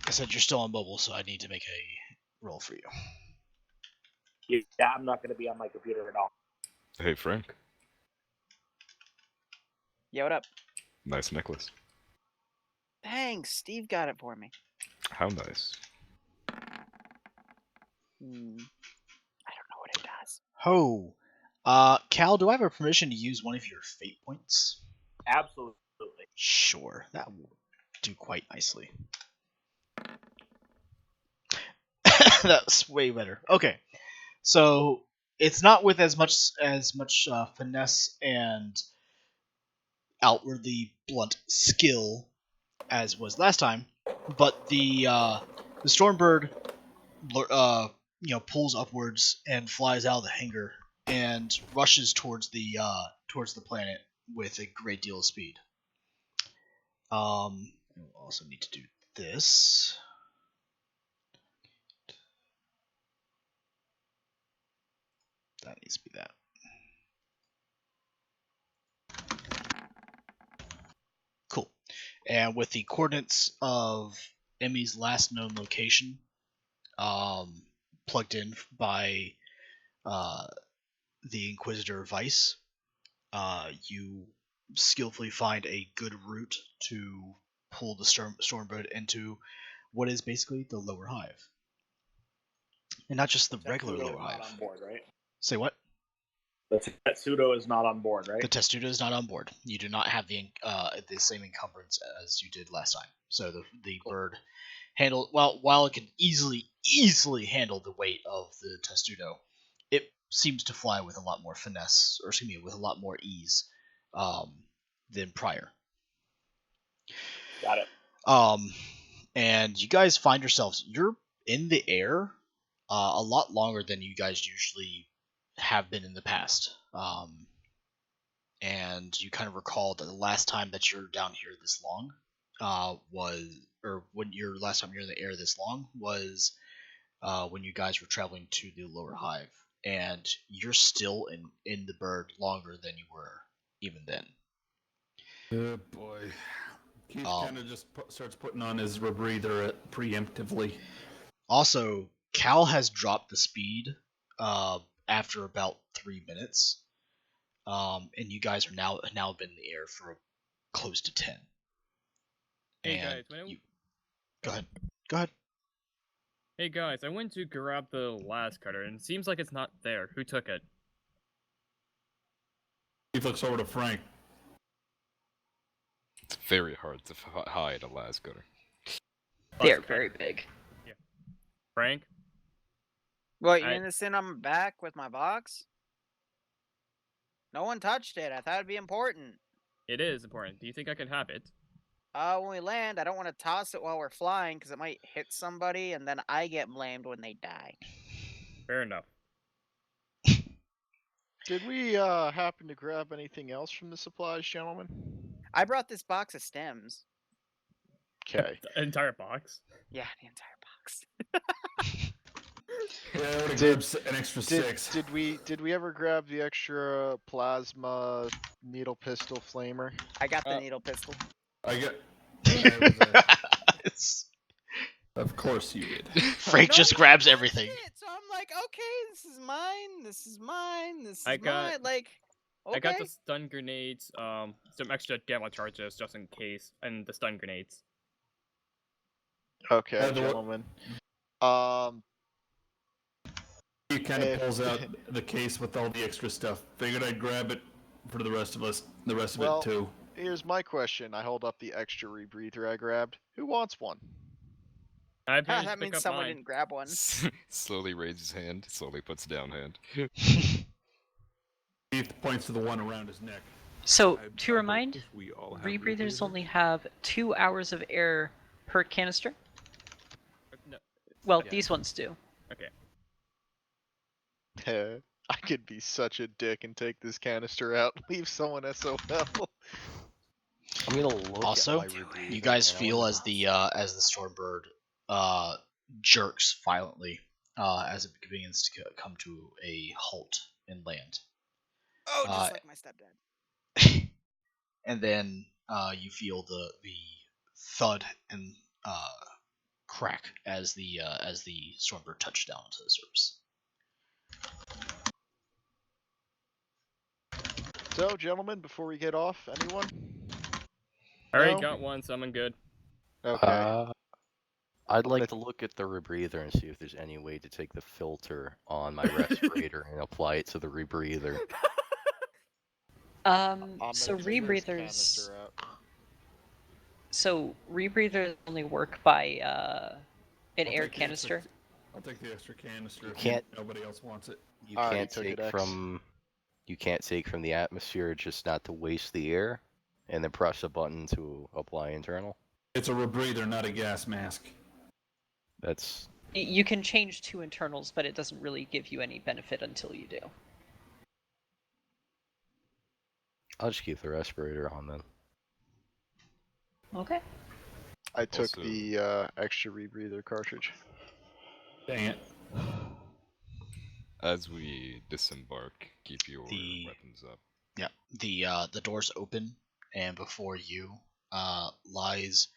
I said you're still on mobile, so I need to make a roll for you. Yeah, I'm not going to be on my computer at all. Hey, Frank. Yeah, what up? Nice necklace. Thanks, Steve got it for me. How nice. I don't know what it does. Ho. Cal, do I have a permission to use one of your fate points? Absolutely. Sure, that will do quite nicely. That's way better. Okay, so it's not with as much finesse and outwardly blunt skill as was last time, but the Stormbird, pulls upwards and flies out of the hangar and rushes towards the planet with a great deal of speed. We'll also need to do this. That needs to be that. Cool. And with the coordinates of Emmy's last known location, plugged in by the Inquisitor Vice, you skillfully find a good route to pull the Stormbird into what is basically the lower hive. And not just the regular lower hive. Not on board, right? Say what? The Tetsudo is not on board, right? The Testudo is not on board. You do not have the same encumbrance as you did last time. So the bird handled while it can easily handle the weight of the Testudo, it seems to fly with a lot more finesse, or excuse me, with a lot more ease than prior. Got it. And you guys find yourselves, you're in the air a lot longer than you guys usually have been in the past. And you kind of recall that the last time that you're down here this long when your last time you're in the air this long was when you guys were traveling to the lower hive, and you're still in the bird longer than you were even then. Good boy. Keith kind of just starts putting on his rebreather preemptively. Also, Cal has dropped the speed after about 3 minutes, and you guys are now been in the air for close to 10. Hey And guys, go ahead. Go ahead. Hey guys, I went to grab the last cutter, and it seems like it's not there. Who took it? Keith looks over to Frank. It's very hard to hide a las cutter. They're very big. Yeah. Frank? What, you gonna sit on my back with my box? No one touched it. I thought it'd be important. It is important. Do you think I can have it? When we land, I don't want to toss it while we're flying because it might hit somebody and then I get blamed when they die. Fair enough. Did we happen to grab anything else from the supplies, gentlemen? I brought this box of stems. Okay. The entire box? Yeah, the entire box. Yeah, I would have grabbed an extra 6. Did we ever grab the extra plasma needle pistol flamer? I got the needle pistol. I got. Of course you did. Frank just grabs everything. So I'm like, okay, this is mine. This is mine. This is I got- mine. Like, okay. I got the stun grenades, some extra gamma charges just in case, and the stun grenades. Okay, gentlemen. He kind of pulls out the case with all the extra stuff. Figured I'd grab it for the rest of us. The rest of Well, it too. Here's my question. I hold up the extra rebreather I grabbed. Who wants one? I that means someone didn't grab one. Slowly raises hand, slowly puts down hand. Keith points to the one around his neck. So, to remind, we all have rebreathers only have 2 hours of air per canister. No. Well, these ones do. Okay. I could be such a dick and take this canister out and leave someone SOL. I'm gonna look Also, at my rebreather you guys and I feel wanna- as the Stormbird jerks violently as it begins to come to a halt and land. Oh, just like my stepdad. And then you feel the thud and crack as the Stormbird touches down to the surface. So, gentlemen, before we get off, anyone? I already No? got one, so I'm good. Okay. I'd like to look at the rebreather and see if there's any way to take the filter on my respirator and apply it to the rebreather. So rebreathers. So rebreathers only work by an air canister. I'll take the extra canister. If can't- nobody else wants it. You can't take from. You can't take from the atmosphere just not to waste the air, and then press a button to apply internal. It's a rebreather, not a gas mask. That's You can change to internals, but it doesn't really give you any benefit until you do. I'll just keep the respirator on then. Okay. I took Also- the extra rebreather cartridge. Dang it. As we disembark, keep your weapons up. Yeah, the doors open, and before you lies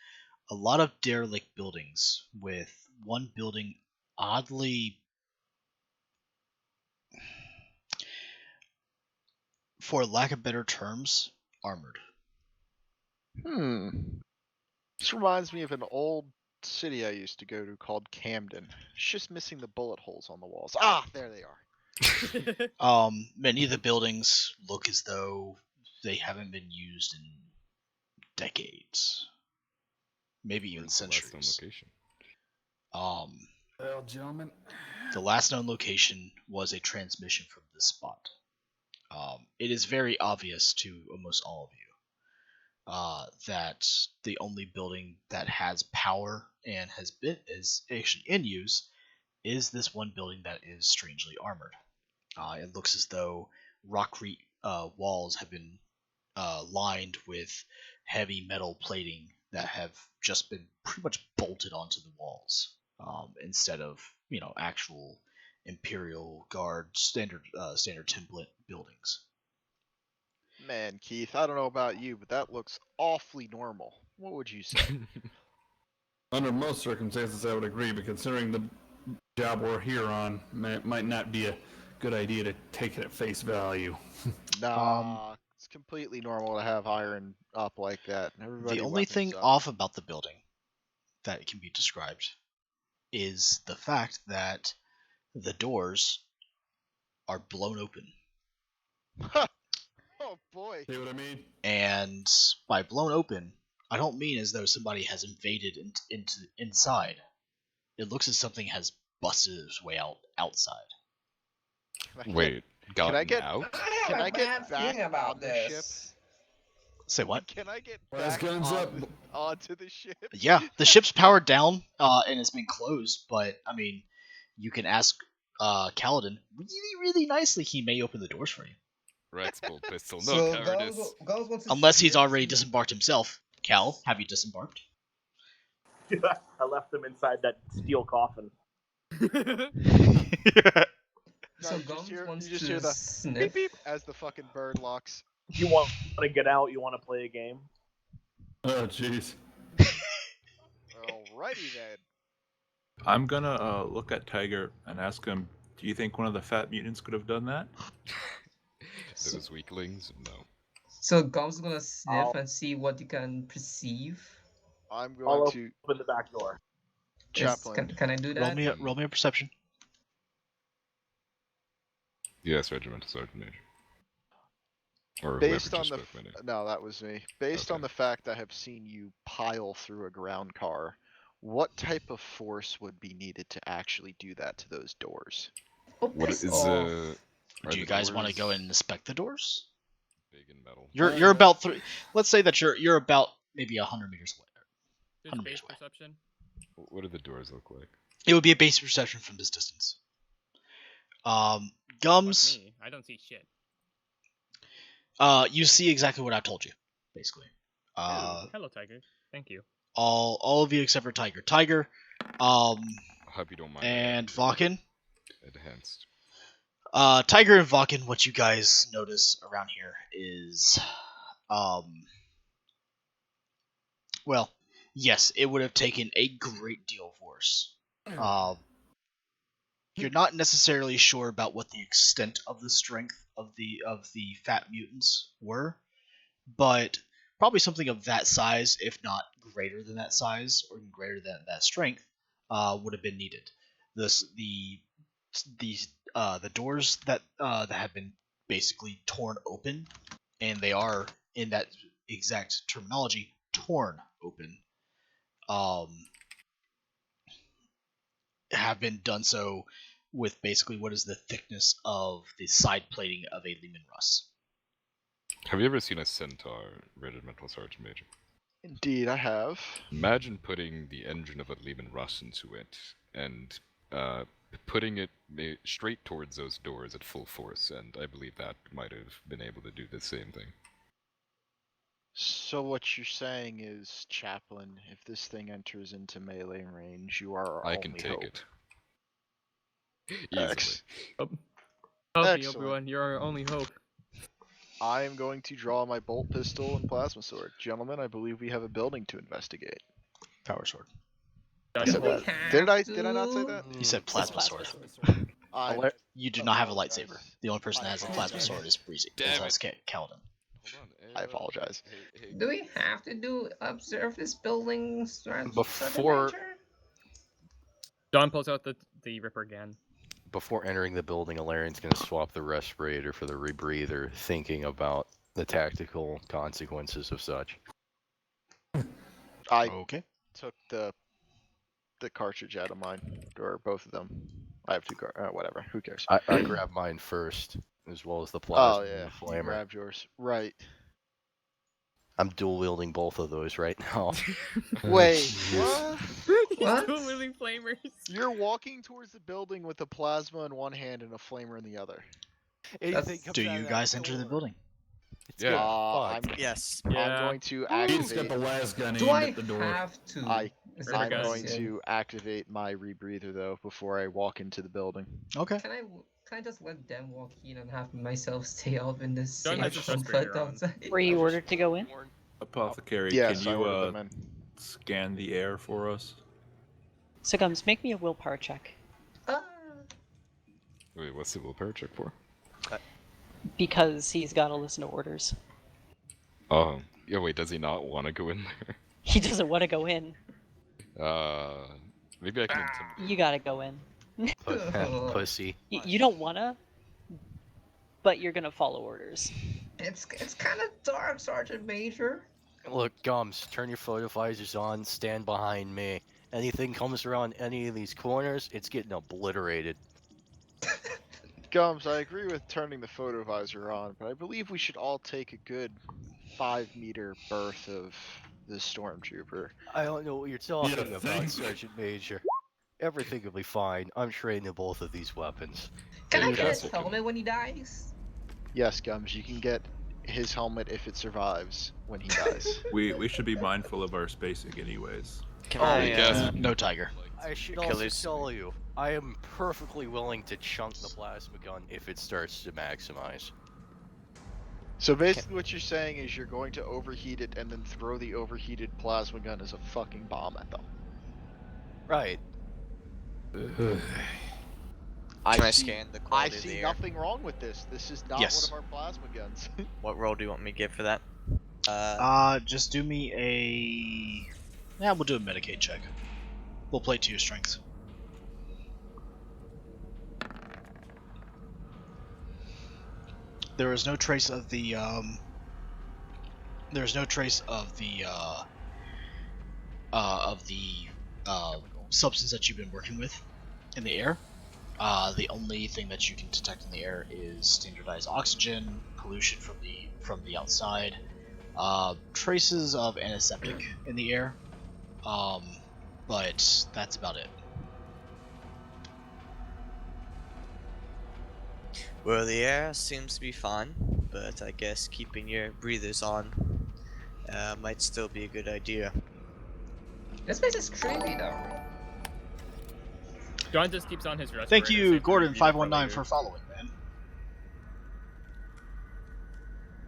a lot of derelict buildings, with one building oddly, for lack of better terms, armored. This reminds me of an old city I used to go to called Camden. It's just missing the bullet holes on the walls. Ah, there they are. Many of the buildings look as though they haven't been used in decades, maybe even Where's the last known centuries. location? Well, gentlemen. The last known location was a transmission from this spot. It is very obvious to almost all of you that the only building that has power and is actually in use is this one building that is strangely armored. It looks as though concrete walls have been lined with heavy metal plating that have just been pretty much bolted onto the walls instead of actual Imperial Guard standard template buildings. Man, Keith, I don't know about you, but that looks awfully normal. What would you say? Under most circumstances, I would agree, but considering the job we're here on, it might not be a good idea to take it at face value. Nah, it's completely normal to have iron up like that. Everybody The only thing weapons up. off about the building that can be described is the fact that the doors are blown open. Oh boy. See what I mean? And by blown open, I don't mean as though somebody has invaded into inside. It looks as something has busted its way outside. Wait, Can I get out? Can I get back about on the ship? this. Say what? Can I get Last back guns up. onto the ship? Yeah, the ship's powered down, and it's been closed. But I mean, you can ask Kaladin really nicely. He may open the doors for you. Rex pulled pistol. No So cowardice. Gums wants to Unless he's sniff. already disembarked himself. Cal, have you disembarked? I left them inside that steel coffin. No, So you just Gums hear, wants you just to hear the sniff. beep beep as the fucking bird locks. You want to get out? You want to play a game? Oh, jeez. Alrighty then. I'm gonna look at Tiger and ask him, do you think one of the fat mutants could have done that? Those weaklings? No. So Gums is gonna sniff I'll- and see what you can perceive. I'm I'll going to open the back door. Chaplain. Can I do that? Roll me a perception. Yes, Regimental Sergeant Major. Or Based whoever on just the spoke my name. no, that was me. Based on the fact I have seen you pile through a ground car, what type of force would be needed to actually do that to those doors? Oh, What piss is off. Do you guys want to go and inspect the doors? Big and metal. You're about three. Let's say that you're about maybe 100 meters away. Just 100 base meters away. perception. What do the doors look like? It would be a base perception from this distance. Gums. Fuck me. I don't see shit. You see exactly what I told you, basically. Hello, Tiger. Thank you. All of you except for Tiger. Tiger, I hope you don't mind. and Vakken. Enhanced. Tiger and Vakken, what you guys notice around here is, well, yes, it would have taken a great deal of force. You're not necessarily sure about what the extent of the strength of the fat mutants were, but probably something of that size, if not greater than that size or even greater than that strength, would have been needed. The doors that have been basically torn open, and they are in that exact terminology torn open, have been done so with basically what is the thickness of the side plating of a Lehman Russ. Have you ever seen a centaur, Regimental Sergeant Major? Indeed, I have. Imagine putting the engine of a Lehman Russ into it and putting it straight towards those doors at full force, and I believe that might have been able to do the same thing. So what you're saying is, Chaplain, if this thing enters into melee range, you are our I only can take hope. it. Easily. Help me, Excellent. everyone. You're our only hope. I am going to draw my bolt pistol and plasma sword. Gentlemen, I believe we have a building to investigate. Power sword. I said that. Did I not say that? You said plasma sword. I You do not have a lightsaber. The only person that has a plasma sword is Breezy. That's Kaladin. I apologize. Do we have to observe this building? Before Don pulls out the Ripper again. Before entering the building, Alarian's going to swap the respirator for the rebreather, thinking about the tactical consequences of such. I Okay. took the cartridge out of mine, or both of them. I have two whatever. Who cares? I grabbed mine first, as well as the plasma Oh yeah, and the you flamer. grabbed yours. Right. I'm dual wielding both of those right now. Wait, what? He's dual wielding flamers. You're walking towards the building with a plasma in one hand and a flamer in the other. Do you guys enter the building? Yeah. Yes. I'm Yeah. going to He's got activate. the las gun Do aimed I at the door. have to? I'm Gun. going to activate my rebreather though before I walk into the building. Okay. Can I just let them walk in and have myself stay out in this John has safe his comfort respirator on. outside? Were you ordered to go in? Apothecary, Yes, can I you ordered them in. scan the air for us? So Gums, make me a willpower check. Wait, what's the willpower check for? Because he's got to listen to orders. Oh, yeah. Wait, does he not want to go in there? He doesn't want to go in. Maybe I can intimidate. You gotta go in. Pussy. You don't wanna, but you're gonna follow orders. It's kind of dark, Sergeant Major. Look, Gums, turn your photo visors on, stand behind me. Anything comes around any of these corners, it's getting obliterated. Gums, I agree with turning the photo visor on, but I believe we should all take a good 5-meter berth of the stormtrooper. I don't know what you're talking about, Sergeant Major. Everything will be fine. I'm trained in both of these weapons. Can I get his helmet when he dies? Yes, Gums, you can get his helmet if it survives when he dies. We should be mindful of our spacing anyways. Can no tiger. I should also tell you, I am perfectly willing to chunk the plasma gun if it starts to maximize. So basically what you're saying is you're going to overheat it and then throw the overheated plasma gun as a fucking bomb at them. Right. I scan the I quality of see the air? nothing wrong with this. This is not Yes. one of our plasma guns. What roll do you want me to give for that? Just do me a... Yeah, we'll do a Medicaid check. We'll play to your strengths. There is no trace of the, there's no trace of the substance that you've been working with in the air. The only thing that you can detect in the air is standardized oxygen, pollution from the outside, traces of antiseptic in the air, but that's about it. Well, the air seems to be fine, but I guess keeping your breathers on might still be a good idea. This place is creepy though. John just keeps on his respirator. Thank you, save Gordon repeat it for 519 later. for following, man.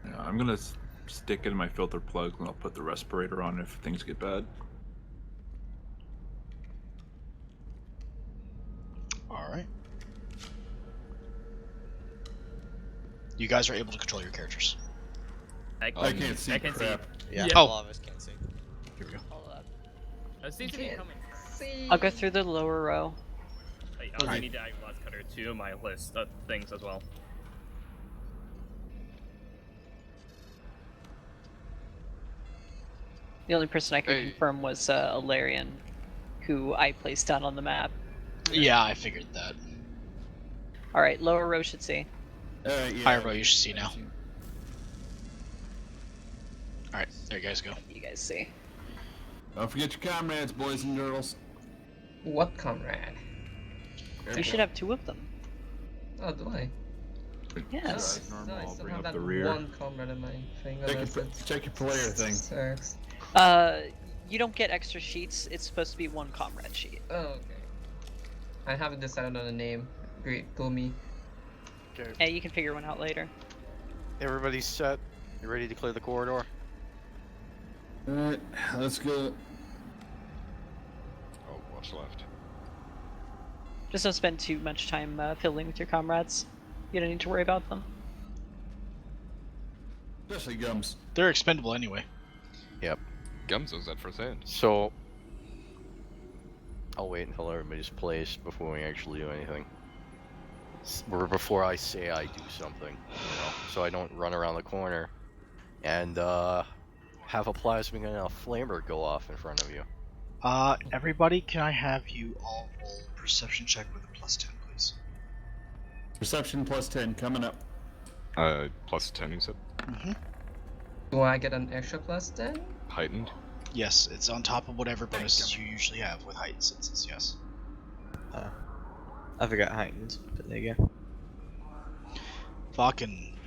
Yeah, I'm gonna stick in my filter plugs and I'll put the respirator on if things get bad. Alright. You guys are able to control your characters. I can't see I can crap. Yeah, Yeah. a lot of us can't see. Here we go. I seem to be coming. I'll go through the lower row. I also need to add Glass Cutter to my list of things as well. The only person I could confirm was Alarian, who I placed down on the map. Yeah, I figured that. Alright, lower row should see. Higher row you should see now. Alright, there you guys go. You guys see. Don't forget your comrades, boys and girls. What comrade? You should have two of them. Oh, do I? Yes. No, I still bring have up that the rear. one comrade in my thing. Check your player thing. Sucks. You don't get extra sheets. It's supposed to be one comrade sheet. Oh, okay. I haven't decided on a name. Great, go me. Yeah, you can figure one out later. Everybody's set. You ready to clear the corridor? Alright, let's go. Oh, what's left? Just don't spend too much time fiddling with your comrades. You don't need to worry about them. Especially Gums. They're expendable anyway. Yep. Gums was at first hand. So, I'll wait until everybody's placed before we actually do anything. Or before I say I do something, you know, so I don't run around the corner and have a plasma gun and a flamer go off in front of you. Everybody, can I have you all roll perception check with a +10, please? Perception +10 coming up. Plus 10, you said? Mm-hmm. Do I get an extra plus then? Heightened? Yes, it's on top of whatever bonuses you usually have with heightened senses, yes. I forgot heightened, but there you go. Fucking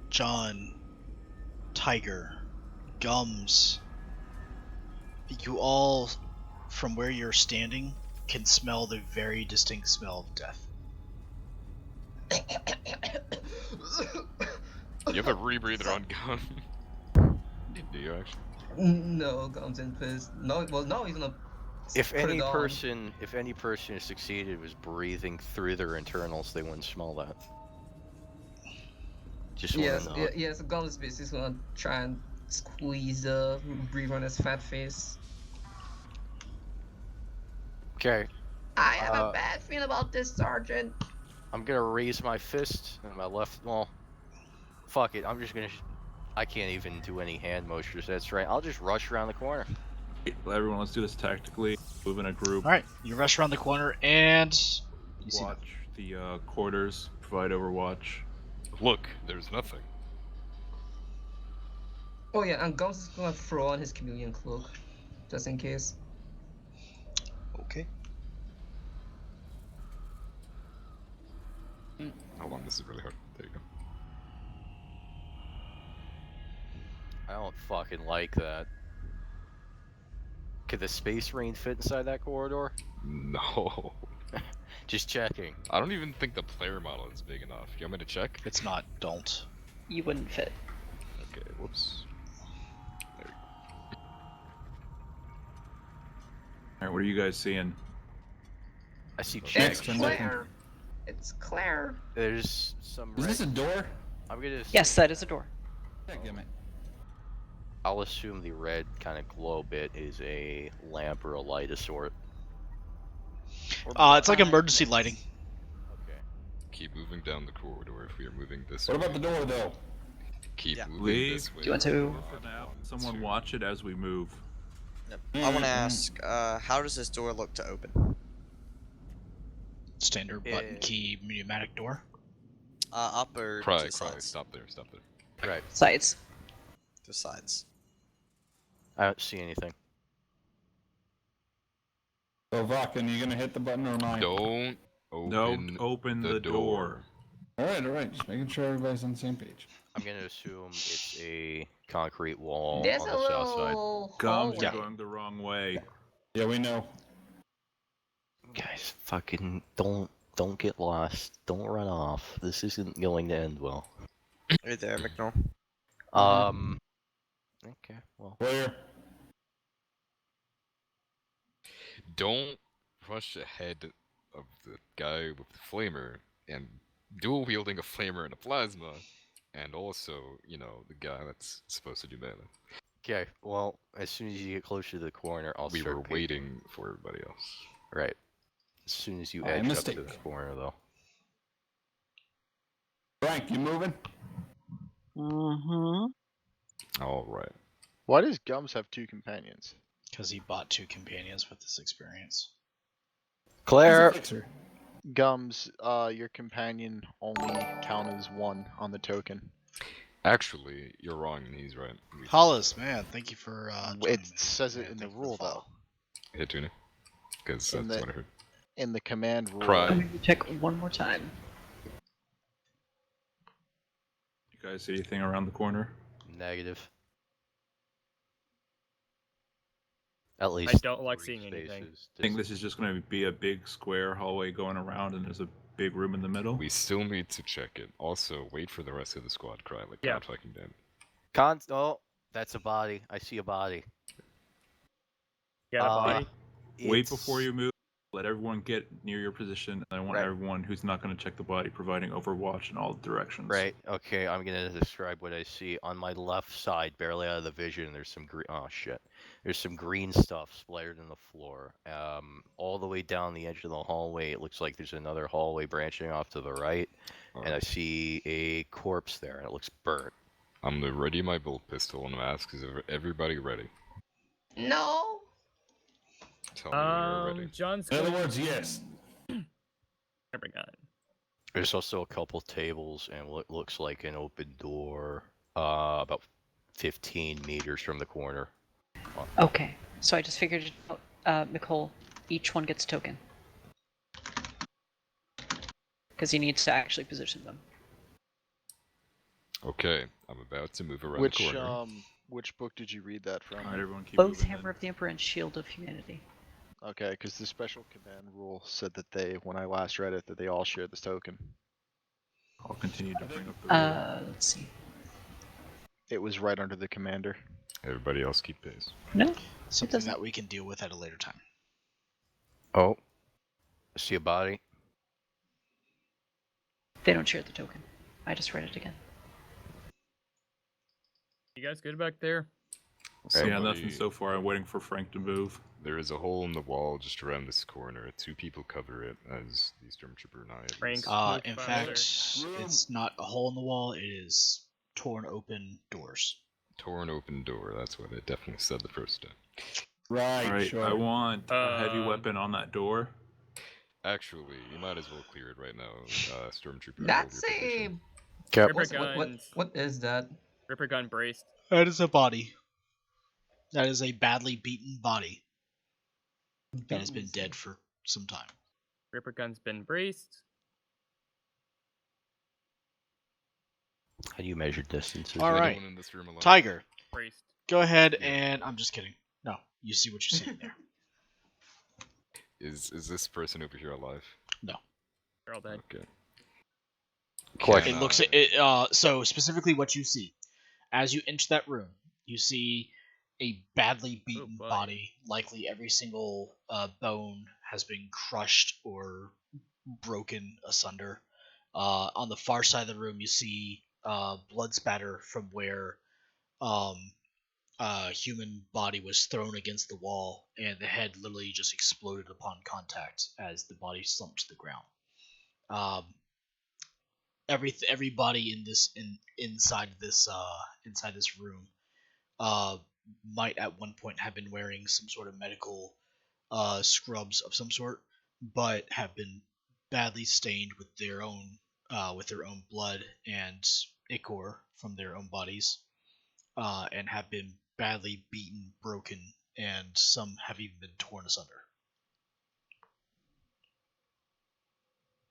John, Tiger, Gums, you all, from where you're standing, can smell the very distinct smell of death. You have a rebreather on gun. Do you actually? No, Gums in piss. No, well, no, he's gonna If put it any on. person, if any person who succeeded was breathing through their internals, they wouldn't smell that. Just Yes, want to know. yes, so Gums is basically gonna try and squeeze breathe on his fat face. Okay. I have a bad feeling about this, Sergeant. I'm gonna raise my fist and my left. Well, fuck it. I'm just gonna. I can't even do any hand motions. That's right. I'll just rush around the corner. Everyone, let's do this tactically. Move in a group. All right, you rush around the corner and you see Watch the quarters. Provide overwatch. Look, there's nothing. Oh yeah, and Gums is gonna throw on his chameleon cloak, just in case. Okay. Hold on, this is really hard. There you go. I don't fucking like that. Could the space marine fit inside that corridor? No. Just checking. I don't even think the player model is big enough. You want me to check? It's not. Don't. You wouldn't fit. Okay, whoops. There you go. Alright, what are you guys seeing? I see It's checks. Claire. It's Claire. There's some. Is this a door? I'm gonna. Yes, that is a door. Dadgummit. I'll assume the red kind of glow bit is a lamp or a light of sort. It's like emergency lighting. Okay. Keep moving down the corridor if we are moving this What way. about the door, though? Keep moving Leave. this way. Do you want to? For now, someone watch it as we move. I want to ask, how does this door look to open? Standard button key pneumatic door. Up or Cry, to the cry. sides? Stop there, stop there. Right. Sides. To sides. I don't see anything. So, Vakken, you gonna hit the button or am I? Don't open the door. Alright. Just making sure everybody's on the same page. I'm gonna assume it's a concrete wall There's on a the south side. little Gums, you're hallway. going the wrong way. Yeah, we know. Guys, fucking don't get lost. Don't run off. This isn't going to end well. Right there, McNull. Okay, well. Clear. Don't rush ahead of the guy with the flamer and dual wielding a flamer and a plasma, and also, you know, the guy that's supposed to do melee. Okay, well, as soon as you get closer to the corner, I'll We start were peeking. waiting for everybody else. Right. As soon as you My edge mistake. up to the corner, though. Frank, you moving? Mm-hmm. Alright. Why does Gums have two companions? Because he bought 2 companions with this experience. Claire! Gums, your companion only count as one on the token. Actually, you're wrong and he's right. Hollis, man, thank you for. It says it in the rule, though. Hit Tuna. Because In that's the- what I heard. In the command rule. Cry. Let me check one more time. You guys see anything around the corner? Negative. At least. I don't like 3 seeing anything. spaces. I think this is just going to be a big square hallway going around, and there's a big room in the middle. We still need to check it. Also, wait for the rest of the squad, Cry. Like, Yeah. God fucking damn. Oh, that's a body. I see a body. You got a body? Wait before you move. Let everyone get near your position. And I want Right. everyone who's not going to check the body providing overwatch in all directions. Right, okay, I'm gonna describe what I see. On my left side, barely out of the vision, there's some green. Oh shit. There's some green stuff splattered in the floor. All the way down the edge of the hallway, it looks like there's another hallway branching off to the right. And I see a corpse there, and it looks burnt. I'm gonna ready my bolt pistol and ask, is everybody ready? No. Tell me when you're ready. John's In other going- words, yes. Every gun. There's also a couple tables and what looks like an open door, about 15 meters from the corner. Okay, so I just figured it out. Nicole, each one gets a token. Because he needs to actually position them. Okay, I'm about to move around Which the corner. which book did you read that from? Alright, everyone keep Both moving Hammer of the Emperor and Shield of Humanity. Okay, because the special command rule said that they, when I last read it, that they all share this token. I'll continue to bring up the rear. Let's see. It was right under the commander. Everybody else keep pace. No, Something doesn't. that we can deal with at a later time. Oh, see a body? They don't share the token. I just read it again. You guys good back there? Yeah, nothing so far. I'm waiting for Frank to move. There is a hole in the wall just around this corner. 2 people cover it as the stormtrooper annihilates. Frank's In fact, it's not a hole in the wall. It is torn open doors. Torn open door. That's what it definitely said the first time. Right. All right, Sure. I want a heavy weapon on that door. Actually, you might as well clear it right now. Stormtrooper. That's hold your a. position. Ripper What is that? Ripper gun braced. That is a body. That is a badly beaten body. That has been dead for some time. Ripper gun's been braced. How do you measure distances? All right, in this room alone? Tiger. Braced. Go ahead and I'm just kidding. No, you see what you see in there. Is this person over here alive? No. They're all dead. Okay. It looks so specifically what you see as you enter that room. You see a badly beaten body. Likely every single bone has been crushed or broken asunder. On the far side of the room, you see blood spatter from where a human body was thrown against the wall, and the head literally just exploded upon contact as the body slumped to the ground. Everybody inside this room might at one point have been wearing some sort of medical scrubs of some sort, but have been badly stained with their own blood and ichor from their own bodies, and have been badly beaten, broken, and some have even been torn asunder.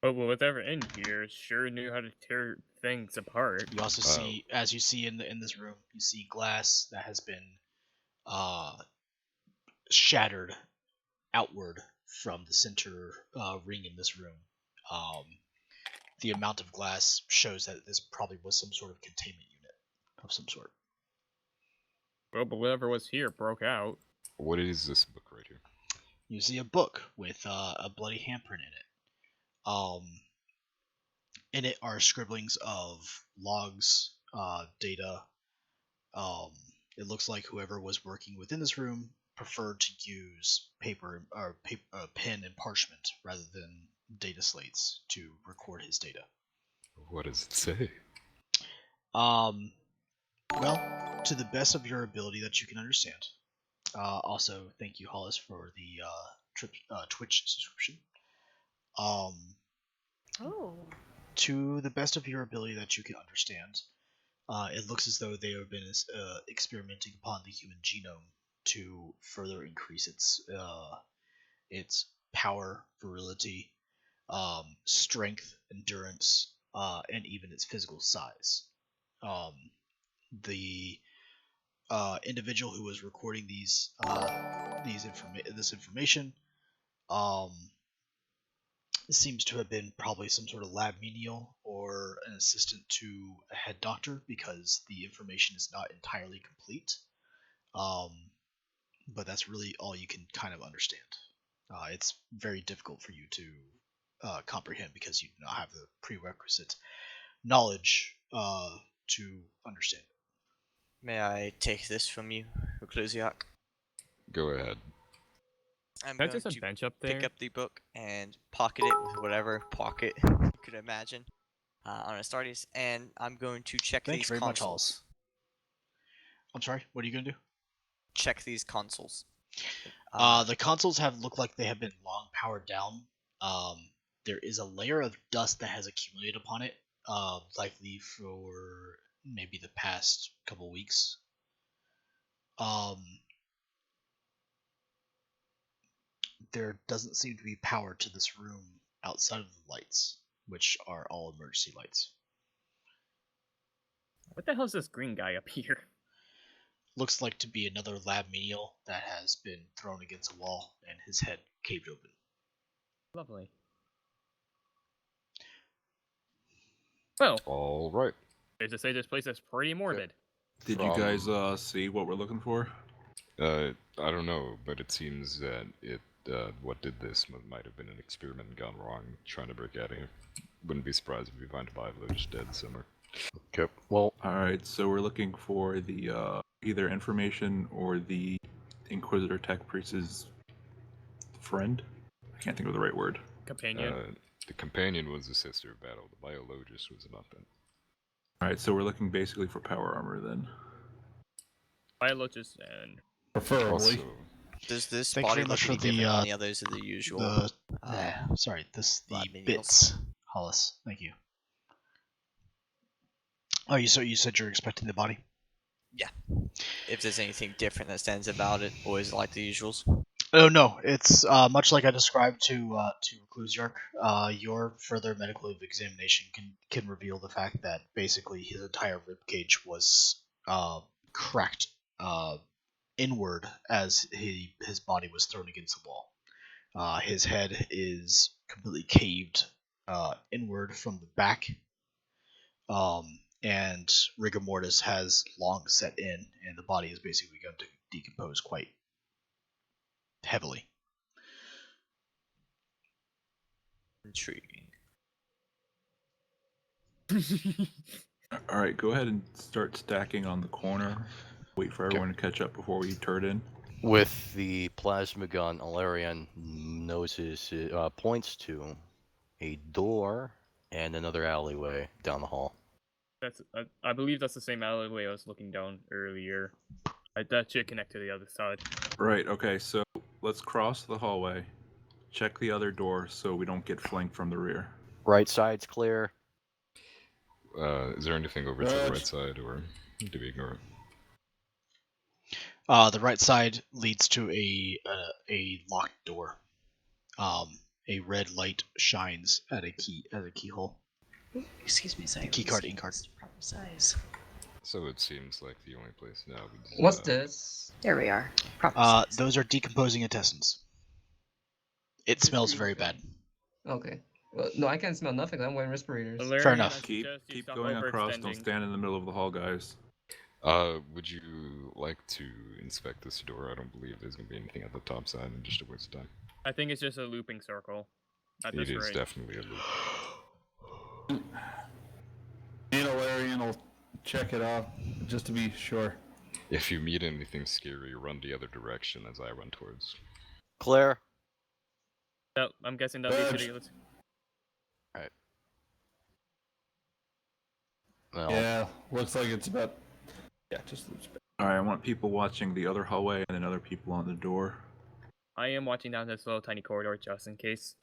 But whatever in here sure knew how to tear things apart. You also see, as you see in this room, you see glass that has been shattered outward from the center ring in this room. The amount of glass shows that this probably was some sort of containment unit of some sort. Well, but whatever was here broke out. What is this book right here? You see a book with a bloody handprint in it. In it are scribblings of logs, data. It looks like whoever was working within this room preferred to use paper or pen and parchment rather than data slates to record his data. What does it say? Well, to the best of your ability that you can understand. Also, thank you, Hollis, for the Twitch subscription. To the best of your ability that you can understand, it looks as though they have been experimenting upon the human genome to further increase its power, virility, strength, endurance, and even its physical size. The individual who was recording this information seems to have been probably some sort of lab menial or an assistant to a head doctor, because the information is not entirely complete. But that's really all you can kind of understand. It's very difficult for you to comprehend because you do not have the prerequisite knowledge to understand it. May I take this from you, Reclusiac? Go ahead. I'm That's going just a to bench up pick there. up the book and pocket it with whatever pocket you could imagine on Astartes, and I'm going to check Thank you these very much, consoles. Hollis. I'm sorry, what are you going to do? Check these consoles. The consoles look like they have been long powered down. There is a layer of dust that has accumulated upon it, likely for maybe the past couple weeks. There doesn't seem to be power to this room outside of the lights, which are all emergency lights. What the hell is this green guy up here? Looks like to be another lab menial that has been thrown against a wall and his head caved open. Lovely. Well, All right. there's to say this place is pretty morbid. Did you guys see what we're looking for? I don't know, but it seems that what did this might have been an experiment gone wrong, trying to break out of here. Wouldn't be surprised if we find Vivlo just dead somewhere. Okay. Well, alright, so we're looking for the, either information or the Inquisitor Tech Priest's friend? I can't think of the right word. Companion. The companion was the sister of battle. The biologist was not that. Alright, so we're looking basically for power armor then. Biologist and... Preferably. Also, Does this Thank you body very much look for any the, different than the others of the usual? the bits, Hollis. Thank you. Oh, you said you're expecting the body? Yeah. If there's anything different that stands about it, or is it like the usuals? Oh no, it's much like I described to Reclusiarch. Your further medical examination can reveal the fact that basically his entire ribcage was cracked inward as his body was thrown against the wall. His head is completely caved inward from the back, and rigor mortis has long set in, and the body has basically begun to decompose quite heavily. Intriguing. Alright, go ahead and start stacking on the corner. Wait for everyone to catch up before we turn in. with the plasma gun, Alarian points to a door and another alleyway down the hall. That's I believe that's the same alleyway I was looking down earlier. That should connect to the other side. Right, okay, so let's cross the hallway. Check the other door so we don't get flanked from the rear. Right side's clear. Is there anything over to the right side, or do we ignore it? The right side leads to a locked door. A red light shines at a keyhole. Excuse me a second. Key card, card. Proper size. So it seems like the only place now. What's this? There we are. Proper size. Those are decomposing intestines. It smells very bad. Okay. Well, no, I can smell nothing. I'm wearing respirators. Fair enough. Keep going across. Don't stand in the middle of the hall, guys. Would you like to inspect this door? I don't believe there's going to be anything at the top side, and just a waste of time. I think it's just a looping circle. At It this is rate. definitely a loop. Me and Alarian will check it off just to be sure. If you meet anything scary, run the other direction as I run towards. Claire. So, I'm guessing that'll be to the other. Alright. Well, Yeah, looks like it's about. Yeah, just loops. Alright, I want people watching the other hallway and then other people on the door. I am watching down this little tiny corridor just in case.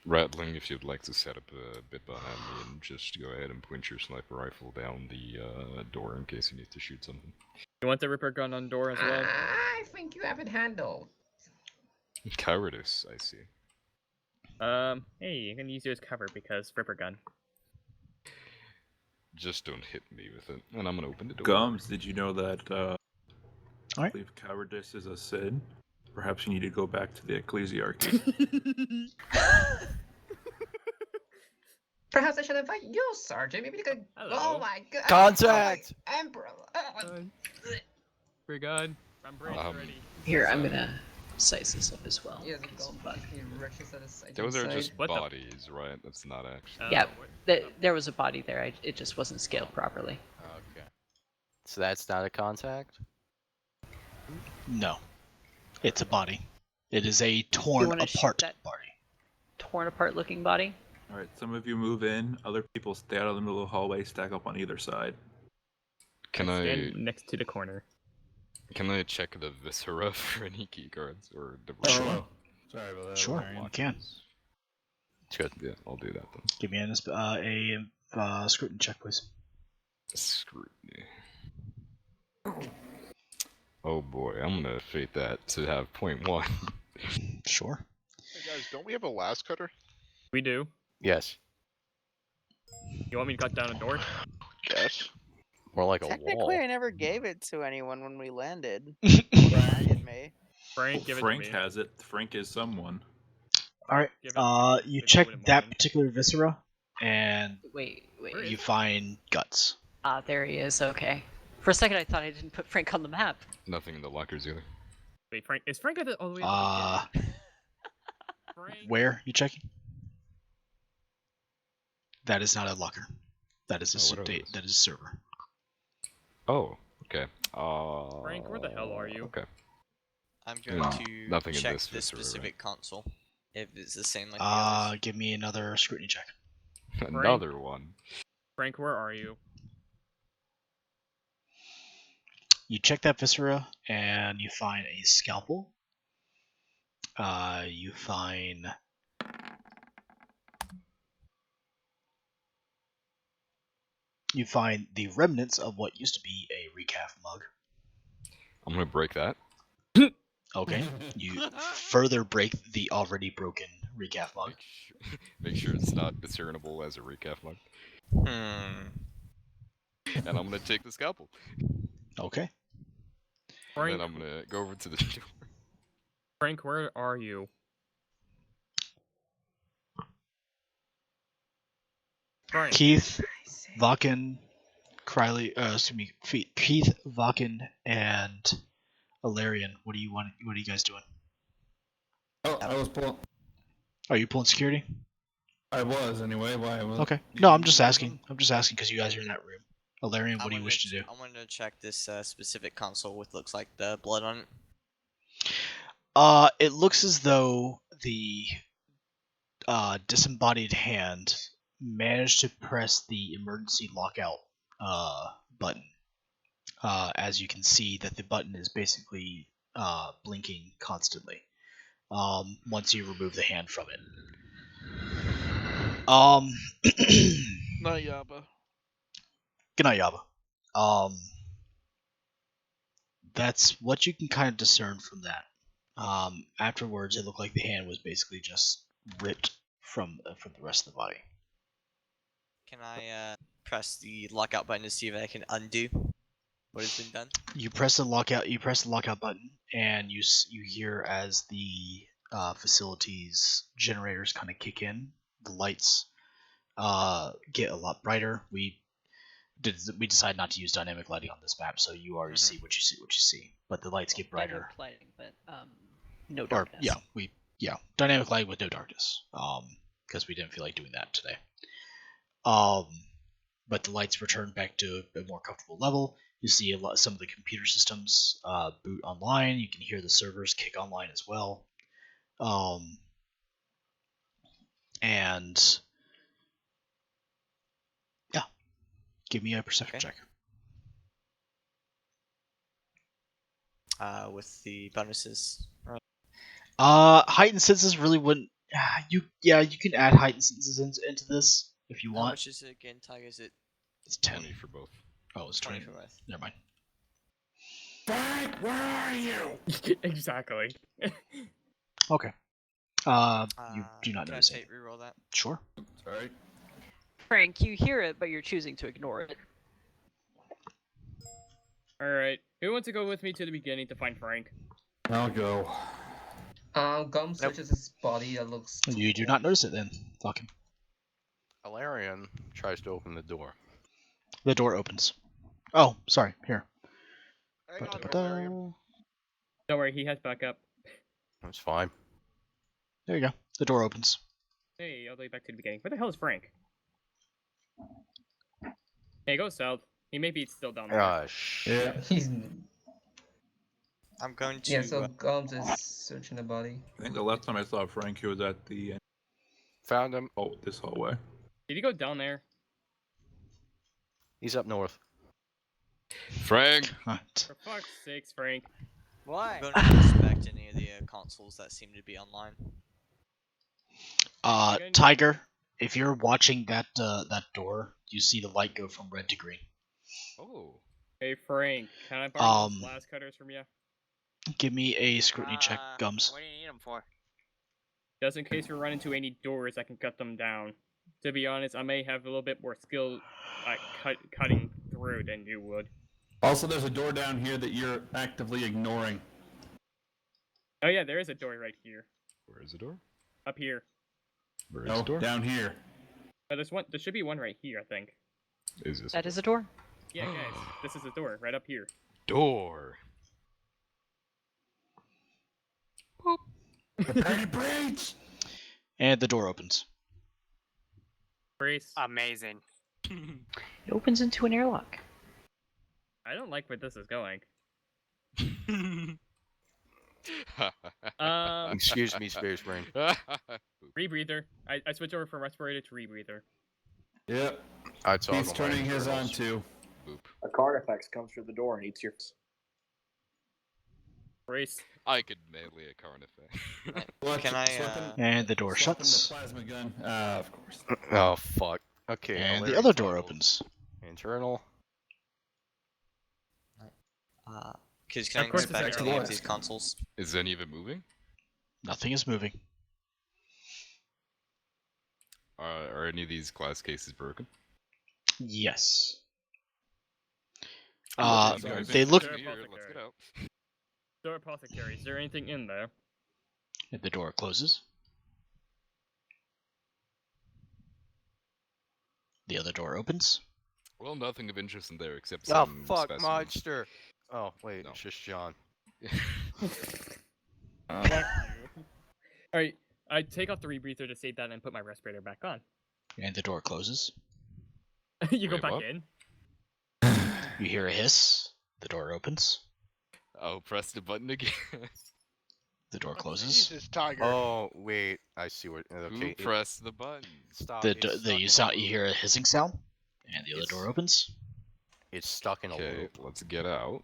Rattling, if you'd like to set up a bit behind me and just go ahead and point your sniper rifle down the door in case you need to shoot something. You want the Ripper gun on door as well? I think you have it handled. Cowardice, I see. Hey, you can use it as cover because Ripper gun. Just don't hit me with it, and I'm gonna open the door. Gums, did you know that I believe cowardice is a sin? Perhaps you need to go back to the ecclesiarchy. Perhaps I should invite you, Sergeant. Maybe you could. Hello. Oh my god. Contact! Oh, my Emperor. Pretty good. I'm braced already. Here, I'm gonna size this up as well. Yes, in case go. of bug. He rushes at his side. Those are inside. just What the- bodies, right? That's not actually. Yeah, there was a body there. It just wasn't scaled properly. okay. So that's not a contact? No, it's a body. It is a You torn wanna shoot apart that body. torn apart looking body? Alright, some of you move in, other people stay out of the middle of the hallway, stack up on either side. Can I Stand next to the corner. check the viscera for any key cards or the? Oh, sorry about that. Sure, Alarian. you can. It's good. Yeah, I'll do that then. Give me a scrutiny check, please. Scrutiny. Oh boy, I'm gonna fate that to have 0.1. Sure. Hey guys, don't we have a last cutter? We do. Yes. You want me to cut down a door? Yes. More like a Technically, wall. I never gave it to anyone when we landed. Reminded me. Frank, give it Frank to me. has it. Frank is someone. All right. Give it to me, You if you check wouldn't that mind. particular viscera. and Wait. you find guts. Ah, there he is. Okay. For a second, I thought I didn't put Frank on the map. Nothing in the lockers either. Wait, Frank. Is Frank at the all the way at the beginning? Frank. Where you checking? That is not a locker. That is a that is a server. Oh, okay. Frank, where the hell are you? Okay. I'm going to Nothing in check this this viscera, specific console. If it's the same like the others. Give me another scrutiny check. Another one. Frank, where are you? You check that viscera and you find a scalpel. You find the remnants of what used to be a recaf mug. I'm gonna break that. Okay. You further break the already broken recaf mug. Make sure it's not discernible as a recaf mug. And I'm gonna take the scalpel. Okay. And then I'm gonna go over to the door. Frank, where are you? Frank. Keith, Vakken, Keith, Vakken, and Alarian. What do you want? What are you guys doing? Oh, I was pulling. Are you pulling security? I was anyway. Why? Okay. No, I'm just asking. I'm just asking because you guys are in that room. Alarian, what do you wish to do? I wanted to check this specific console with looks like the blood on it. It looks as though the disembodied hand managed to press the emergency lockout button. As you can see, that the button is basically blinking constantly. Once you remove the hand from it. Not Yaba. Good night, Yaba. That's what you can kind of discern from that. Afterwards, it looked like the hand was basically just ripped from the rest of the body. Can I press the lockout button to see if I can undo what has been done? You press the lockout button, and you hear as the facility's generators kind of kick in. The lights get a lot brighter. We decided not to use dynamic lighting on this map, so you already see what you see. But the lights get brighter. Dynamic lighting, but no darkness. Dynamic lighting with no darkness. Because we didn't feel like doing that today. But the lights return back to a more comfortable level. You see some of the computer systems boot online. You can hear the servers kick online as well. And yeah, give me a perception check. With the bonuses. Right. Heightened senses really wouldn't. You can add heightened senses into this if you want. How much is it again, Tiger? Is it? It's 10 for both. Oh, it's 20 for both. Never mind. Frank, where are you? Exactly. Okay. You do not can notice I it. reroll that? Sure. Sorry. Frank, you hear it, but you're choosing to ignore it. Alright. Who wants to go with me to the beginning to find Frank? I'll go. Gum searches his body. That looks. You do not notice it then. Fucking. Alarian tries to open the door. The door opens. Oh, sorry. Here. Hang on, Valerian. Don't worry, he has backup. That's fine. There you go. The door opens. Hey, I'll take you back to the beginning. Where the hell is Frank? Hey, go south. He may be still down there. Yeah. He's. I'm going to. Yeah, so Gums is searching the body. I think the last time I saw Frank, he was at the. Found him. Oh, this hallway. Did he go down there? He's up north. Frank! For fuck's sakes, Frank. Why? I'm going to inspect any of the consoles that seem to be online. Tiger, if you're watching that door, you see the light go from red to green. Oh. Hey, Frank, can I borrow those blast cutters from you? Give me a scrutiny check, Gums. What do you need them for? Just in case we run into any doors, I can cut them down. To be honest, I may have a little bit more skill at cutting through than you would. Also, there's a door down here that you're actively ignoring. Oh yeah, there is a door right here. Where is the door? Up here. Where is No, the door? down here. There's one. There should be one right here, I think. Is this That is a door. Yeah, guys, this is the door right up here. door? And the door opens. Brace. Amazing. It opens into an airlock. I don't like where this is going. Excuse me, Space Brain. Rebreather. I switch over from respirator to rebreather. Yep. I'd toggle He's turning my his on internals. too. Boop. A Carnifex comes through the door and eats your. Brace. I could melee a Carnifex. Can I? And the door Swapping shuts. the plasma gun. Of course. Oh fuck. Okay. And the Larry other door toggles. opens. Internal. Can I Of course it's inspect like any a of these consoles? Is any of it moving? Nothing is moving. Are any of these glass cases broken? Yes. Let's go. They look. Let's get out. Door apothecary. Is there anything in there? The door closes. The other door opens. Well, nothing of interest in there except Oh some fuck, specimens. monster. Oh wait, No. it's just John. Alright, I take off the rebreather to save that and put my respirator back on. And the door closes. You go Wait, back what? in. You hear a hiss. The door opens. Oh, press the button again. The door closes. Jesus, Tiger. Oh wait, I see what. Okay. Who pressed the button? Stop. The it's stuck you in sound a you loop. hear a hissing sound, and the other door opens. It's stuck in a Okay, loop. let's get out.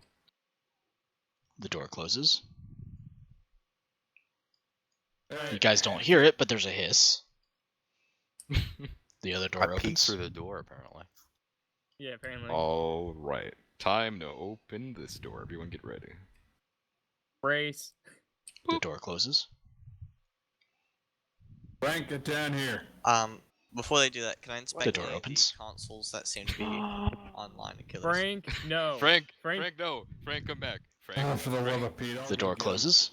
The door closes. You guys don't hear it, but there's a hiss. The other door I peeked opens. through the door apparently. Yeah, apparently. All right, time to open this door. Everyone, get ready. Brace. The door closes. Frank, get down here. Before they do that, can I inspect door any of opens. these consoles that seem to be online and killers? Frank, no. Frank, Frank. Frank, no. Frank, come back. Frank, Oh, for the love of Pete. The door closes.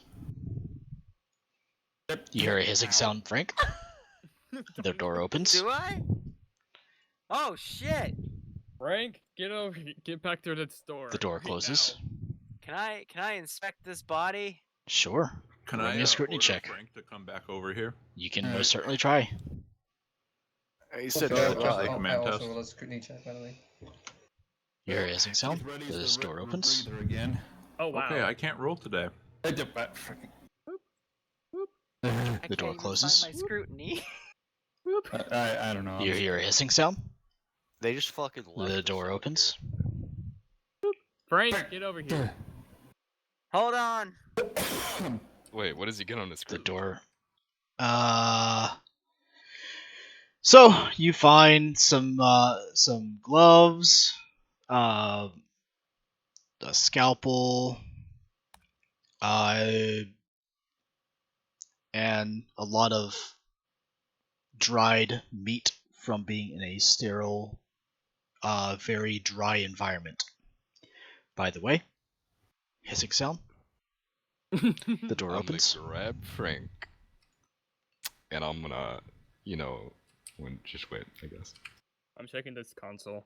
You hear a hissing sound, Frank. The door opens. Do I? Oh shit! Frank, get back to the store. The door right closes. now. Can I inspect this body? Sure. Can Roll I me a scrutiny order check. Frank to come back over here? You can most certainly try. He said Okay, try. I Command also test. roll a scrutiny check, by the way. You hear a hissing sound. He's ready This to door rip opens. breather again. Oh wow. Okay, I can't roll today. I The can't door even closes. Find my scrutiny. I don't know. You hear a hissing sound. They just fucking left The us door out opens. Frank, get over here. Hold on. Wait, what does he get on the The screen? door. So you find some gloves, a scalpel, and a lot of dried meat from being in a sterile, very dry environment. By the way, hissing sound. The door I'm opens. gonna grab Frank, and I'm gonna, just wait, I guess. I'm checking this console.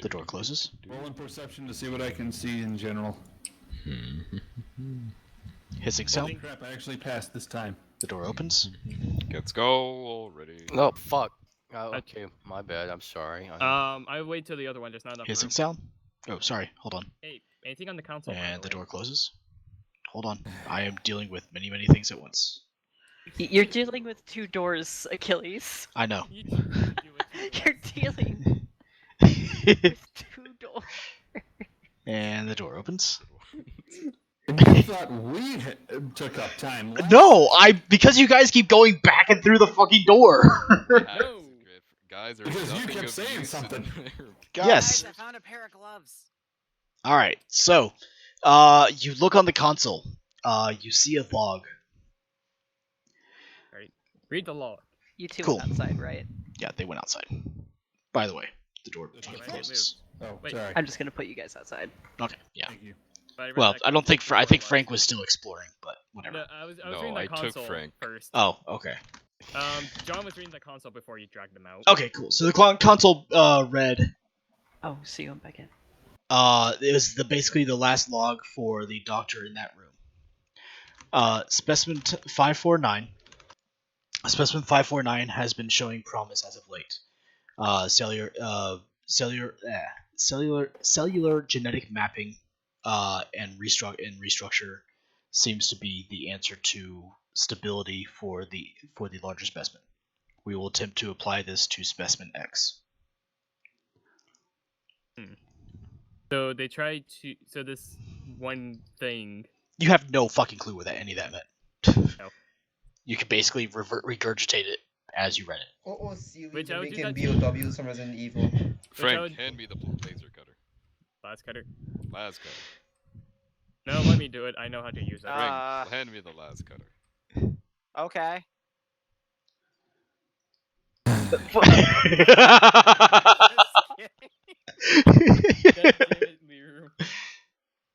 The door closes. Roll in perception to see what I can see in general. Hissing Holy sound. crap, I actually passed this time. The door opens. Let's go already. Oh fuck. Oh, okay, my bad. I'm sorry. I wait till the other one. There's not enough Hissing room. sound. Oh, sorry. Hold on. Hey, anything on the console? by And the way? door closes. Hold on. I am dealing with many, many things at once. You're dealing with two doors, Achilles. I know. You do it too. You're dealing with two doors. And the door opens. You thought we took up time. No, because you guys keep going back and through the fucking door. No. Guys are Because you nothing kept of saying use in something. there. Yes. Guys, I found a pair of gloves. All right. So, you look on the console. You see a log. Right. Read the log. You two Cool. went outside, right? Yeah, they went outside. By the way, the door Okay, wait, closes. Oh, Wait. sorry. I'm just gonna put you guys outside. Okay. Yeah. Thank you. But I read Well, that I don't think console I think before Frank I was still exploring, but whatever. No, I was No, reading I the took console Frank. first. Oh, okay. John was reading the console before you dragged him out. Okay, cool. So the console read. Oh, see you back in. It was basically the last log for the doctor in that room. Specimen 549. Specimen 549 has been showing promise as of late. Cellular genetic mapping and restructure seems to be the answer to stability for the larger specimen. We will attempt to apply this to specimen X. So they tried to. So this one thing. You have no fucking clue what any of that meant. No. You can basically regurgitate it as you read it. Or see Which I would do making that BOWs from Resident Evil. Frank, hand me the laser cutter. Last cutter. Las cutter. No, let me do it. I know how to use it. Frank, hand me the las cutter. Okay.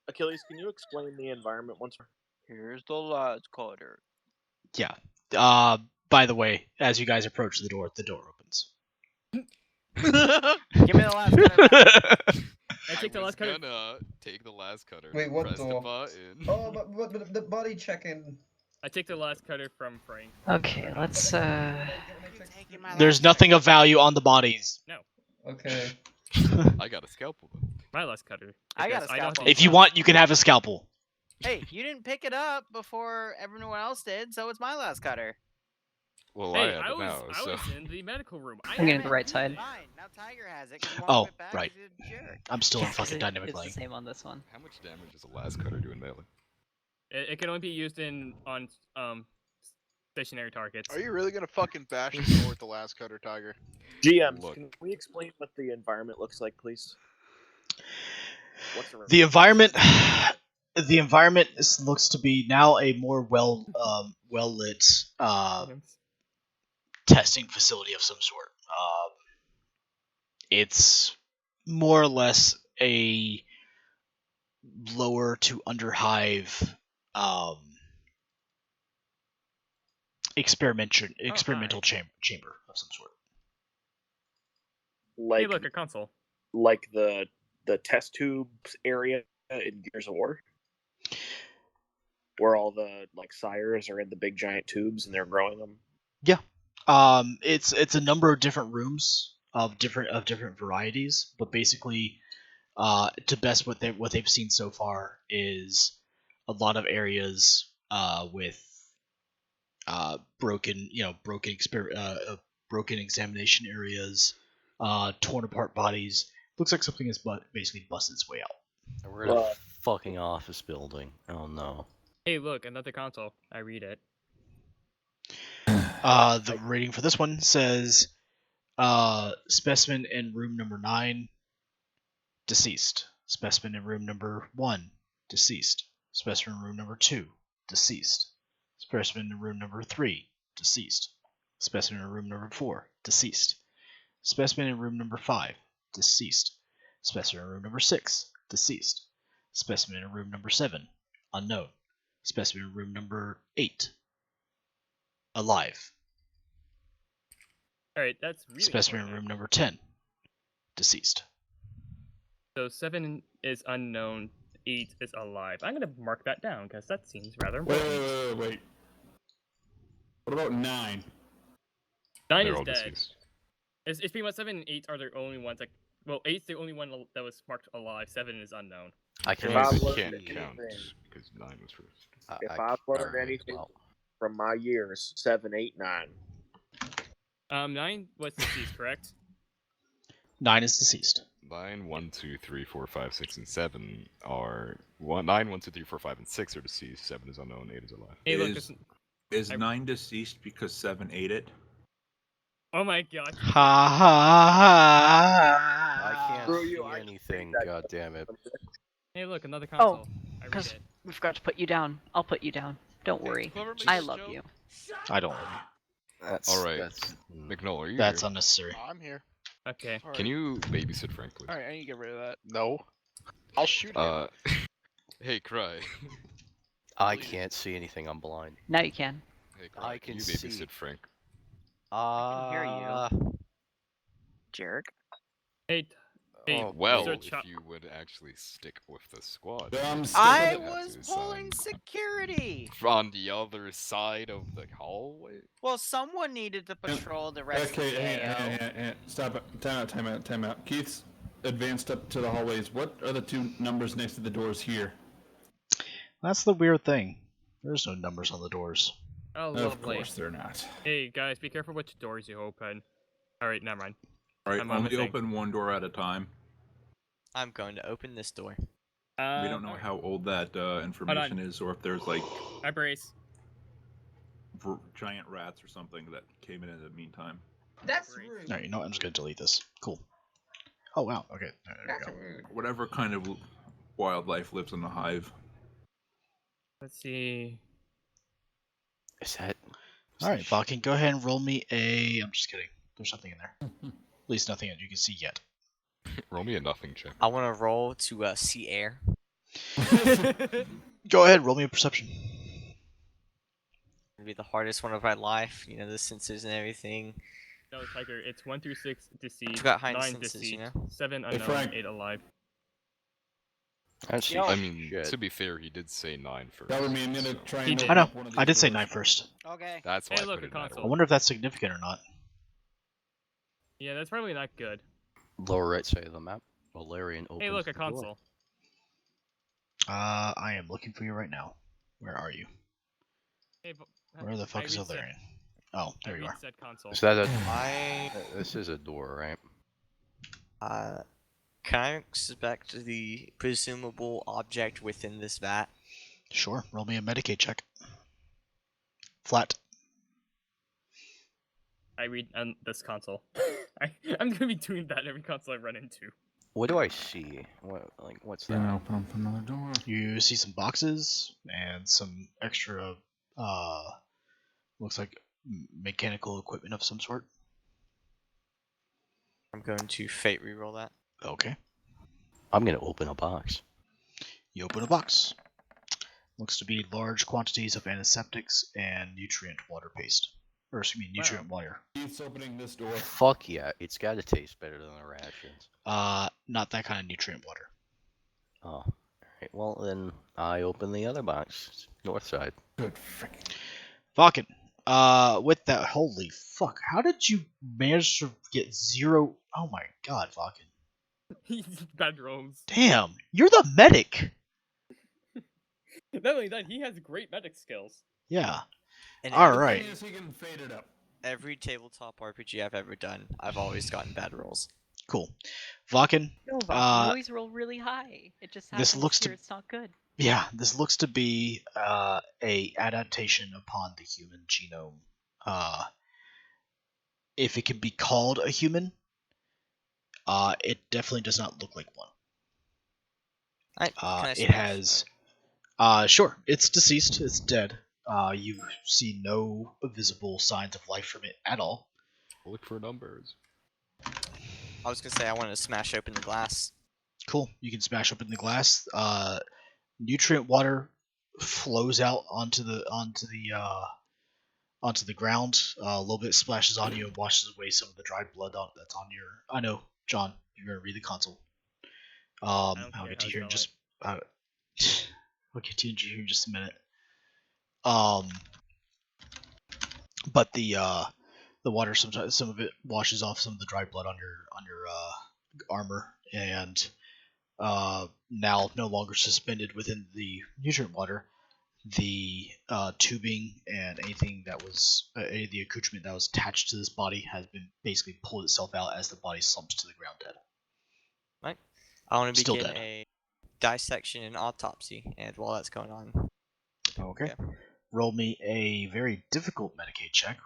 Achilles, can you explain the environment once more? Here's the last cutter. Yeah. By the way, as you guys approach the door opens. Give me the last cutter. I take the last cutter. Gonna take the last cutter. Wait, what press door? the button. Oh, but the body checking. I take the last cutter from Frank. Okay, let's There's nothing of value on the bodies. No. Okay. I got a scalpel though. My last cutter. I got a because know how to scalpel. If you want, you can have a scalpel. Hey, you didn't pick it up before everyone else did, so it's my last cutter. Well, Hey, I have it now, I so. was in the medical room. I'm getting the right side. Fine, now Tiger has it. 'cause he Oh, wanted it back right. 'cause he's a jerk. I'm still in fucking It's dynamic the lane. same on this one. How much damage does a las cutter do in melee? It can only be used on stationary targets. Are you really gonna fucking bash the door with the last cutter, Tiger? GMs, Look. can we explain what the environment looks like, please? What's the room? The environment looks to be now a more well lit testing facility of some sort. It's more or less a lower to under hive experimental chamber of some sort. Like, Hey, look, a console. like the test tubes area in Gears of War, where all the like sires are in the big giant tubes and they're growing them. Yeah. It's a number of different rooms of different varieties, but basically, to best what they've seen so far is a lot of areas with broken examination areas, torn apart bodies. Looks like something has basically busted its way out. We're in a fucking office building. Oh no. Hey, look, another console. I read it. The rating for this one says specimen in room number 9, deceased. Specimen in room number 1, deceased. Specimen in room number 2, deceased. Specimen in room number 3, deceased. Specimen in room number 4, deceased. Specimen in room number 5, deceased. Specimen in room number 6, deceased. Specimen in room number 7, unknown. Specimen in room number 8, alive. Alright, that's really Specimen in important. room number 10, deceased. So 7 is unknown, 8 is alive. I'm gonna mark that down because that seems rather Wait, important. wait. What about 9? 9 They're is all dead. deceased. It's pretty much 7 and 8 are the only ones that. Well, 8's the only one that was marked alive. 7 is unknown. I can If I've also learned Can't count anything, because 9 was first. if I've learned anything from my years, 7, 8, 9. 9 was deceased, correct? 9 is deceased. 9, 1, 2, 3, 4, 5, 6, and 7 are 9, 1, 2, 3, 4, 5, and 6 are deceased. 7 is unknown. 8 is alive. Hey, look, Is 9 deceased because 7 ate it? Oh my god. Ha ha ha! I can't Screw see you, I anything. God damn it. Hey, look, another Oh, console. I read because it. we forgot to put you down. I'll put you down. Don't worry. Whoever makes I this love joke- you. I don't. Alright. McNull, are you That's here? unnecessary. I'm here. Okay. Can you babysit Frank, please? Alright, I need to get rid of that. No. I'll shoot him. Hey, Cry. I can't see anything. I'm blind. Now you can. Hey, Cry, I can you see. babysit Frank? I can hear you. Jerk. Hey, Oh, well, if you would actually stick with the squad. I'm you sticking I wouldn't have was to pulling assign security. on the other side of the hallway. Well, someone needed to patrol the rest Okay, of the AO. stop it. Time out. Keith's advanced up to the hallways. What are the two numbers next to the doors here? That's the weird thing. There's no numbers on the doors. Oh, Of lovely. course they're not. Hey, guys, be careful which doors you open. Alright, never mind. Alright, I'm only missing. open one door at a time. I'm going to open this door. We don't know how old that information is, or if there's like I brace. giant rats or something that came in the meantime. That's rude. Alright, you know what? I'm just gonna delete this. Cool. Oh wow. Okay. There we go. Whatever kind of wildlife lives in the hive. Let's see. Is that? Alright, Valken, go ahead and roll me a. I'm just kidding. There's nothing in there. At least nothing that you can see yet. Roll me a nothing check. I want to roll to see air. Go ahead, roll me a perception. It'll be the hardest one of my life. You know, the sensors and everything. No, Tiger, it's 1 through 6 deceased, I've got heightened 9 senses, deceased, you know? 7 Hey, unknown, Frank. 8 alive. That's I mean, to be fair, he did say 9 first. Cover me. I'm gonna try and I open know. up one of these I did say doors. 9 first. Okay. That's why Hey, I look, put a it in that console. I order. wonder if that's significant or not. Yeah, that's probably not good. Lower right side of the map. Valerian opens Hey, look, a the door. console. I am looking for you right now. Where are you? Hey, Where the fuck I is reset- Valerian? Oh, there I you are. reset console. Is that a? I This is a door, right? can I expect the presumable object within this vat? Sure. Roll me a Medicaid check. Flat. I read this console. I'm gonna be doing that every console I run into. What do I see? What's that? open up another door. You see some boxes and some extra, looks like mechanical equipment of some sort. I'm going to fate reroll that. Okay. I'm gonna open a box. You open a box. Looks to be large quantities of antiseptics and nutrient water paste. Or excuse me, nutrient water. Keith's opening this door. Fuck yeah! It's gotta taste better than the rations. Not that kind of nutrient water. Oh, alright. Well then, I open the other box. North side. Good freaking. Valken, with that, holy fuck, how did you manage to get 0? Oh my god, Valken. He's bad rolls. Damn, you're the medic! Not only that, he has great medic skills. Yeah. And Alright. He can fade it up. Every tabletop RPG I've ever done, I've always gotten bad rolls. Cool. Valken, No, Valken, you always roll really high. It just happens this looks here, to- it's not good. yeah, this looks to be a adaptation upon the human genome. If it can be called a human, it definitely does not look like one. Can I It smash? has, sure, it's deceased, it's dead. You see no visible signs of life from it at all. Look for numbers. I was gonna say I wanted to smash open the glass. Cool. You can smash open the glass. Nutrient water flows out onto the ground. A little bit splashes on you and washes away some of the dried blood that's on your. I know, John. You're gonna read the console. I'll get to you here in just. I'll get to you here in just a minute. But the water sometimes some of it washes off some of the dried blood on your armor and now no longer suspended within the nutrient water. The tubing and anything that was any of the accoutrement that was attached to this body has been basically pulled itself out as the body slumps to the ground dead. Right. I want to Still begin dead. a dissection and autopsy, and while that's going on, Okay. Roll me a very difficult Medicaid check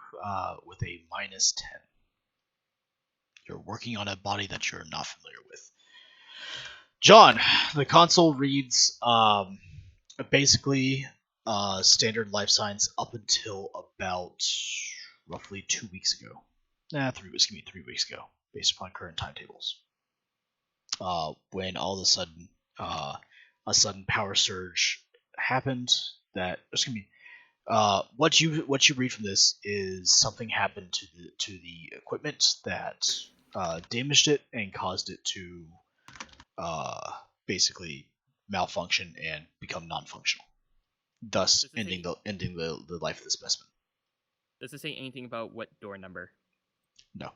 with a -10. You're working on a body that you're not familiar with. John, the console reads basically standard life science up until about roughly 2 weeks ago. 3 weeks ago, based upon current timetables. When all of a sudden power surge happened that what you read from this is something happened to the equipment that damaged it and caused it to basically malfunction and become non-functional, thus ending the life of the specimen. Does it say anything about what door number? No.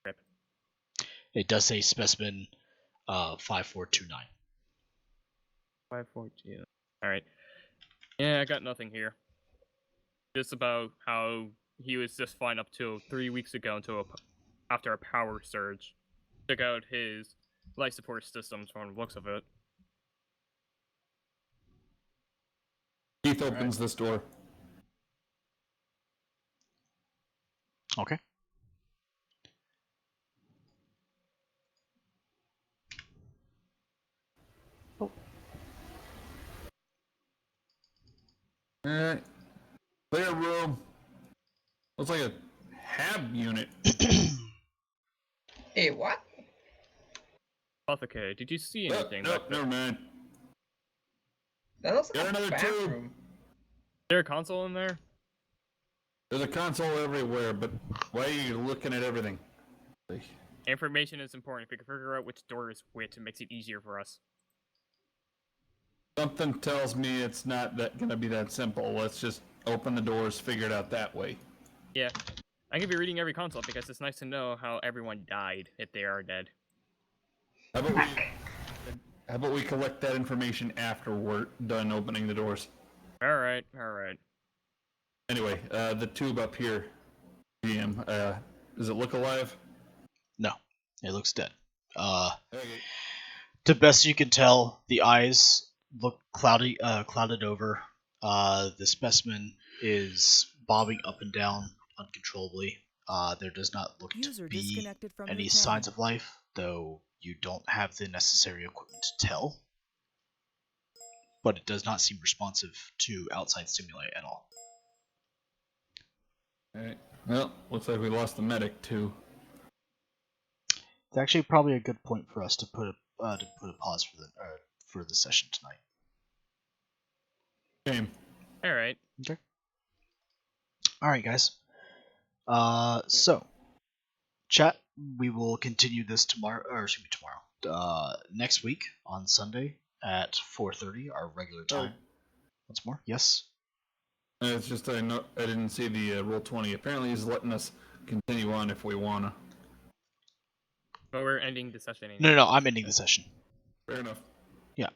Rip. It does say specimen 5429. 542. Alright. Yeah, I got nothing here. Just about how he was just fine up till 3 weeks ago until after a power surge. Took out his life support systems from the looks of it. Keith opens this door. Okay. Alright. Clear room. Looks like a hab unit. Hey, what? Okay, did you see anything? Nope, never mind. That looks Got like a another bathroom. Is there a console in there? There's a console everywhere, but why are you looking at everything? Information is important. If we can figure out which door is which, it makes it easier for us. Something tells me it's not gonna be that simple. Let's just open the doors, figure it out that way. Yeah. I can be reading every console because it's nice to know how everyone died if they are dead. How about we collect that information after we're done opening the doors? Alright, alright. Anyway, the tube up here, GM, does it look alive? No, it looks dead. To best you can tell, the eyes look clouded over. The specimen is bobbing up and down uncontrollably. There does not look User to be disconnected from any your signs channel. of life, though you don't have the necessary equipment to tell. But it does not seem responsive to outside stimuli at all. Alright. Well, looks like we lost the medic too. It's actually probably a good point for us to put a pause for the session tonight. Same. Alright. Okay. Alright, guys. So, chat, we will continue this next week on Sunday at 4:30, our regular time. Once more, yes? It's just I didn't see the Roll20. Apparently he's letting us continue on if we wanna. But we're ending the session anyway. No, I'm ending the session. Fair enough. Yeah.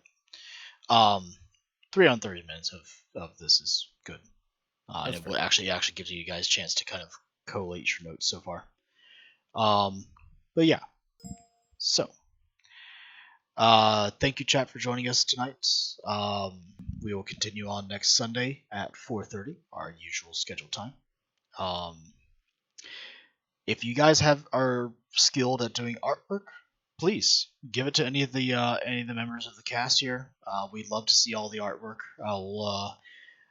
3 on 30 minutes of this is good. And it will actually gives you guys a chance to kind of collate your notes so far. But yeah. So, thank you, chat, for joining us tonight. We will continue on next Sunday at 4:30, our usual scheduled time. If you guys are skilled at doing artwork, please give it to any of the members of the cast here. We'd love to see all the artwork.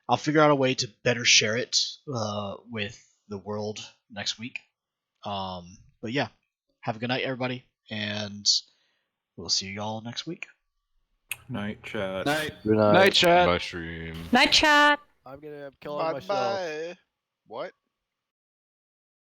I'll figure out a way to better share it with the world next week. But yeah, have a good night, everybody, and we'll see you all next week. Night, chat. Night. Good night. Night, chat. Bye, stream. Night chat. I'm gonna kill myself. Bye. What?